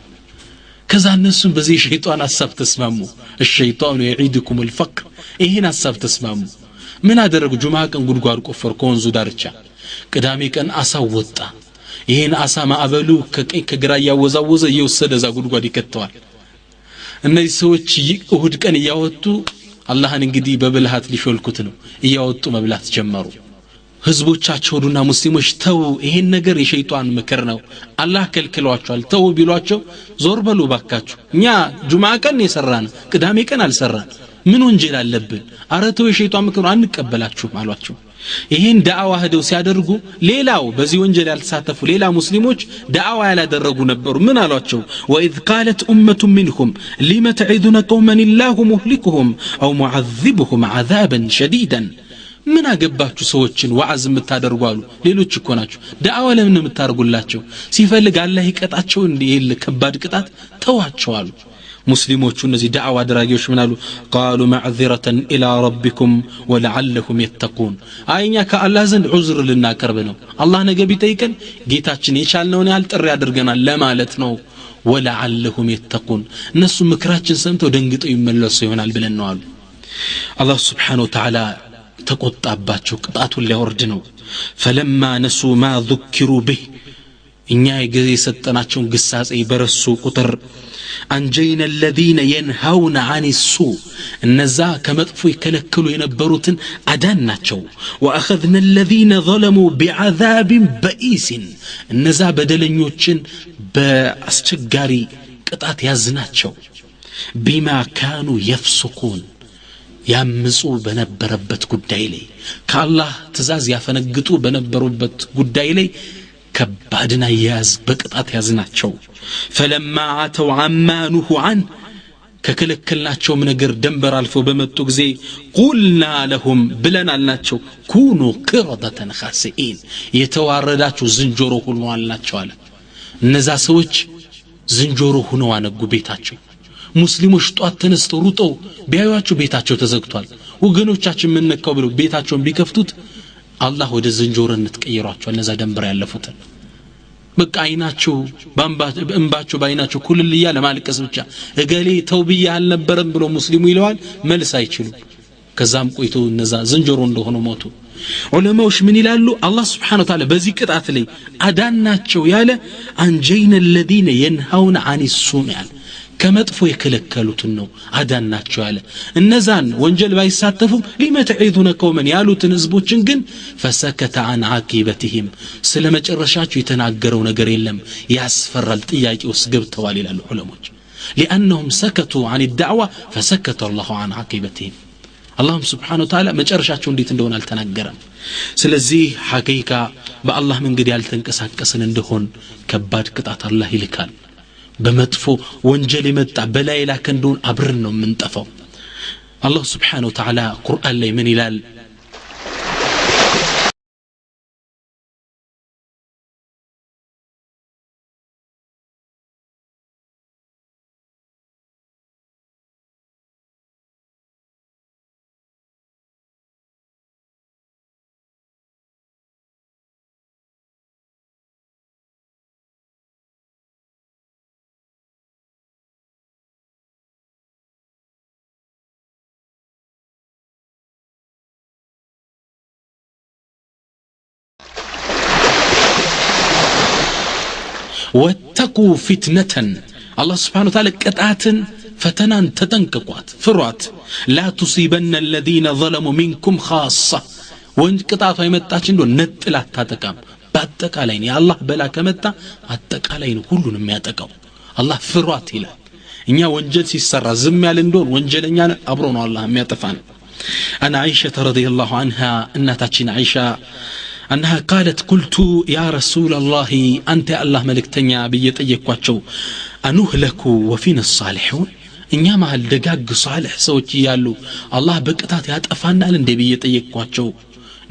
ከዛ እነሱም በዚህ ሸይጣን ሐሳብ ተስማሙ። الشيطان يعيدكم الفقر ይሄን ሐሳብ ተስማሙ። ምን አደረጉ? ጁማዓ ቀን ጉድጓድ ቆፈሩ ከወንዙ ዳርቻ። ቅዳሜ ቀን አሳ ወጣ። ይሄን አሳ ማዕበሉ ከቀኝ ከግራ ያወዛወዘ እየወሰደ ዛ ጉድጓድ ይከተዋል። እነዚህ ሰዎች እሁድ ቀን ያወጡ አላህን እንግዲህ በብልሃት ሊሾልኩት ነው እያወጡ መብላት ጀመሩ። ህዝቦቻቸውና ሙስሊሞች ተው ይሄን ነገር የሸይጣን ምክር ነው አላህ ከልክሏቸዋል ተው ቢሏቸው ዞር በሉ ባካችሁ እኛ ጁማዓ ቀን የሰራን ቅዳሜ ቀን አልሰራን ምን ወንጀል አለብን? አረ ተው የሸይጣን ምክር አንቀበላችሁም አሏቸው። ይሄን ዳዕዋ ሄደው ሲያደርጉ ሌላው በዚህ ወንጀል ያልተሳተፉ ሌላ ሙስሊሞች ዳዕዋ ያላደረጉ ነበሩ። ምን አሏቸው? وإذ قالت أمة منهم لم تعظون قوما الله مهلكهم أو معذبهم عذابا شديدا ምን አገባችሁ ሰዎችን ወዓዝ የምታደርጉ አሉ። ሌሎች እኮ ናቸው ዳዕዋ ለምን የምታደርጉላቸው? ሲፈልግ አላህ ይቀጣቸው እንዴ ከባድ ቅጣት ተዋቸው አሉ። ሙስሊሞቹ እነዚህ ዳዕዋ አድራጊዎች ምን አሉ? قالوا معذرة إلى ربكم ولعلهم يتقون አይኛ ከአላህ ዘንድ ዑዝር ልናቀርብ ነው አላህ ነገ ቢጠይቀን ጌታችን የቻልነውን ያህል ጥሪ ያደርገናል ለማለት ነው። ولعلهم يتقون እነሱ ምክራችን ሰምተው ደንግጠው ይመለሱ ይሆናል ብለን ነው አሉ። አላህ Subhanahu Wa Ta'ala ተቆጣባቸው፣ ቅጣቱን ሊያወርድ ነው። فلما نسوا ما ذكروا به እኛ የሰጠናቸውን ግሳጼ በረሱ ቁጥር አንጀይና الذين ينهون عن السوء እነዛ ከመጥፎ ይከለክሉ የነበሩትን አዳናቸው። واخذنا الذين ظلموا بعذاب بئيس እነዛ በደለኞችን በአስቸጋሪ ቅጣት ያዝናቸው። بما كانوا يفسقون ያምፁ በነበረበት ጉዳይ ላይ ከአላህ ትእዛዝ ያፈነግጡ በነበሩበት ጉዳይ ላይ ከባድና ያዝ በቅጣት ያዝናቸው ፈለማ አተው አማኑሁ አን ከከለከልናቸው ነገር ደንበር አልፎ በመጡ ጊዜ ቁልና ለሁም ብለን አልናቸው ኩኑ ቂረደተን ኻሲኢን የተዋረዳችሁ ዝንጀሮ ሁኑ አልናቸው አለ እነዛ ሰዎች ዝንጀሮ ሆነው አነጉ ቤታቸው ሙስሊሞች ጧት ተነስተው ሩጠው ቢያዩአቸው ቤታቸው ተዘግቷል ወገኖቻችን ምን ነካው ብለው ቤታቸውን ቢከፍቱት አላህ ወደ ዝንጀሮነት ቀይሯቸው እነዛ ደንበር ያለፉት በቃ አይናቸው እንባቸው ባይናቸው ኩልል ይያለ ማልቀስ ብቻ እገሌ ተውብያ አልነበረም ብሎ ሙስሊሙ ይለዋል መልስ አይችሉም ከዛም ቆይቶ እነዛ ዝንጀሮ እንደሆነ ሞቱ ዑለማዎች ምን ይላሉ አላህ Subhanahu Wa Ta'ala በዚህ ቅጣት ላይ አዳናቸው ያለ አንጀይነ الذين ينهون عن السوء ያለ ከመጥፎ የከለከሉትን ነው አዳናቸው ያለ እነዛን ወንጀል ባይሳተፉም ሊመተዒዱነ ቀውመን ያሉትን ህዝቦችን ግን فسكت عن عاقبتهم ስለመጨረሻቸው የተናገረው ነገር የለም ያስፈራል ጥያቄ ውስጥ ገብተዋል ይላሉ ዑለማዎች لانهم سكتوا عن الدعوه فسكت الله عن عاقبتهم الله سبحانه وتعالى መጨረሻቸው እንዴት እንደሆነ አልተናገረም ስለዚህ ሐቂቃ በአላህ መንገድ ያልተንቀሳቀስን እንደሆን ከባድ ቅጣት አላህ ይልካል በመጥፎ ወንጀል የመጣ በላይ ላከ እንደሆን አብረን ነው የምንጠፋው አላህ Subhanahu Wa Ta'ala ቁርአን ላይ ምን ይላል واتقوا فتنة الله سبحانه وتعالى قطعتن فتنان تتنققوات فروات لا تصيبن الذين ظلموا منكم خاصة وان قطعتها يمتاچ እንደው ነጥላ ታጠቃም ባጠቃላይን ያ አላህ በላ ከመጣ አጠቃላይን ሁሉን የሚያጠቃው አላህ ፍሯት ይላል እኛ ወንጀል ሲሰራ ዝም ያለ እንደሆን ወንጀለኛ አብሮ ነው አላህ የሚያጠፋን انا عائشه رضي الله عنها እናታችን አይሻ أنها قالت قلت يا رسول الله أنت الله ملكتنيا بيطيقواچو أنهلك وفينا الصالحون إنيا ما الدقاق صالح سوچي يالو الله بقطات ያጠፋናል እንደ بيطيقواچو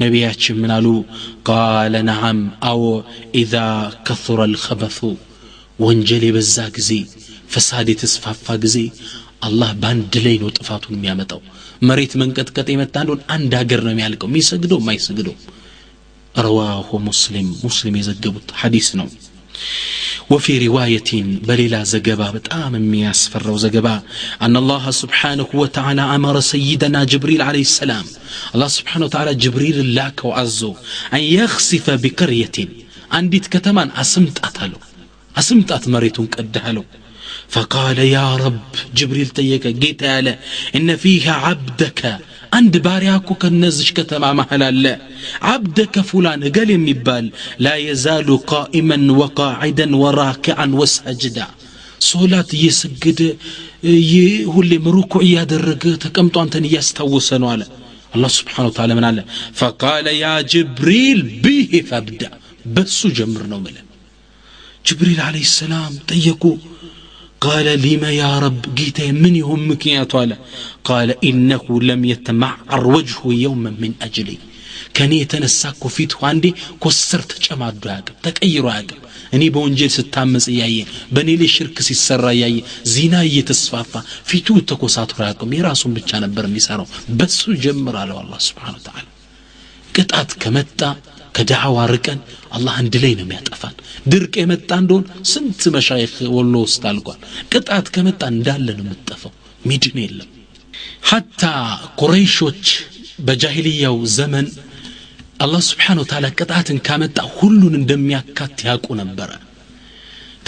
ነቢያችን ምን አሉ قال نعم أو إذا كثر الخبث ወንጀል በዛ ጊዜ ፈሳድ ተስፋፋ ጊዜ አላህ ባንድ ላይ ነው ጥፋቱን የሚያመጣው መሬት መንቀጥቀጥ የመጣ እንደሆነ አንድ ሀገር ነው የሚያልቀው የሚሰግደው ማይሰግደው رواه مسلم يزجبت حديثنا وفي رواية بليلا زجبا بتأم مياسفر وزجبا أن الله سبحانه وتعالى أمر سيدنا جبريل عليه السلام الله سبحانه وتعالى جبريل لاك وعزو أن يخسف بقرية عندي كتمان أسمت أتمريتون كدهلو فقال يا رب جبريل تيك جيت على إن فيها عبدك عند بارياكو كنزش كتما محلالا عبدك فلان قال يمبال لا يزال قائما وقاعدا وراكعا وسجدا صلاة يسجد يهولي مروكو يادرق تكمتو أنتن يستوسنو على الله سبحانه وتعالى من على فقال يا جبريل به فابدأ بسو جمرنا ملا جبريل عليه السلام تيكو قال لما يا رب جيت من يهمك يا طالع قال إنه لم يتمعر وجهه يوما من أجلي كان يتنساكو فيته عندي كسرت جماعة دعاقب تكأيروا عقب أني بونجل ستامز إياي بني لي شرك سيسر إياي زينا يتصفافا فيتو تكوسات راقم يراسون بچانا برمي سارو بس جمر على الله سبحانه وتعالى قطعت كمتا كدعوة ركن الله عندلينا مياتفان درك يمتان دون سنت مشايخ والله استالقوان قطعت كمتان دالنا متفو ميدن يلم حتى قريشوች بجاهلية وزمن الله سبحانه وتعالى قطعت كمتا ሁሉን እንደሚያካት ያውቁ ነበር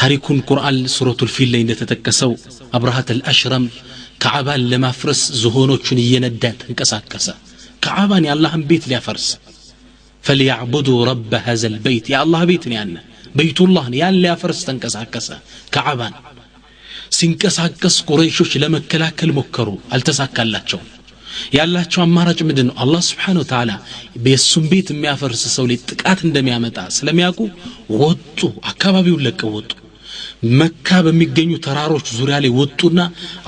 ታሪኩን ቁርአን ሱረቱል ፊል ላይ እንደተጠቀሰው አብራሃት አልአሽረም ከዓባን ለማፍረስ ዝሆኖቹን እየነዳ ተንቀሳቀሰ ከዓባን የአላህን ቤት ሊያፈርስ فليعبدوا رب هذا البيت يا الله بيتني أنا بيت الله يان لا فرس تنكساكس كعبان سنكساكس قريشوش لما كلاكل مكروا التساكلاتشو ያላቸው አማራጭ ምንድነው አላህ Subhanahu Wa Ta'ala በሱም ቤት የሚያፈርስ ሰው ላይ ጥቃት እንደሚያመጣ ስለሚያውቁ ወጡ አካባቢውን ለቀው ወጡ መካ በሚገኙ ተራሮች ዙሪያ ላይ ወጡና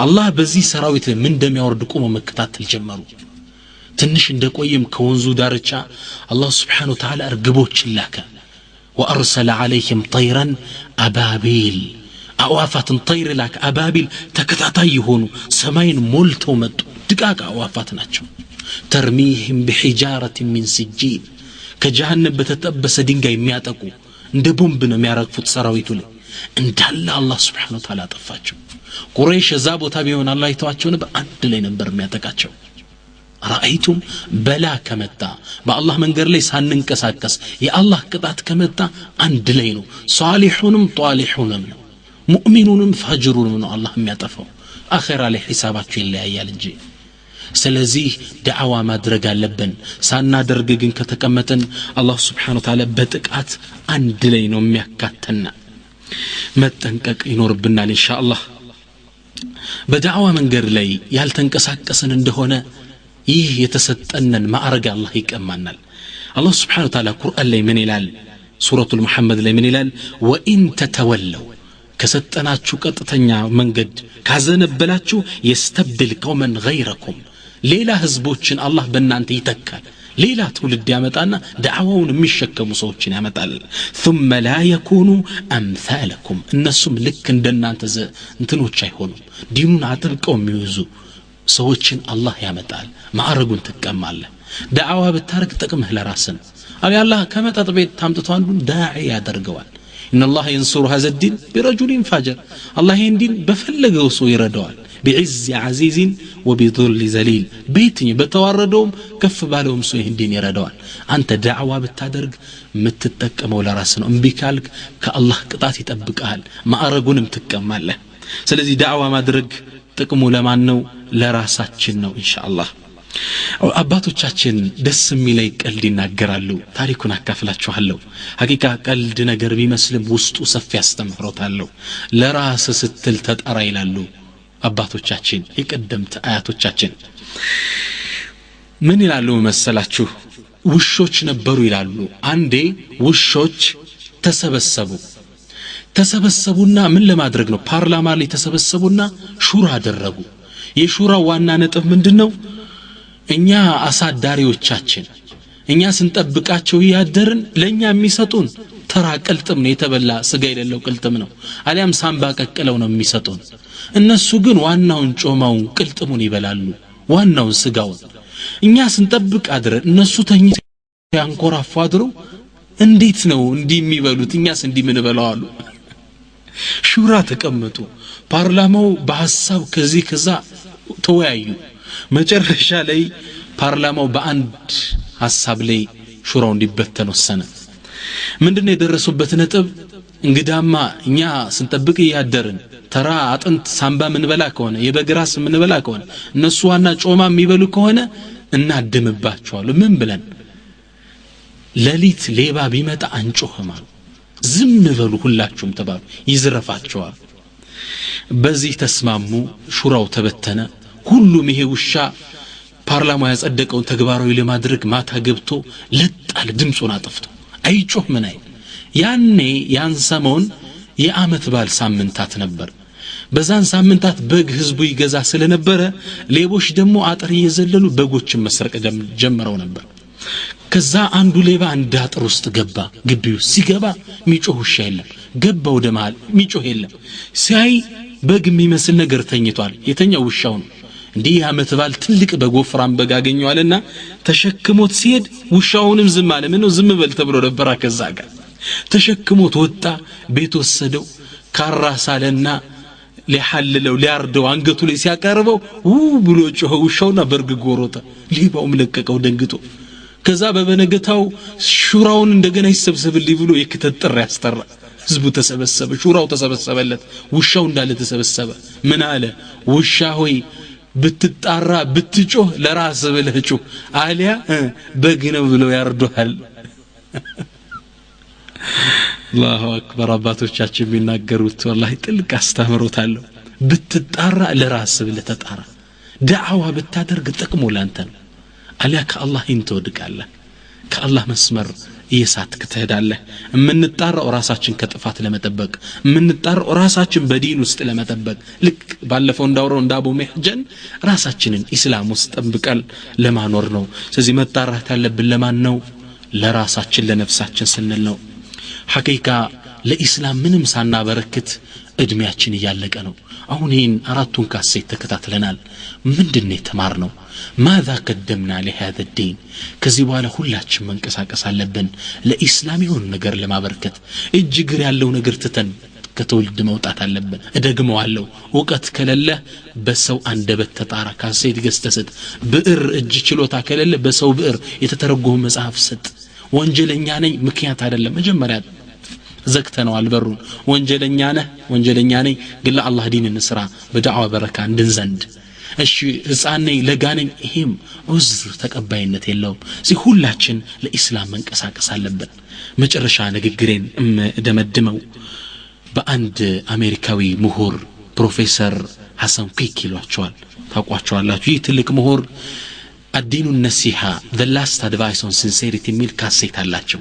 አላህ በዚህ ሰራዊት ላይ ምን እንደሚያወርድ ቆመው መከታተል ጀመሩ ትንሽ እንደቆየም ከወንዙ ዳርቻ አላህ Subhanahu Wa Ta'ala እርግቦችን ላከ وارسل عليهم طيرا ابابيل አዋፋት طير ላከ አባቢል ተከታታይ ሆኑ ሰማይን ሞልተው መጡ ድቃቃ አዋፋት ናቸው ተርሚህም بحجاره من سجيل ከጀሃነም በተጠበሰ ድንጋይ የሚያጠቁ እንደ ቦምብ ነው የሚያረግፉት ሰራዊቱ ላይ እንዳለ አላህ Subhanahu Wa Ta'ala አጠፋቸው ቁረይሽ እዛ ቦታ ቢሆን አላህ ይተዋቸው ነበር አንድ ላይ ነበር የሚያጠቃቸው رأيتم بلا كمتا بالله من قال لي ساننكساكس يا الله قطعت كمتا عند لينو صالحونم طالحونم مؤمنونم فاجرونم الله የሚያጠፋው አኺራ ላይ ሒሳባቸው ይለያያል እንጂ ስለዚህ ዳዕዋ ማድረግ አለብን ሳናደርግ ግን ከተቀመጠን አላህ Subhanahu Wa Ta'ala በጥቃት አንድ ላይ ነው የሚያካተና መጠንቀቅ ይኖርብናል ኢንሻአላህ በዳዕዋ መንገድ ላይ ያልተንቀሳቀሰን እንደሆነ ይህ የተሰጠነን ማዕረግ አላህ ይቀማናል አላህ Subhanahu Wa Ta'ala ቁርአን ላይ ምን ይላል ሱረቱል ሙሐመድ ላይ ምን ይላል ወኢን ተተወለው ከሰጠናችሁ ቀጥተኛ መንገድ ካዘነበላችሁ يستبدل قوما غيركم ሌላ ህዝቦችን አላህ በእናንተ ይተካል ሌላ ትውልድ ያመጣና ዳዕዋውን የሚሸከሙ ሰዎችን ያመጣል ثم لا يكونوا امثالكم እነሱም ልክ እንደናንተ እንትኖች አይሆኑም ዲኑን አጥብቀው የሚይዙ ሰዎችን አላህ ያመጣል ማዕረጉን ተቀማለህ ዳዕዋ ብታረግ ጥቅምህ ለራስህ አላህ ከመጠጥ ቤት ታምጥቶ አንዱን ዳዒ ያደርገዋል ان الله ينصر هذا الدين برجل فاجر الله يندين بفلغው ሰው ይረዳዋል بعز عزيز وبذل ذليل بيتني بتواردوم كف بالهم ሰው ይንዲን ይረዳዋል አንተ ዳዕዋ ብታደርግ የምትጠቀመው ለራስህ ነው እምቢ ካልክ ከአላህ ቅጣት ይጠብቃል ማዕረጉንም ትቀማለህ ስለዚህ ዳዕዋ ማድረግ ጥቅሙ ለማን ነው ለራሳችን ነው ኢንሻአላህ አባቶቻችን ደስ የሚለይ ቀልድ ይናገራሉ ታሪኩን አካፍላችኋለሁ ሐቂቃ ቀልድ ነገር ቢመስልም ውስጡ ሰፊ ያስተምሮታል ለራስ ስትል ተጣራ ይላሉ አባቶቻችን የቀደምት አያቶቻችን ምን ይላሉ መሰላችሁ ውሾች ነበሩ ይላሉ አንዴ ውሾች ተሰበሰቡና ምን ለማድረግ ነው ፓርላማ ላይ ተሰበሰቡና ሹራ አደረጉ የሹራ ዋና ነጥብ ምንድነው እኛ አሳዳሪዎቻችን እኛ ስንጠብቃቸው ያደርን ለኛ የሚሰጡን ተራ ቅልጥም ነው የተበላ ስጋ የሌለው ቅልጥም ነው አሊያም ሳምባ ቀቅለው ነው የሚሰጡን እነሱ ግን ዋናውን ጮማውን ቅልጥሙን ይበላሉ ዋናውን ስጋውን እኛ ስንጠብቅ አድረን እነሱ ተኝተው ያንኮራፉ አድረው እንዴት ነው እንዲህ የሚበሉት እኛስ እንዲህ ምን በላዋሉ ሹራ ተቀመጡ ፓርላማው በሐሳብ ከዚህ ከዛ ተወያዩ መጨረሻ ላይ ፓርላማው በአንድ ሐሳብ ላይ ሹራው እንዲበተን ወሰነ ምንድነው የደረሱበት ነጥብ እንግዳማ እኛ ስንጠብቅ ያደርን ተራ አጥንት ሳምባ ምንበላ ከሆነ የበግራስ ምንበላ ከሆነ እነሱ ዋና ጮማ የሚበሉ ከሆነ እናድምባቸዋል ምን ብለን ለሊት ሌባ ቢመጣ አንጮህም አሉ ዝም በሉ ሁላችሁም ተባሉ ይዝረፋቸዋል በዚህ ተስማሙ ሹራው ተበተነ ሁሉም ይሄ ውሻ ፓርላማው ያጸደቀው ተግባራዊ ለማድረግ ማታ ገብቶ ለጣል ድምጹን አጥፍቶ አይጮህ ምን አይ ያኔ ያንሰመውን የአመት ባል ሳምንታት ነበር በዛን ሳምንታት በግ ህዝቡ ይገዛ ስለነበረ ሌቦች ደግሞ አጥር እየዘለሉ በጎችን መስረቅ ጀምረው ነበር ከዛ አንዱ ሌባ አንድ አጥር ውስጥ ገባ ግቢው ሲገባ ሚጮህ ውሻ የለም ገባ ወደ መሃል ሚጮህ የለም ሲያይ በግ የሚመስል ነገር ተኝቷል የተኛው ውሻው ነው እንዲህ አመት ባል ትልቅ በጎፍራም በግ አገኘዋልና ተሸክሞት ሲሄድ ውሻውንም ዝም አለ ምነው ዝም በል ተብሎ ነበር ከዛ ጋር ተሸክሞት ወጣ ቤት ወሰደው ካራሳለና ሊሐልለው ሊያርደው አንገቱ ላይ ሲያቀርበው ብሎ ጮኸ ውሻውና በርግ ጎሮታ ሊባው መለቀቀው ደንግጦ ከዛ በበነገታው ሹራውን እንደገና ይሰብሰብልኝ ብሎ የክተጥር ያስተራ ህዝቡ ተሰበሰበ ሹራው ተሰበሰበለት ውሻው እንዳለ ተሰበሰበ ምን አለ ውሻ ሆይ ብትጣራ ብትጮህ ለራስ ብለህ ጮህ አሊያ በግ ነው ብሎ ያርዱሃል አላሁ አክበር አባቶቻችን ቢናገሩት ወላሂ ጥልቅ አስተምሮታል ብትጣራ ለራስ ብለህ ተጣራ ዳዕዋ ብታደርግ ጥቅሙ ላንተ ነው አለያ ከአላህ ይንተወድቃለህ ከአላህ መስመር እየሳትክ ትሄዳለህ የምንጣራው ራሳችን ከጥፋት ለመጠበቅ የምንጣራው ራሳችን በዲን ውስጥ ለመጠበቅ ልክ ባለፈው እንዳወራው እንዳቡ መህጀን ራሳችንን እስላም ውስጥ ጠብቀን ለማኖር ነው ስለዚህ መጣራት ያለብን ለማን ነው ለራሳችን ለነፍሳችን ስንል ነው ሐቂቃ ለኢስላም ምንም ሳናበረክት እድሜያችን እያለቀ ነው አሁን ይሄን አራቱን ካሴት ተከታትለናል ምንድነው የተማርነው ماذا قدمنا لهذا الدين ከዚህ በኋላ ሁላችን መንቀሳቀስ አለብን ለኢስላሚውን ነገር ለማበርከት እጅግር ያለው ነገር ትተን ከተውልድ መውጣት አለብን እደግመዋለሁ ወቀት ከለለ በሰው አንደበት ተጣራ ካሴት ገስተሰት ብዕር እጅ ችሎታ ከለለ በሰው ብዕር የተተረጎመ መጽሐፍ ሰጥ ወንጀለኛ ነኝ ምክንያት አይደለም መጀመሪያ ዘግተነው አልበሩን ወንጀለኛ ነኝ ግን ለአላህ ዲን እንስራ በዳዕዋ በረካ እንድንዘንድ እሺ ህፃን ነኝ ለጋ ነኝ ይሄም ዑዝር ተቀባይነት የለውም እዚህ ሁላችን ለኢስላም መንቀሳቀስ አለብን መጨረሻ ንግግሬን ደመድመው በአንድ አሜሪካዊ ምሁር ፕሮፌሰር ሐሰን ቂክ ይሏቸዋል ታውቋቸዋላችሁ ይህ ትልቅ ምሁር الدين النصيحة the last advice on sincerity ሚል ካሴት አላቸው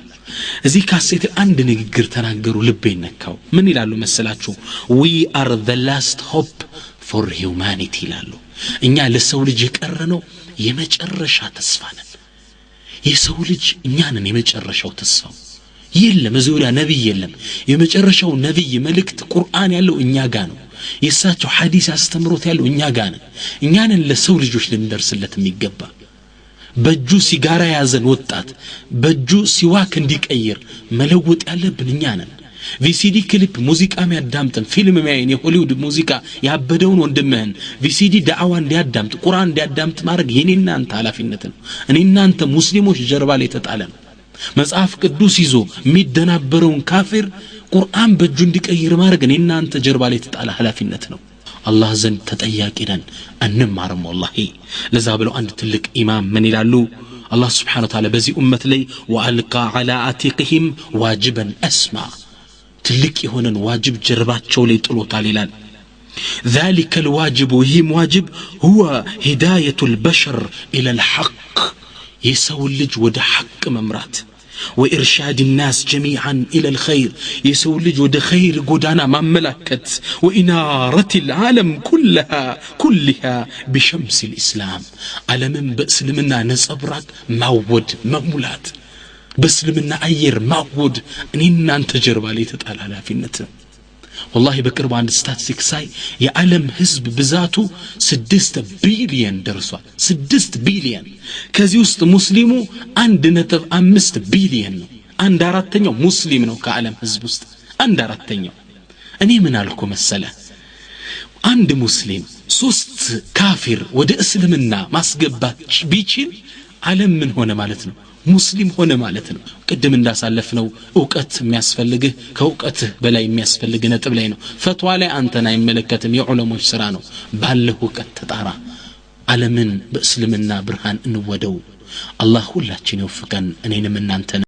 እዚህ ካሴት አንድ ንግግር ተናገሩ ልቤን ነካው ምን ይላሉ መሰላችሁ we are the last hope for humanity ይላሉ እኛ ለሰው ልጅ የቀረነው የመጨረሻ ተስፋ ነን የሰው ልጅ እኛ ነን የመጨረሻው ተስፋው የለም ዙሪያ ነብይ የለም የመጨረሻው ነብይ መልእክት ቁርአን ያለው እኛ ጋር ነው የሳቸው ሐዲስ አስተምሮት ያለው እኛ ጋር ነው እኛ ነን ለሰው ልጆች ልንደርስለት የሚገባ በእጁ ሲጋራ ያዘን ወጣት በእጁ ሲዋክ እንዲቀይር መለወጥ ያለብን እኛ ነን ቪሲዲ ክሊፕ ሙዚቃ የሚያዳምጥን ፊልም የሚያይን የሆሊውድ ሙዚቃ ያበደውን ወንድምህን ቪሲዲ ዳዕዋ እንዲያዳምጥ ቁርአን እንዲያዳምጥ ማድረግ የኔና አንተ ኃላፊነት ነው እኔና አንተ ሙስሊሞች ጀርባ ላይ ተጣለ ነው መጽሐፍ ቅዱስ ይዞ የሚደናበረውን ካፊር ቁርአን በእጁ እንዲቀይር ማድረግ እኔና አንተ ጀርባ ላይ ተጣለ ኃላፊነት ነው አላህ ዘንድ ተጠያቂ ነን እንማርም والله ለዛ ብለው አንድ ትልቅ ኢማም ምን ይላሉ አላህ Subhanahu Wa Ta'ala በዚህ ኡመት ላይ ወአልቃ على አቲቅህም ዋጅበን አስማ ትልቅ የሆነን ዋጅብ ጀርባቸው ላይ ጥሎታል ይላል ذلك الواجب وهم واجب هو هداية البشر إلى الحق يسوي اللج ود حق ممرات وإرشاد الناس جميعا إلى الخير يسوي اللج ود خير قدانا مملكت وإنارة العالم كلها بشمس الإسلام على من بأسلمنا نصبرك معود ممولات بسلمنا أير معود إننا أنت جربا لي تتعال على في النتن والله بكرب عند ستاتستيك ساي يعلم حزب بذاته 6 بليون درسوا 6 بليون كذي وسط مسلمو 1.5 بليون عند አራተኛው ሙስሊም ነው ከዓለም ህዝብ ውስጥ አንድ አራተኛው እኔ ምን አልኩ መሰለ አንድ ሙስሊም 3 ካፊር ወደ እስልምና ማስገባት ቢችል ዓለም ምን ሆነ ማለት ነው ሙስሊም ሆነ ማለት ነው ቅድም እንዳሳለፍነው ዕውቀት የሚያስፈልግህ ከዕውቀትህ በላይ የሚያስፈልግህ ነጥብ ላይ ነው ፈትዋ ላይ አንተን አይመለከትም የዑለሞች ስራ ነው ባለህ ዕውቀት ተጣራ ዓለምን በእስልምና ብርሃን እንወደው አላህ ሁላችን ይወፍቀን እኔንም እናንተን